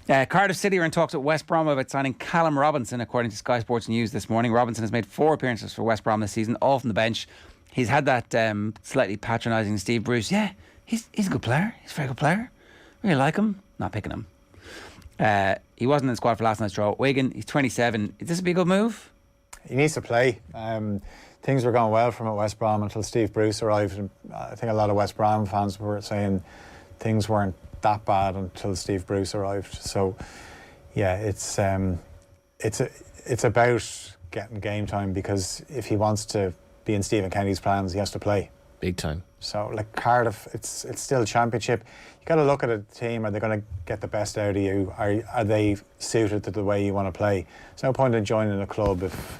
Cardiff City are in talks with West Brom about signing Callum Robinson, according to Sky Sports News this morning. Robinson has made 4 appearances for West Brom this season, all from the bench. He's had that slightly patronising Steve Bruce. Yeah, he's a good player. He's a very good player. Really like him. Not picking him. He wasn't in the squad for last night's draw. Egan, he's 27. Is this a good move? He needs to play. Things were going well for him at West Brom until Steve Bruce arrived. And I think a lot of West Brom fans were saying things weren't that bad until Steve Bruce arrived. So, yeah, it's about getting game time, because if he wants to be in Stephen Kennedy's plans, he has to play. Big time. So, like Cardiff, it's still Championship. You got to look at a team. Are they going to get the best out of you? Are they suited to the way you want to play? There's no point in joining a club if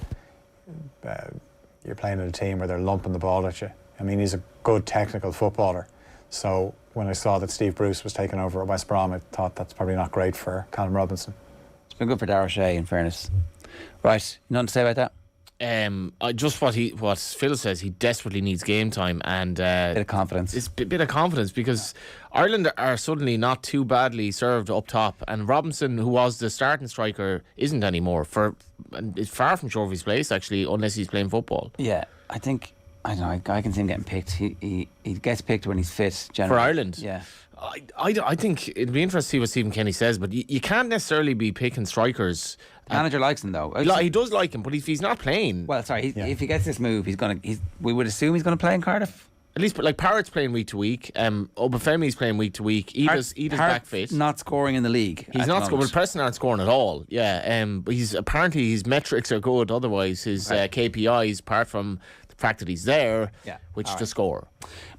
you're playing in a team where they're lumping the ball at you. I mean, he's a good technical footballer. So when I saw that Steve Bruce was taking over at West Brom, I thought that's probably not great for Callum Robinson. It's been good for Darragh Shea, in fairness. Right, nothing to say about that? Just what Phil says, he desperately needs game time and bit of confidence. It's a bit of confidence, because Ireland are suddenly not too badly served up top, and Robinson, who was the starting striker, isn't anymore. And it's far from sure of his place, actually, unless he's playing football. Yeah, I don't know. I can see him getting picked. He gets picked when he's fit. Generally. For Ireland, yeah. I think it'd be interesting to see what Stephen Kenny says, but you can't necessarily be picking strikers. The manager likes him though. He does like him, but if he's not playing, well, sorry, if he gets this move, we would assume he's going to play in Cardiff. At least, but like Parrott's playing week to week. Obafemi's playing week to week. Ida's back fit. Not scoring in the league. He's not scoring. Well, Preston aren't scoring at all. Yeah. But apparently his metrics are good. Otherwise, his KPIs, apart from the fact that he's there, which to score.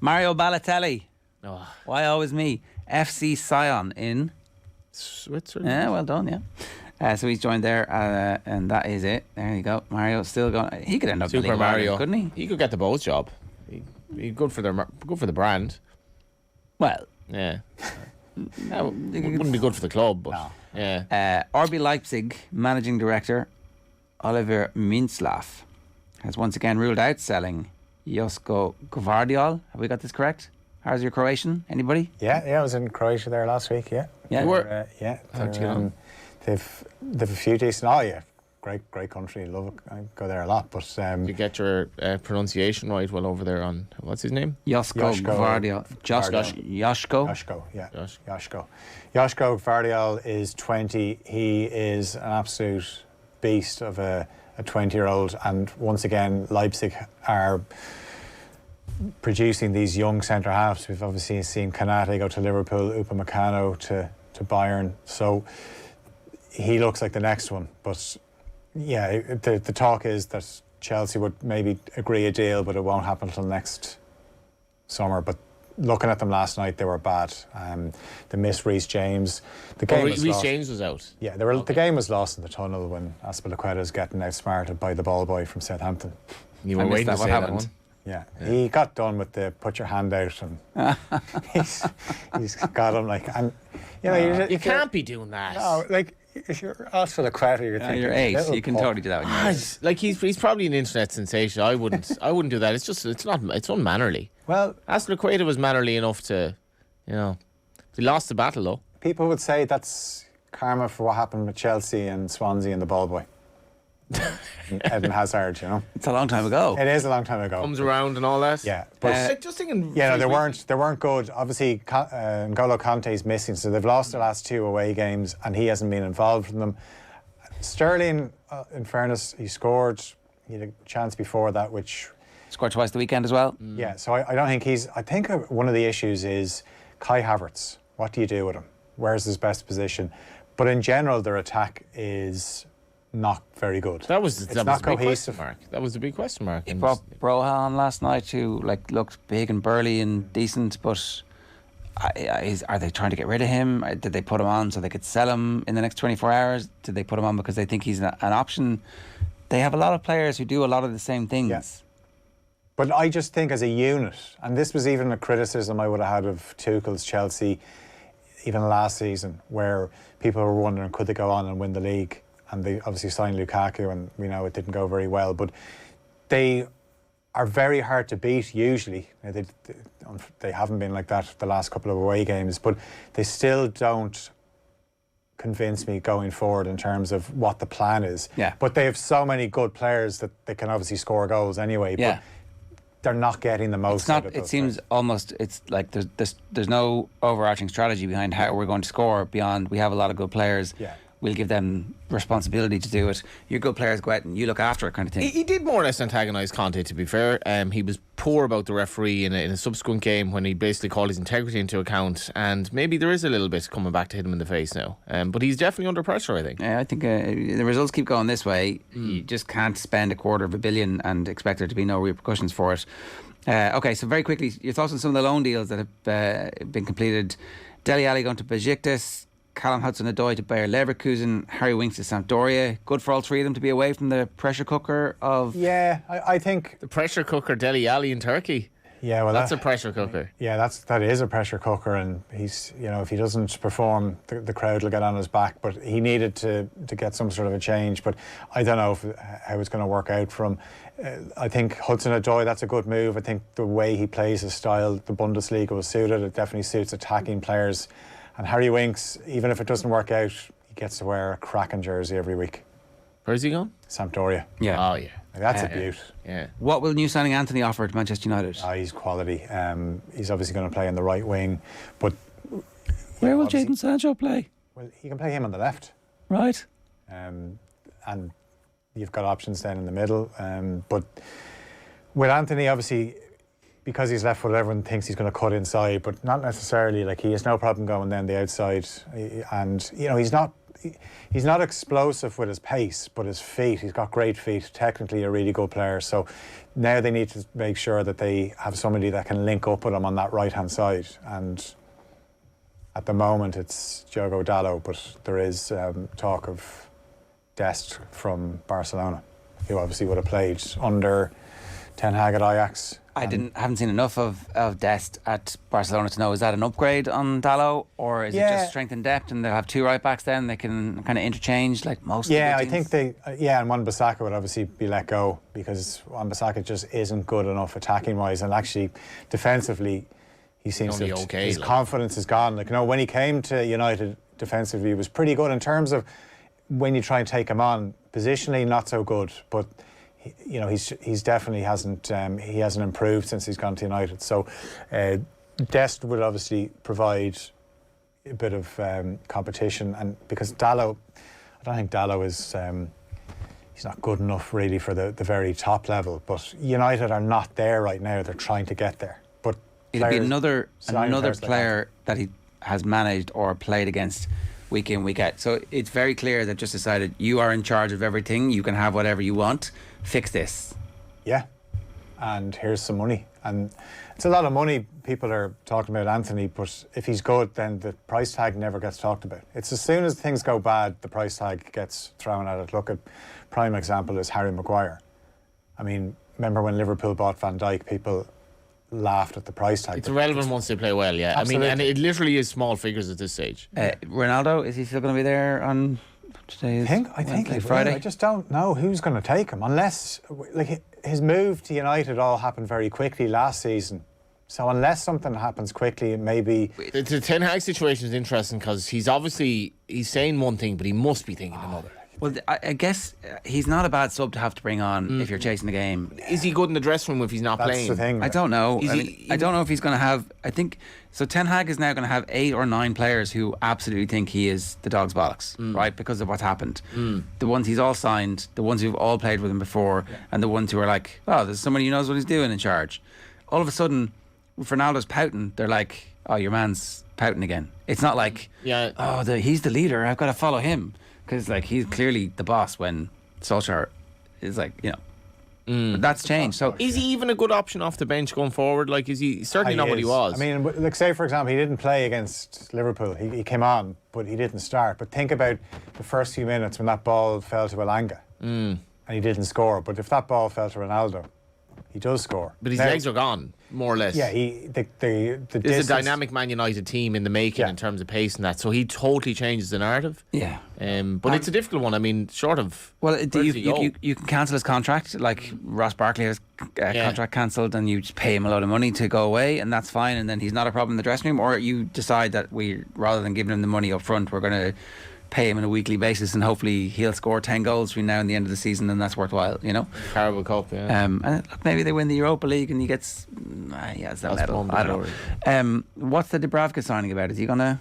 Mario Balotelli. Oh. Why always me? FC Sion in Switzerland. Yeah, well done. Yeah. So he's joined there, and that is it. There you go. Mario's still going. He could end up Super in the League Mario, couldn't he? He could get the Bose job. He's good for the brand. Well, yeah. Wouldn't be good for the club, but no. Yeah. RB Leipzig managing director Oliver Mintzlaff has once again ruled out selling Josko Gvardiol. Have we got this correct? How's your Croatian? Anybody? Yeah, I was in Croatia there last week. Yeah. You were? How'd you get on? They've a few decent. Oh yeah, great country. Love it. I go there a lot. But you get your pronunciation right well over there on what's his name? Josko Gvardiol. Josko. Yeah. Josko Gvardiol is 20. He is an absolute beast of a 20-year-old. And once again, Leipzig are producing these young centre halves. We've obviously seen Kanate go to Liverpool, Upamecano to Bayern. So he looks like the next one. But yeah, the talk is that Chelsea would maybe agree a deal, but it won't happen until next summer. But looking at them last night, they were bad. They missed Reece James. The game was Reece lost. James was out. Yeah, the game was lost in the tunnel when Azpilicueta's getting outsmarted by the ball boy from Southampton. You were waiting to say that one. Yeah, he got done with the put your hand out, and he's got him like, and you know you can't be doing that. No, like if you're Azpilicueta, you're thinking you're 8. You can totally do that when you're 8. Like he's probably an internet sensation. I wouldn't do that. It's unmannerly. Well, Azpilicueta was mannerly enough to, he lost the battle though. People would say that's karma for what happened with Chelsea and Swansea and the ball boy. Eden Hazard, It's a long time ago. It is a long time ago. Comes around and all that. Yeah, but just thinking. Yeah, no, they weren't good. Obviously, N'Golo Kante's missing, so they've lost their last 2 away games, and he hasn't been involved in them. Sterling, in fairness, he scored. He had a chance before that, which scored twice the weekend as well. Yeah, so I don't think I think one of the issues is Kai Havertz. What do you do with him? Where's his best position? But in general, their attack is not very good. That was the not big cohesive. question mark. That was the big question mark. He brought Broha on last night, who looked big and burly and decent, but are they trying to get rid of him? Did they put him on so they could sell him in the next 24 hours? Did they put him on because they think he's an option? They have a lot of players who do a lot of the same things. Yeah. But I just think as a unit, and this was even a criticism I would have had of Tuchel's Chelsea even last season, where people were wondering could they go on and win the league, and they obviously signed Lukaku, and we know it didn't go very well, but they are very hard to beat usually. They haven't been like that the last couple of away games, but they still don't convince me going forward in terms of what the plan is. Yeah. But they have so many good players that they can obviously score goals anyway. Yeah. But they're not getting the most out of those It seems players. almost, it's like there's no overarching strategy behind how we're going to score beyond we have a lot of good players. Yeah. We'll give them responsibility to do it. Your good players go out and you look after it, kind of thing. He did more or less antagonise Conte, to be fair. He was poor about the referee in a subsequent game when he basically called his integrity into account, and maybe there is a little bit coming back to hit him in the face now. But he's definitely under pressure, I think. Yeah, I think the results keep going this way. You just can't spend $250 million and expect there to be no repercussions for it. Okay, so very quickly, your thoughts on some of the loan deals that have been completed. Dele Alli going to Besiktas, Callum Hudson-Odoi to Bayer Leverkusen, Harry Winks to Sampdoria. Good for all three of them to be away from the pressure cooker of... Yeah, I think... The pressure cooker, Dele Alli in Turkey. Yeah, well, that's a pressure cooker. Yeah, that is a pressure cooker, and he's, if he doesn't perform, the crowd will get on his back. But he needed to get some sort of a change. But I don't know how it's going to work out for him. I think Hudson-Odoi, that's a good move. I think the way he plays his style, the Bundesliga will suit it. It definitely suits attacking players. And Harry Winks, even if it doesn't work out, he gets to wear a cracking jersey every week. Where's he going? Sampdoria. Yeah. Oh, yeah. That's a beaut. Yeah. What will new signing Anthony offer to Manchester United? He's quality. He's obviously going to play in the right wing, but... Where will Jadon Sancho play? Well, you can play him on the left. Right. And you've got options then in the middle. But with Anthony, obviously... Because he's left foot, everyone thinks he's going to cut inside, but not necessarily. Like, he has no problem going down the outside, and he's not explosive with his pace, but his feet. He's got great feet. Technically, a really good player. So now they need to make sure that they have somebody that can link up with him on that right hand side. And at the moment, it's Diogo Dalot, but there is talk of Dest from Barcelona, who obviously would have played under Ten Hag at Ajax. I haven't seen enough of Dest at Barcelona to know, is that an upgrade on Dalot, or is it just strength and depth and they'll have two right backs then they can kind of interchange like most of the I teams? think and Wan-Bissaka would obviously be let go because Wan-Bissaka just isn't good enough attacking wise, and actually defensively he seems to his confidence is gone. Like, when he came to United defensively, he was pretty good in terms of when you try and take him on positionally, not so good, but he's definitely hasn't improved since he's gone to United. So Dest would obviously provide a bit of competition, and because Dalot, I don't think Dalot is he's not good enough really for the very top level. But United are not there right now. They're trying to get there. But it'll be another player that he has managed or played against week in, week out. So it's very clear that just decided, you are in charge of everything, you can have whatever you want, fix this. Yeah, and here's some money. And it's a lot of money. People are talking about Anthony, but if he's good, then the price tag never gets talked about. It's as soon as things go bad, the price tag gets thrown at it. Look at, prime example is Harry Maguire. I mean, remember when Liverpool bought Van Dijk, people laughed at the price tag. It's irrelevant once they play well, yeah. Absolutely. I mean, and it literally is small figures at this stage. Ronaldo, is he still going to be there on today? I think he Friday. will. I just don't know who's going to take him, unless his move to United all happened very quickly last season. So unless something happens quickly, maybe The Ten Hag situation is interesting because he's saying one thing, but he must be thinking another. Well, I guess he's not a bad sub to have to bring on if you're chasing the game. Is he good in the dressing room if he's not playing? That's the thing. I don't know. I don't know if he's going to have. I think so. Ten Hag is now going to have 8 or 9 players who absolutely think he is the dog's bollocks, right? Because of what's happened. The ones he's all signed, the ones who've all played with him before, and the ones who are like, oh, there's somebody who knows what he's doing in charge. All of a sudden, if Ronaldo's pouting, they're like, oh, your man's pouting again. It's not like, he's the leader, I've got to follow him. Because he's clearly the boss when Solskjaer is but that's changed. So is he even a good option off the bench going forward? Is he certainly not what he was? I mean, say for example, he didn't play against Liverpool. He came on, but he didn't start. But think about the first few minutes when that ball fell to Elanga and he didn't score. But if that ball fell to Ronaldo, he does score. But his legs are gone, more or less. Yeah, there's a dynamic Man United team in the making in terms of pace and that, so he totally changes the narrative. Yeah. But it's a difficult one. I mean, short of... Well, you can cancel his contract, like Ross Barkley has contract cancelled, and you just pay him a load of money to go away, and that's fine, and then he's not a problem in the dressing room. Or you decide that rather than giving him the money up front, we're going to pay him on a weekly basis, and hopefully he'll score 10 goals between now and the end of the season, and that's worthwhile, Carabao Cup, yeah. And look, maybe they win the Europa League and he gets it's that medal. I don't know. What's the Dubravka signing about? Is he gonna?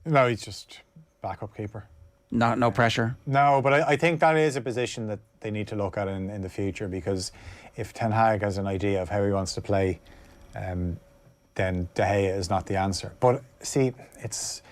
No, he's just backup keeper. No pressure. No, but I think that is a position that they need to look at in the future, because if Ten Hag has an idea of how he wants to play, then De Gea is not the answer. But see, it's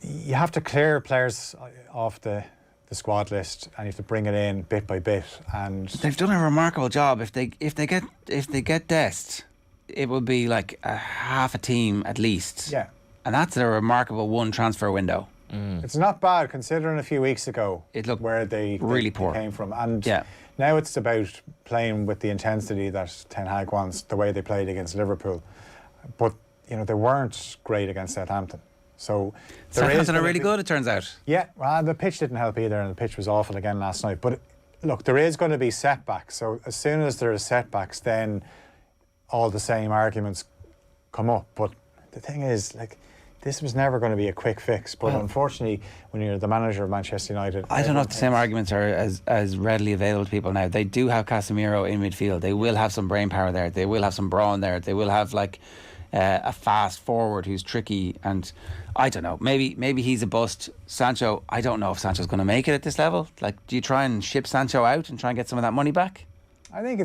you have to clear players off the squad list, and you have to bring it in bit by bit. And they've done a remarkable job. If they get Dest, it will be like a half a team at least. Yeah, and that's a remarkable one transfer window. It's not bad considering a few weeks ago it looked where they poor came from, and now it's about playing with the intensity that Ten Hag wants, the way they played against Liverpool. But they weren't great against Southampton. So Southampton are really good, it turns out. Yeah, well, the pitch didn't help either, and the pitch was awful again last night. But look, there is going to be setbacks. So as soon as there are setbacks, then all the same arguments come up. But the thing is, this was never going to be a quick fix. But unfortunately, when you're the manager of Manchester United, I don't know if the same arguments are as readily available to people now. They do have Casemiro in midfield. They will have some brain power there. They will have some brawn there. They will have a fast forward who's tricky, and I don't know, maybe he's a bust. Sancho, I don't know if Sancho's going to make it at this level. Do you try and ship Sancho out and try and get some of that money back? I think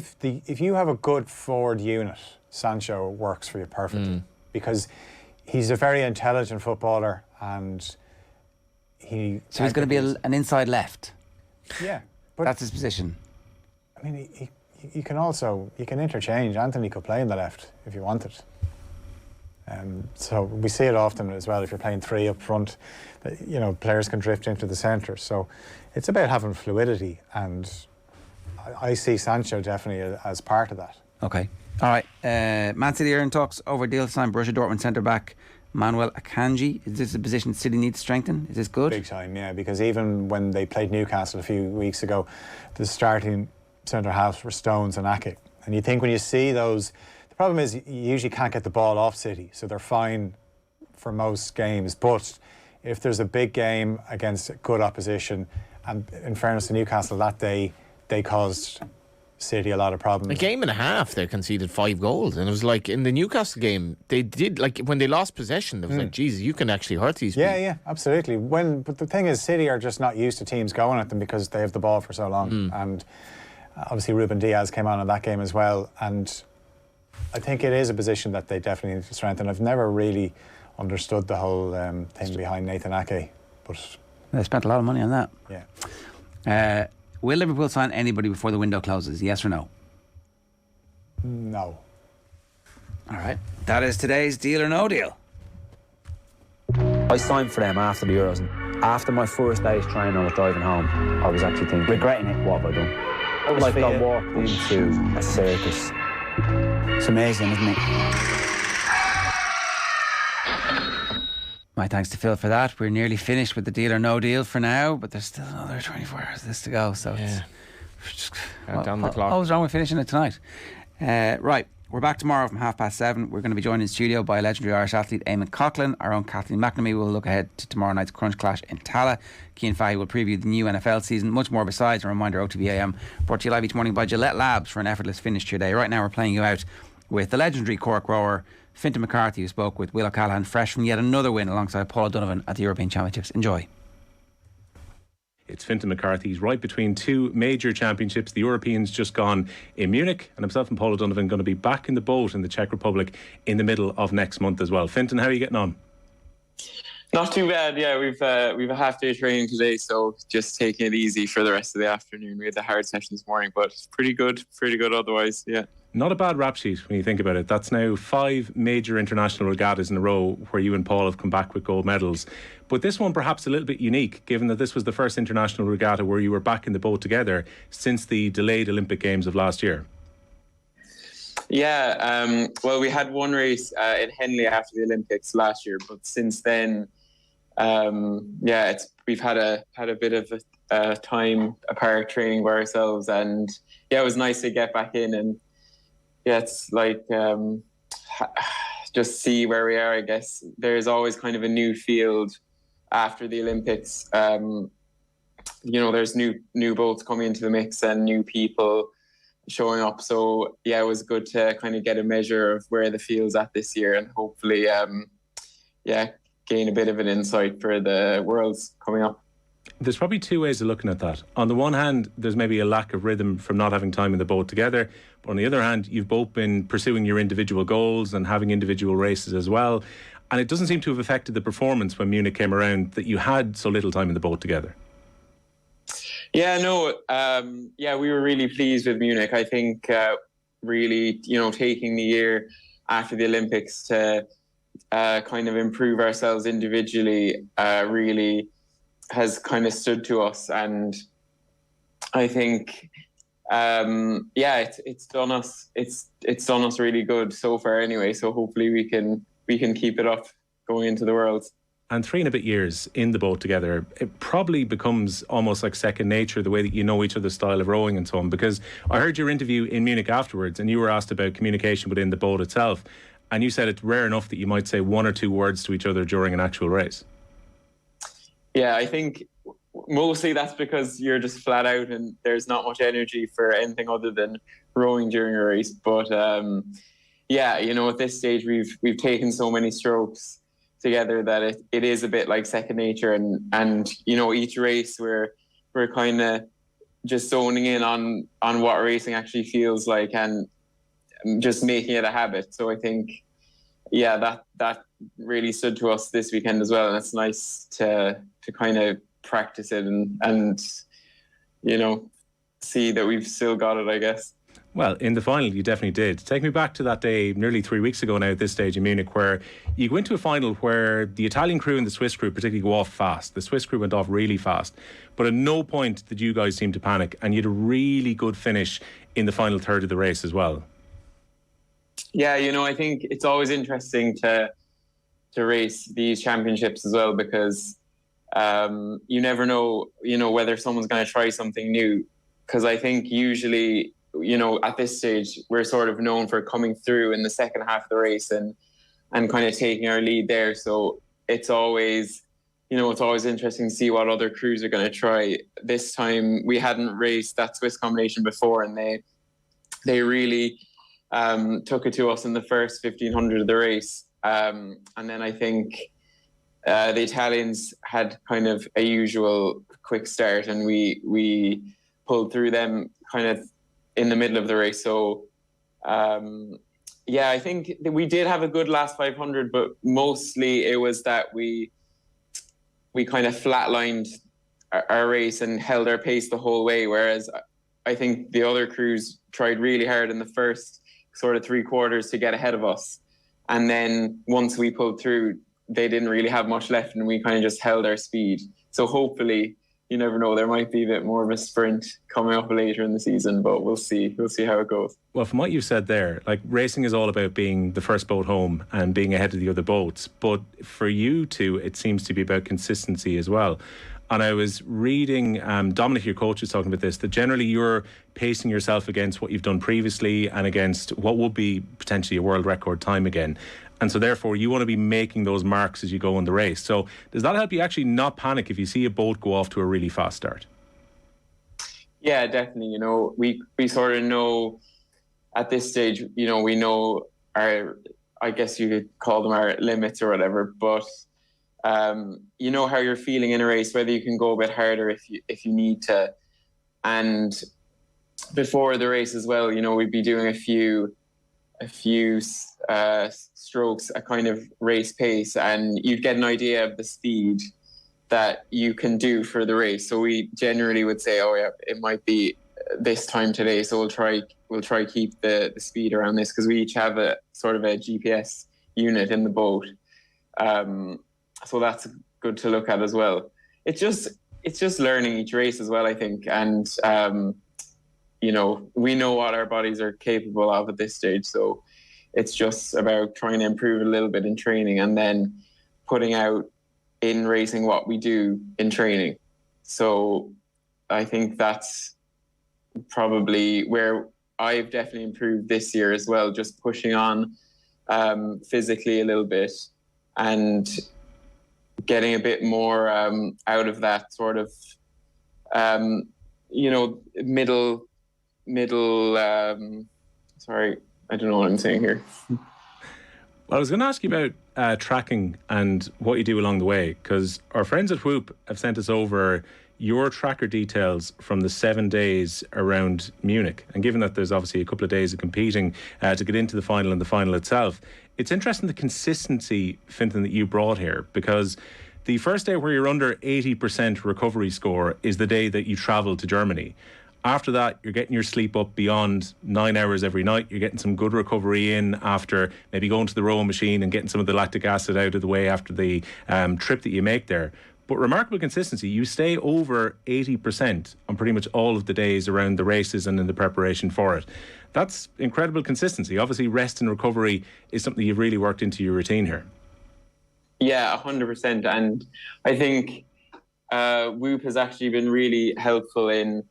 if you have a good forward unit, Sancho works for you perfectly, because he's a very intelligent footballer, and so he's going to be an inside left. Yeah, but that's his position. I mean, you can interchange. Anthony could play in the left if you wanted. So we see it often as well. If you're playing 3 up front, players can drift into the centre. So it's about having fluidity, and I see Sancho definitely as part of that. Okay. All right. Man City are in talks over deal to sign Borussia Dortmund centre-back Manuel Akanji. Is this a position City needs to strengthen? Is this good? Big time, yeah, because even when they played Newcastle a few weeks ago, the starting centre-halves were Stones and Ake. And you think when you see those... The problem is you usually can't get the ball off City, so they're fine for most games. But if there's a big game against good opposition, and in fairness to Newcastle that day, they caused City a lot of problems. A game and a half, they conceded 5 goals, and it was like in the Newcastle game, they did like when they lost possession. It was like, Jesus, you can actually hurt these people. Yeah, absolutely. But the thing is, City are just not used to teams going at them because they have the ball for so long. And obviously, Ruben Diaz came on in that game as well, and I think it is a position that they definitely need to strengthen. I've never really understood the whole thing behind Nathan Ake, but they spent a lot of money on that. Yeah. Will Liverpool sign anybody before the window closes? Yes or no? No. All right. That is today's Deal or No Deal. I signed for them after the Euros, and after my first day's training I was driving home, I was actually thinking, regretting it, what have I done? I was like I walked into a circus. It's amazing, isn't it? My thanks to Phil for that. We're nearly finished with the Deal or No Deal for now, but there's still another 24 hours of this to go. So it's down the clock. What was wrong with finishing it tonight? Right, we're back tomorrow from 7:30. We're going to be joined in studio by legendary Irish athlete Eamon Coughlin. Our own Kathleen McNamee will look ahead to tomorrow night's Crunch Clash in Tala. Cian Fahey will preview the new NFL season. Much more besides. A reminder, OTB AM brought to you live each morning by Gillette Labs for an effortless finish to your day. Right now we're playing you out with the legendary Cork rower Fintan McCarthy, who spoke with Will O'Callaghan, fresh from yet another win alongside Paul O'Donovan at the European Championships. Enjoy. It's Fintan McCarthy. He's right between 2 major championships. The Europeans just gone in Munich, and himself and Paul O'Donovan going to be back in the boat in the Czech Republic in the middle of next month as well. Fintan, how are you getting on? Not too bad. Yeah, we've a half-day training today, so just taking it easy for the rest of the afternoon. We had the hard session this morning, but it's pretty good otherwise, yeah. Not a bad rap sheet when you think about it. That's now 5 major international regattas in a row where you and Paul have come back with gold medals. But this one perhaps a little bit unique, given that this was the first international regatta where you were back in the boat together since the delayed Olympic Games of last year. Yeah, well, we had one race in Henley after the Olympics last year, but since then, we've had a bit of a time apart training by ourselves, and yeah, it was nice to get back in and it's like just see where we are. I guess there's always kind of a new field after the Olympics. There's new boats coming into the mix and new people showing up. So yeah, it was good to kind of get a measure of where the field's at this year, and hopefully, gain a bit of an insight for the Worlds coming up. There's probably 2 ways of looking at that. On the one hand, there's maybe a lack of rhythm from not having time in the boat together. But on the other hand, you've both been pursuing your individual goals and having individual races as well. And it doesn't seem to have affected the performance when Munich came around that you had so little time in the boat together. Yeah, no, we were really pleased with Munich. I think really, taking the year after the Olympics to kind of improve ourselves individually really has kind of stood to us, and I think it's done us really good so far anyway, so hopefully we can keep it up going into the Worlds. And 3 and a bit years in the boat together, it probably becomes almost like second nature, the way that you know each other's style of rowing and so on. Because I heard your interview in Munich afterwards, and you were asked about communication within the boat itself, and you said it's rare enough that you might say 1 or 2 words to each other during an actual race. Yeah, I think mostly that's because you're just flat out and there's not much energy for anything other than rowing during a race. But at this stage we've taken so many strokes together that it is a bit like second nature, and each race we're kind of just zoning in on what racing actually feels like and just making it a habit. So I think that really stood to us this weekend as well, and it's nice to kind of practice it and see that we've still got it, I guess. Well, in the final you definitely did. Take me back to that day nearly 3 weeks ago now at this stage in Munich, where you go into a final where the Italian crew and the Swiss crew particularly go off fast. The Swiss crew went off really fast, but at no point did you guys seem to panic, and you had a really good finish in the final third of the race as well. Yeah, I think it's always interesting to race these championships as well, because you never know, whether someone's going to try something new. Because I think usually, at this stage, we're sort of known for coming through in the second half of the race and kind of taking our lead there. So it's always interesting to see what other crews are going to try. This time we hadn't raced that Swiss combination before, and they really took it to us in the first 1500 of the race. And then I think the Italians had kind of a usual quick start, and we pulled through them kind of in the middle of the race. So, I think that we did have a good last 500, but mostly it was that we kind of flatlined our race and held our pace the whole way, whereas I think the other crews tried really hard in the first sort of 3 quarters to get ahead of us. And then once we pulled through, they didn't really have much left, and we kind of just held our speed. So hopefully, you never know, there might be a bit more of a sprint coming up later in the season, but we'll see. We'll see how it goes. Well, from what you said there, like, racing is all about being the first boat home and being ahead of the other boats. But for you two, it seems to be about consistency as well. And I was reading, Dominic, your coach, was talking about this, that generally you're pacing yourself against what you've done previously and against what would be potentially a world record time again. And so therefore you want to be making those marks as you go in the race. So does that help you actually not panic if you see a boat go off to a really fast start? Yeah, definitely. You know, we sort of know at this stage, you know, we know our, I guess you could call them our limits or whatever, but you know how you're feeling in a race, whether you can go a bit harder if you need to. And before the race as well, you know, we'd be doing a few strokes at kind of race pace, and you'd get an idea of the speed that you can do for the race. So we generally would say, oh yeah, it might be this time today, so we'll try keep the speed around this, because we each have a sort of a GPS unit in the boat. So that's good to look at as well. It's just learning each race as well, I think. And, you know, we know what our bodies are capable of at this stage. So it's just about trying to improve a little bit in training and then putting out in racing what we do in training. So I think that's probably where I've definitely improved this year as well, just pushing on physically a little bit and getting a bit more out of that sort of, you know, middle, sorry, I don't know what I'm saying here. Well, I was going to ask you about tracking and what you do along the way, because our friends at Whoop have sent us over your tracker details from the 7 days around Munich. And given that there's obviously a couple of days of competing to get into the final and the final itself, it's interesting the consistency, Fintan, that you brought here, because the first day where you're under 80% recovery score is the day that you travel to Germany. After that, you're getting your sleep up beyond 9 hours every night. You're getting some good recovery in after maybe going to the rowing machine and getting some of the lactic acid out of the way after the trip that you make there. But remarkable consistency. You stay over 80% on pretty much all of the days around the races and in the preparation for it. That's incredible consistency. Obviously, rest and recovery is something you've really worked into your routine here. Yeah, 100%. And I think Whoop has actually been really helpful in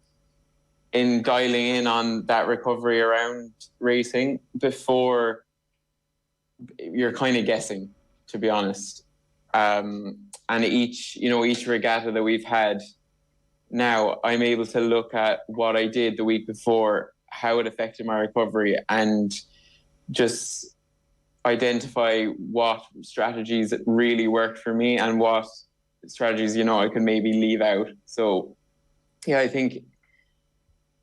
dialing in on that recovery around racing before you're kind of guessing, to be honest. And each regatta that we've had now, I'm able to look at what I did the week before, how it affected my recovery, and just identify what strategies really worked for me and what strategies, you know, I could maybe leave out. So, yeah, I think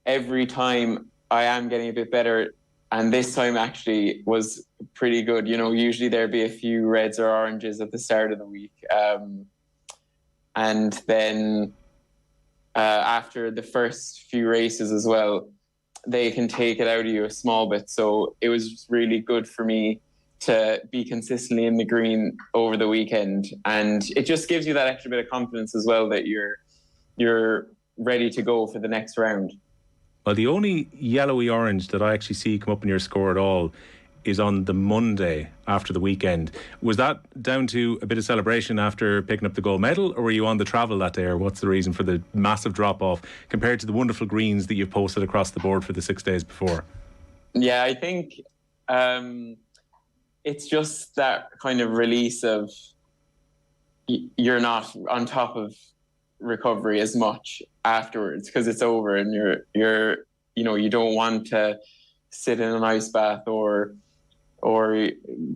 every time I am getting a bit better, and this time actually was pretty good. You know, usually there'd be a few reds or oranges at the start of the week. And then after the first few races as well, they can take it out of you a small bit. So it was really good for me to be consistently in the green over the weekend. And it just gives you that extra bit of confidence as well that you're ready to go for the next round. Well, the only yellowy orange that I actually see come up in your score at all is on the Monday after the weekend. Was that down to a bit of celebration after picking up the gold medal, or were you on the travel that day, or what's the reason for the massive drop-off compared to the wonderful greens that you've posted across the board for the 6 days before? Yeah, I think it's just that kind of release of you're not on top of recovery as much afterwards because it's over, and you're you know, you don't want to sit in an ice bath or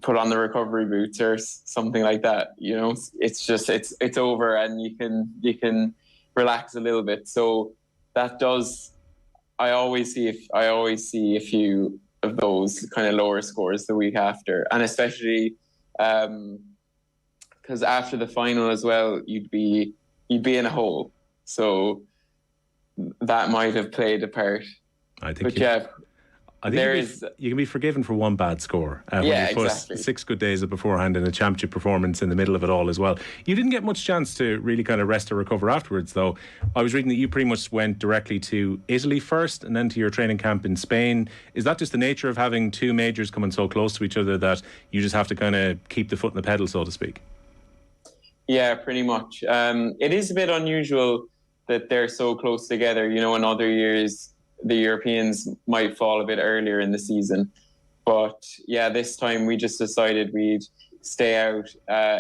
put on the recovery boots or something like that. You know, it's just it's over, and you can relax a little bit. So that does. I always see a few of those kind of lower scores the week after, and especially because after the final as well, you'd be in a hole. So that might have played a part. I think. But I think you can be forgiven for one bad score. When you put exactly. 6 good days beforehand and a championship performance in the middle of it all as well. You didn't get much chance to really kind of rest or recover afterwards, though. I was reading that you pretty much went directly to Italy first and then to your training camp in Spain. Is that just the nature of having two majors coming so close to each other that you just have to kind of keep the foot in the pedal, so to speak? Yeah, pretty much. It is a bit unusual that they're so close together. You know, in other years, the Europeans might fall a bit earlier in the season. But yeah, this time we just decided we'd stay out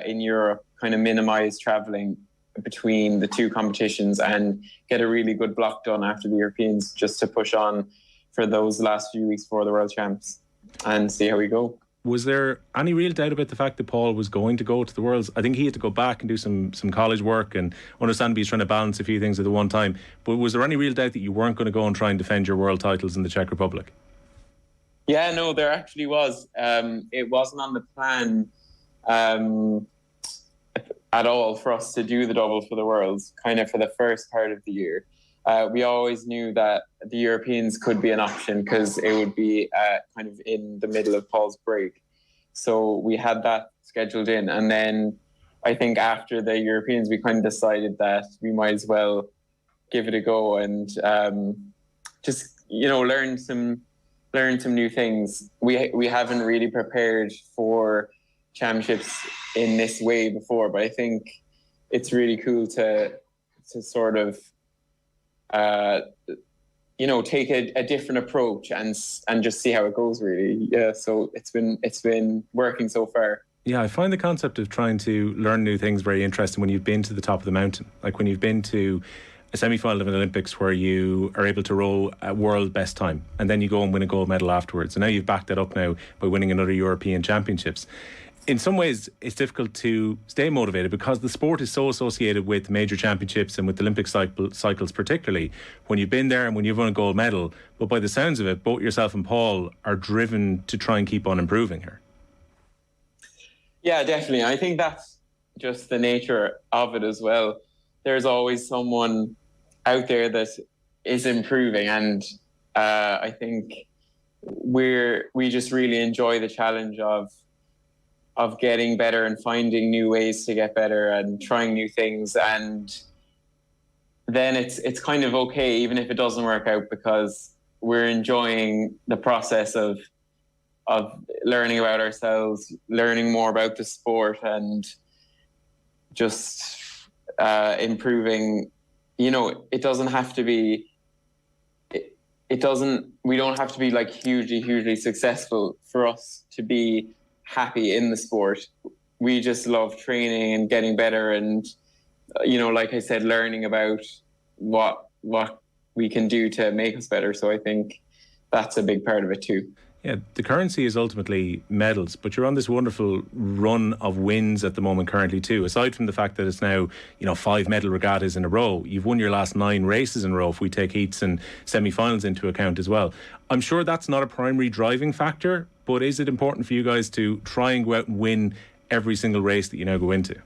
in Europe, kind of minimise travelling between the two competitions and get a really good block done after the Europeans, just to push on for those last few weeks before the World Champs and see how we go. Was there any real doubt about the fact that Paul was going to go to the Worlds? I think he had to go back and do some college work, and understandably he's trying to balance a few things at the one time. But was there any real doubt that you weren't going to go and try and defend your world titles in the Czech Republic? Yeah, no, there actually was. It wasn't on the plan at all for us to do the double for the Worlds, kind of for the first part of the year. We always knew that the Europeans could be an option because it would be kind of in the middle of Paul's break. So we had that scheduled in. And then I think after the Europeans, we kind of decided that we might as well give it a go and just, you know, learn some new things. We haven't really prepared for championships in this way before, but I think it's really cool to sort of take a different approach and just see how it goes, really. Yeah, so it's been working so far. Yeah, I find the concept of trying to learn new things very interesting when you've been to the top of the mountain. Like when you've been to a semi-final of an Olympics where you are able to row a world best time and then you go and win a gold medal afterwards. And now you've backed that up now by winning another European Championships. In some ways, it's difficult to stay motivated because the sport is so associated with major championships and with Olympic cycles particularly, when you've been there and when you've won a gold medal. But by the sounds of it, both yourself and Paul are driven to try and keep on improving here. Yeah, definitely. I think that's just the nature of it as well. There's always someone out there that is improving, and I think we just really enjoy the challenge of getting better and finding new ways to get better and trying new things. And then it's kind of okay, even if it doesn't work out, because we're enjoying the process of learning about ourselves, learning more about the sport, and just improving. You know, it doesn't have to be, we don't have to be like hugely successful for us to be happy in the sport. We just love training and getting better and, like I said, learning about what we can do to make us better. So I think that's a big part of it too. Yeah, the currency is ultimately medals, but you're on this wonderful run of wins at the moment currently too. Aside from the fact that it's now, 5 medal regattas in a row, you've won your last 9 races in a row if we take heats and semi-finals into account as well. I'm sure that's not a primary driving factor, but is it important for you guys to try and go out and win every single race that you now go into?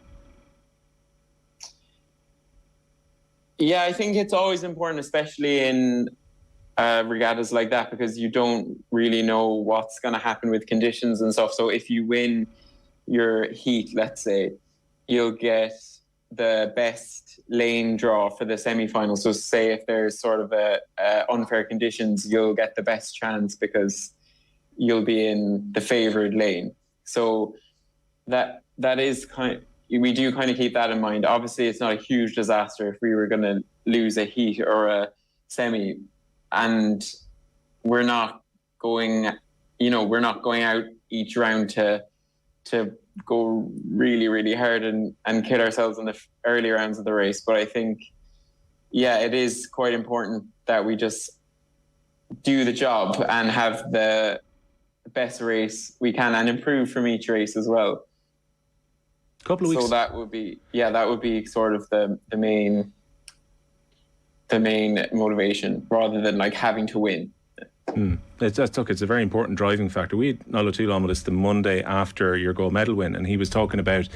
Yeah, I think it's always important, especially in regattas like that, because you don't really know what's going to happen with conditions and stuff. So if you win your heat, let's say, you'll get the best lane draw for the semi-final. So say if there's sort of unfair conditions, you'll get the best chance because you'll be in the favoured lane. So that is we do kind of keep that in mind. Obviously, it's not a huge disaster if we were going to lose a heat or a semi, and we're not going out each round to go really hard and kill ourselves in the early rounds of the race. But I think, yeah, it is quite important that we just do the job and have the best race we can and improve from each race as well. Couple of weeks. So that would be sort of the main motivation, rather than like having to win. It's a very important driving factor. We had Niall O'Toole on with us the Monday after your gold medal win, and he was talking about,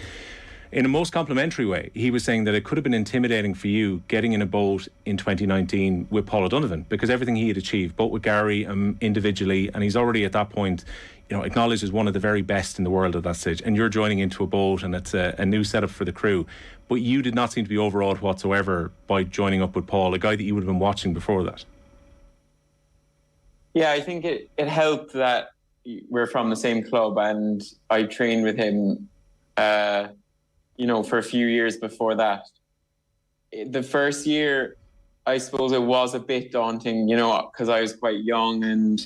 in a most complimentary way, he was saying that it could have been intimidating for you getting in a boat in 2019 with Paul O'Donovan, because everything he had achieved, both with Gary individually, and he's already at that point, acknowledged as one of the very best in the world at that stage, and you're joining into a boat and it's a new setup for the crew. But you did not seem to be overawed whatsoever by joining up with Paul, a guy that you would have been watching before that. Yeah, I think it helped that we're from the same club, and I trained with him for a few years before that. The first year, I suppose it was a bit daunting, because I was quite young and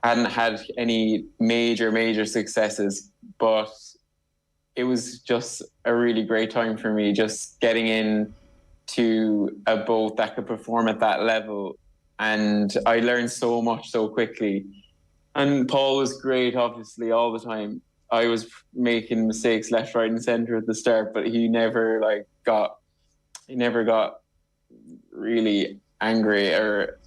hadn't had any major successes, but it was just a really great time for me, just getting in to a boat that could perform at that level. And I learned so much so quickly. And Paul was great, obviously, all the time. I was making mistakes left, right, and centre at the start, but he never got really angry or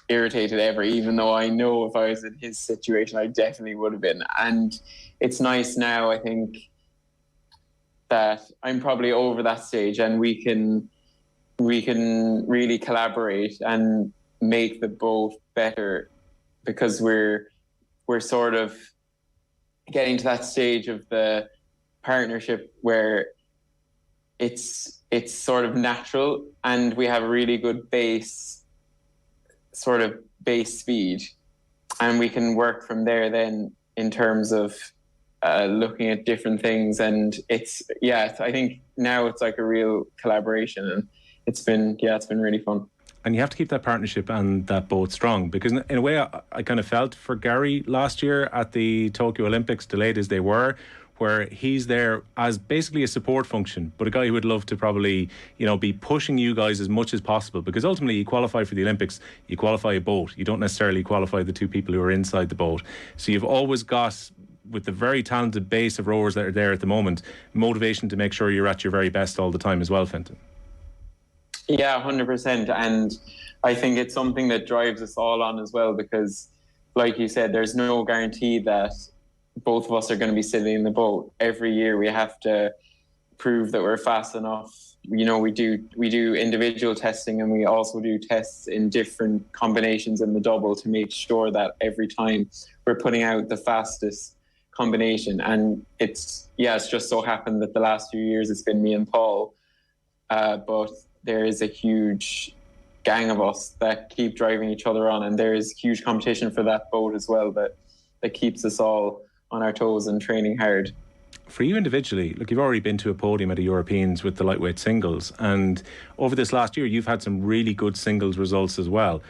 irritated ever, even though I know if I was in his situation, I definitely would have been. And it's nice now, I think, that I'm probably over that stage, and we can really collaborate and make the boat better, because we're sort of getting to that stage of the partnership where it's sort of natural, and we have a really good base speed, and we can work from there then in terms of looking at different things. And I think now it's like a real collaboration, and it's been really fun. And you have to keep that partnership and that boat strong, because in a way I kind of felt for Gary last year at the Tokyo Olympics, delayed as they were, where he's there as basically a support function, but a guy who would love to probably, be pushing you guys as much as possible, because ultimately you qualify for the Olympics, you qualify a boat, you don't necessarily qualify the two people who are inside the boat. So you've always got, with the very talented base of rowers that are there at the moment, motivation to make sure you're at your very best all the time as well, Fintan. Yeah, 100%. And I think it's something that drives us all on as well, because like you said, there's no guarantee that both of us are going to be sitting in the boat. Every year we have to prove that we're fast enough. We do individual testing, and we also do tests in different combinations in the double to make sure that every time we're putting out the fastest combination. And it's just so happened that the last few years it's been me and Paul, but there is a huge gang of us that keep driving each other on, and there is huge competition for that boat as well that keeps us all on our toes and training hard. For you individually, look, you've already been to a podium at the Europeans with the lightweight singles, and over this last year you've had some really good singles results as well.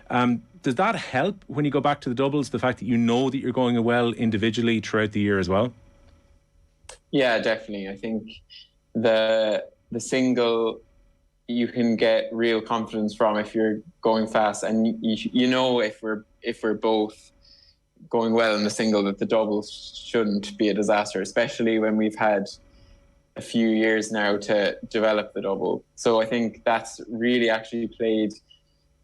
Does that help when you go back to the doubles, the fact that you know that you're going well individually throughout the year as well? Yeah, definitely. I think the single you can get real confidence from if you're going fast, and if we're both going well in the single, that the double shouldn't be a disaster, especially when we've had a few years now to develop the double. So I think that's really actually played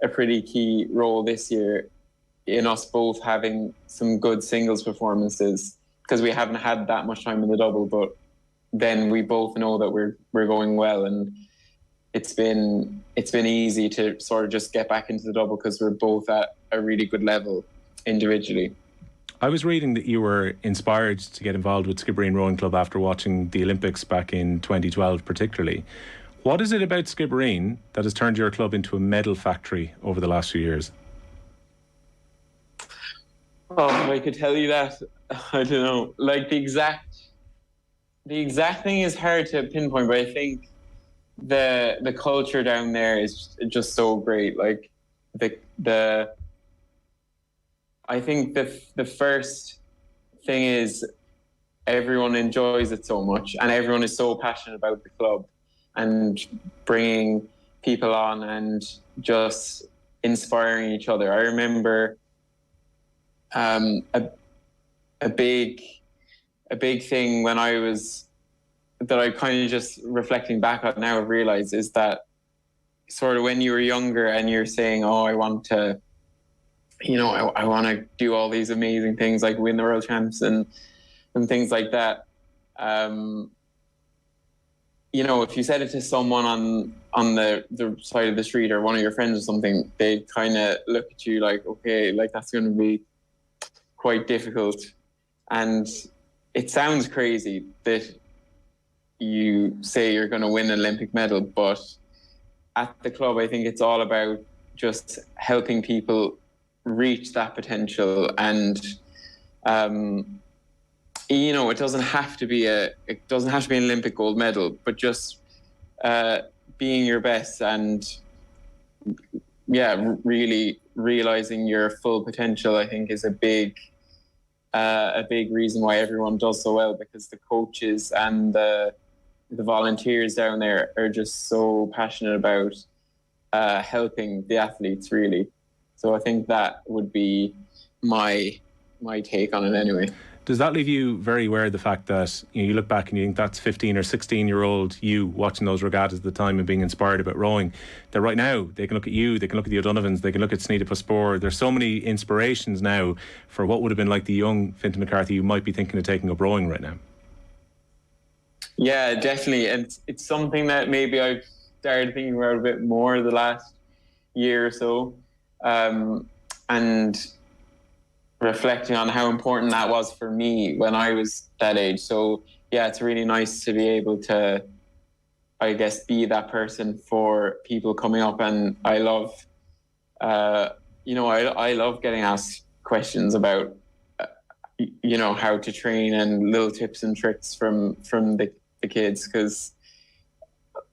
a pretty key role this year in us both having some good singles performances, because we haven't had that much time in the double, but then we both know that we're going well, and it's been easy to sort of just get back into the double because we're both at a really good level individually. I was reading that you were inspired to get involved with Skibbereen Rowing Club after watching the Olympics back in 2012 particularly. What is it about Skibbereen that has turned your club into a medal factory over the last few years? Oh, I could tell you that. I don't know. Like the exact thing is hard to pinpoint, but I think the culture down there is just so great. Like I think the first thing is everyone enjoys it so much, and everyone is so passionate about the club and bringing people on and just inspiring each other. I remember a big thing when that I kind of just reflecting back on now, I've realized is that sort of when you were younger and you're saying, oh, I want to, I want to do all these amazing things like win the world champs and things like that. If you said it to someone on the side of the street or one of your friends or something, they'd kind of look at you like, okay, like that's going to be quite difficult. And it sounds crazy that you say you're going to win an Olympic medal, but at the club, I think it's all about just helping people reach that potential. And, it doesn't have to be an Olympic gold medal, but just being your best and really realizing your full potential, I think is a big reason why everyone does so well, because the coaches and the volunteers down there are just so passionate about helping the athletes, really. So I think that would be my take on it anyway. Does that leave you very aware of the fact that you look back and you think that's 15 or 16-year-old you watching those regattas at the time and being inspired about rowing, that right now they can look at you, they can look at the O'Donovans, they can look at Sneeda Puspor. There's so many inspirations now for what would have been like the young Fintan McCarthy who might be thinking of taking up rowing right now. Yeah, definitely. And it's something that maybe I've started thinking about a bit more the last year or so. And reflecting on how important that was for me when I was that age. So yeah, it's really nice to be able to, I guess, be that person for people coming up. And I love, I love getting asked questions about, how to train and little tips and tricks from the kids, because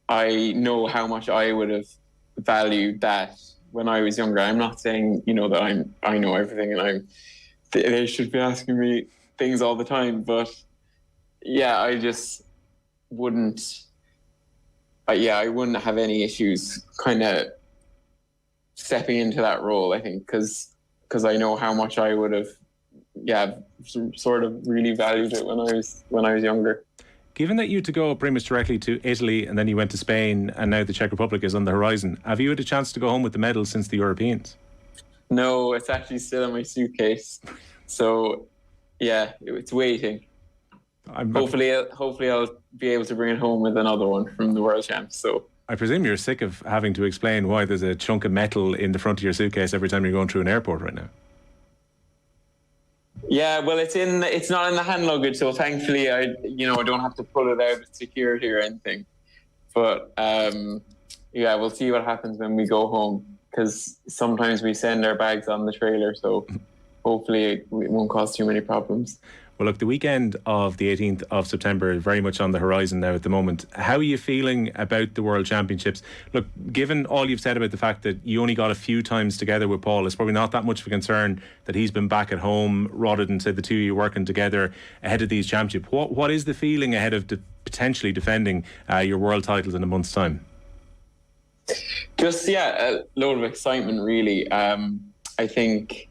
I know how much I would have valued that when I was younger. I'm not saying, that I know everything and they should be asking me things all the time, but yeah, I just wouldn't. I wouldn't have any issues kind of stepping into that role, I think, because I know how much I would have, sort of really valued it when I was younger. Given that you had to go pretty much directly to Italy and then you went to Spain and now the Czech Republic is on the horizon, have you had a chance to go home with the medal since the Europeans? No, it's actually still in my suitcase. So, yeah, it's waiting. Hopefully I'll be able to bring it home with another one from the World Champs. So I presume you're sick of having to explain why there's a chunk of metal in the front of your suitcase every time you're going through an airport right now. Yeah, well, it's not in the hand luggage, so thankfully I don't have to pull it out of security or anything. But we'll see what happens when we go home, because sometimes we send our bags on the trailer, so hopefully it won't cause too many problems. Well, look, the weekend of the 18th of September is very much on the horizon now at the moment. How are you feeling about the World Championships? Look, given all you've said about the fact that you only got a few times together with Paul, it's probably not that much of a concern that he's been back at home rather than, say, the two of you working together ahead of these championships. What is the feeling ahead of potentially defending your world titles in a month's time? Just, a load of excitement, really. I think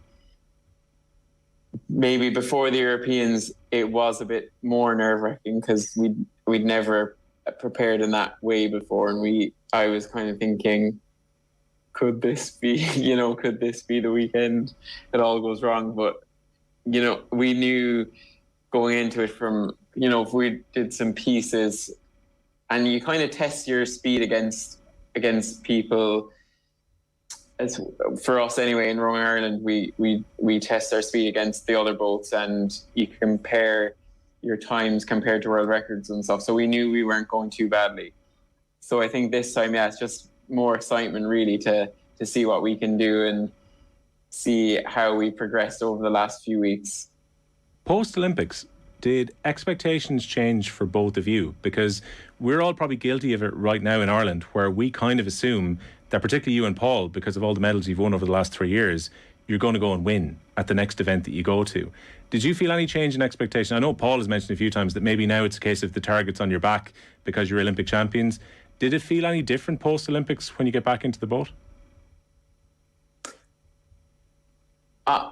maybe before the Europeans, it was a bit more nerve-wracking because we'd never prepared in that way before, and I was kind of thinking, could this be the weekend it all goes wrong? But we knew going into it from if we did some pieces, and you kind of test your speed against people. As for us anyway, in Rowing Ireland, we test our speed against the other boats, and you compare your times compared to world records and stuff. So we knew we weren't going too badly. So I think this time, it's just more excitement really to see what we can do and see how we progressed over the last few weeks. Post-Olympics, did expectations change for both of you? Because we're all probably guilty of it right now in Ireland, where we kind of assume that particularly you and Paul, because of all the medals you've won over the last 3 years, you're going to go and win at the next event that you go to. Did you feel any change in expectation? I know Paul has mentioned a few times that maybe now it's a case of the target's on your back because you're Olympic champions. Did it feel any different post-Olympics when you get back into the boat?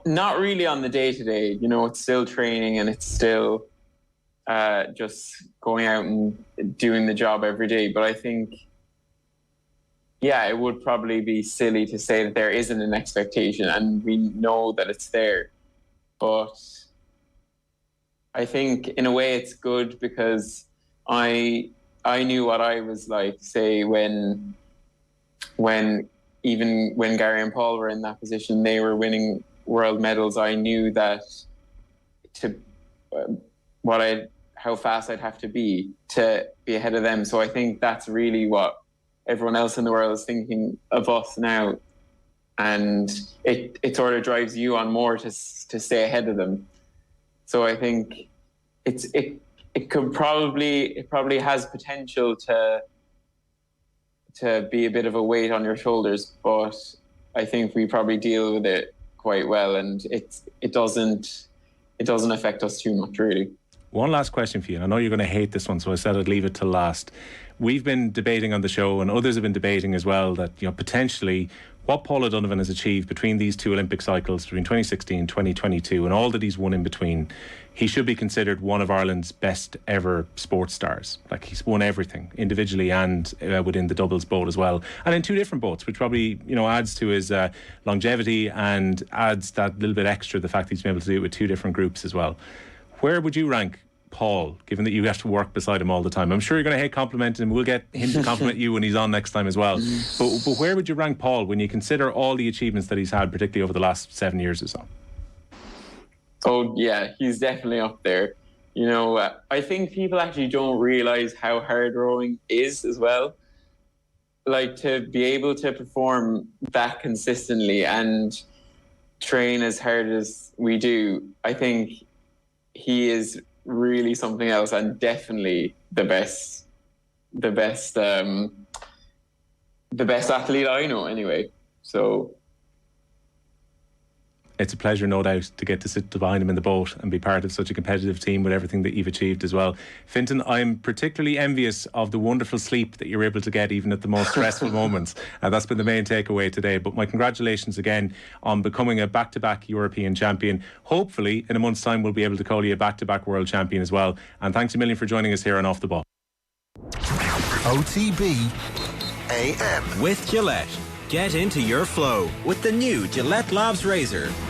Not really on the day-to-day. You know, it's still training and it's still just going out and doing the job every day. But I think, yeah, it would probably be silly to say that there isn't an expectation, and we know that it's there. But I think in a way it's good, because I knew what I was like, say, when Gary and Paul were in that position, they were winning world medals. I knew that how fast I'd have to be ahead of them. So I think that's really what everyone else in the world is thinking of us now, and it sort of drives you on more to stay ahead of them. So I think it probably has potential to be a bit of a weight on your shoulders, but I think we probably deal with it quite well, and it doesn't affect us too much, really. One last question for you, and I know you're going to hate this one, so I said I'd leave it till last. We've been debating on the show, and others have been debating as well, that, you know, potentially what Paul O'Donovan has achieved between these two Olympic cycles, between 2016 and 2022, and all that he's won in between, he should be considered one of Ireland's best ever sports stars. Like, he's won everything, individually and within the doubles boat as well, and in two different boats, which probably, you know, adds to his longevity and adds that little bit extra, the fact that he's been able to do it with two different groups as well. Where would you rank Paul, given that you have to work beside him all the time? I'm sure you're going to hate complimenting him. We'll get him to compliment you when he's on next time as well. But where would you rank Paul when you consider all the achievements that he's had, particularly over the last 7 years or so? Oh, yeah, he's definitely up there. You know, I think people actually don't realise how hard rowing is as well. Like, to be able to perform that consistently and train as hard as we do, I think he is really something else, and definitely the best athlete I know anyway. So it's a pleasure, no doubt, to get to sit behind him in the boat and be part of such a competitive team with everything that you've achieved as well. Fintan, I'm particularly envious of the wonderful sleep that you're able to get even at the most stressful moments. That's been the main takeaway today. But my congratulations again on becoming a back-to-back European champion. Hopefully, in a month's time, we'll be able to call you a back-to-back world champion as well. And thanks a million for joining us here on Off the Ball. OTB AM. With Gillette. Get into your flow with the new Gillette Labs Razor.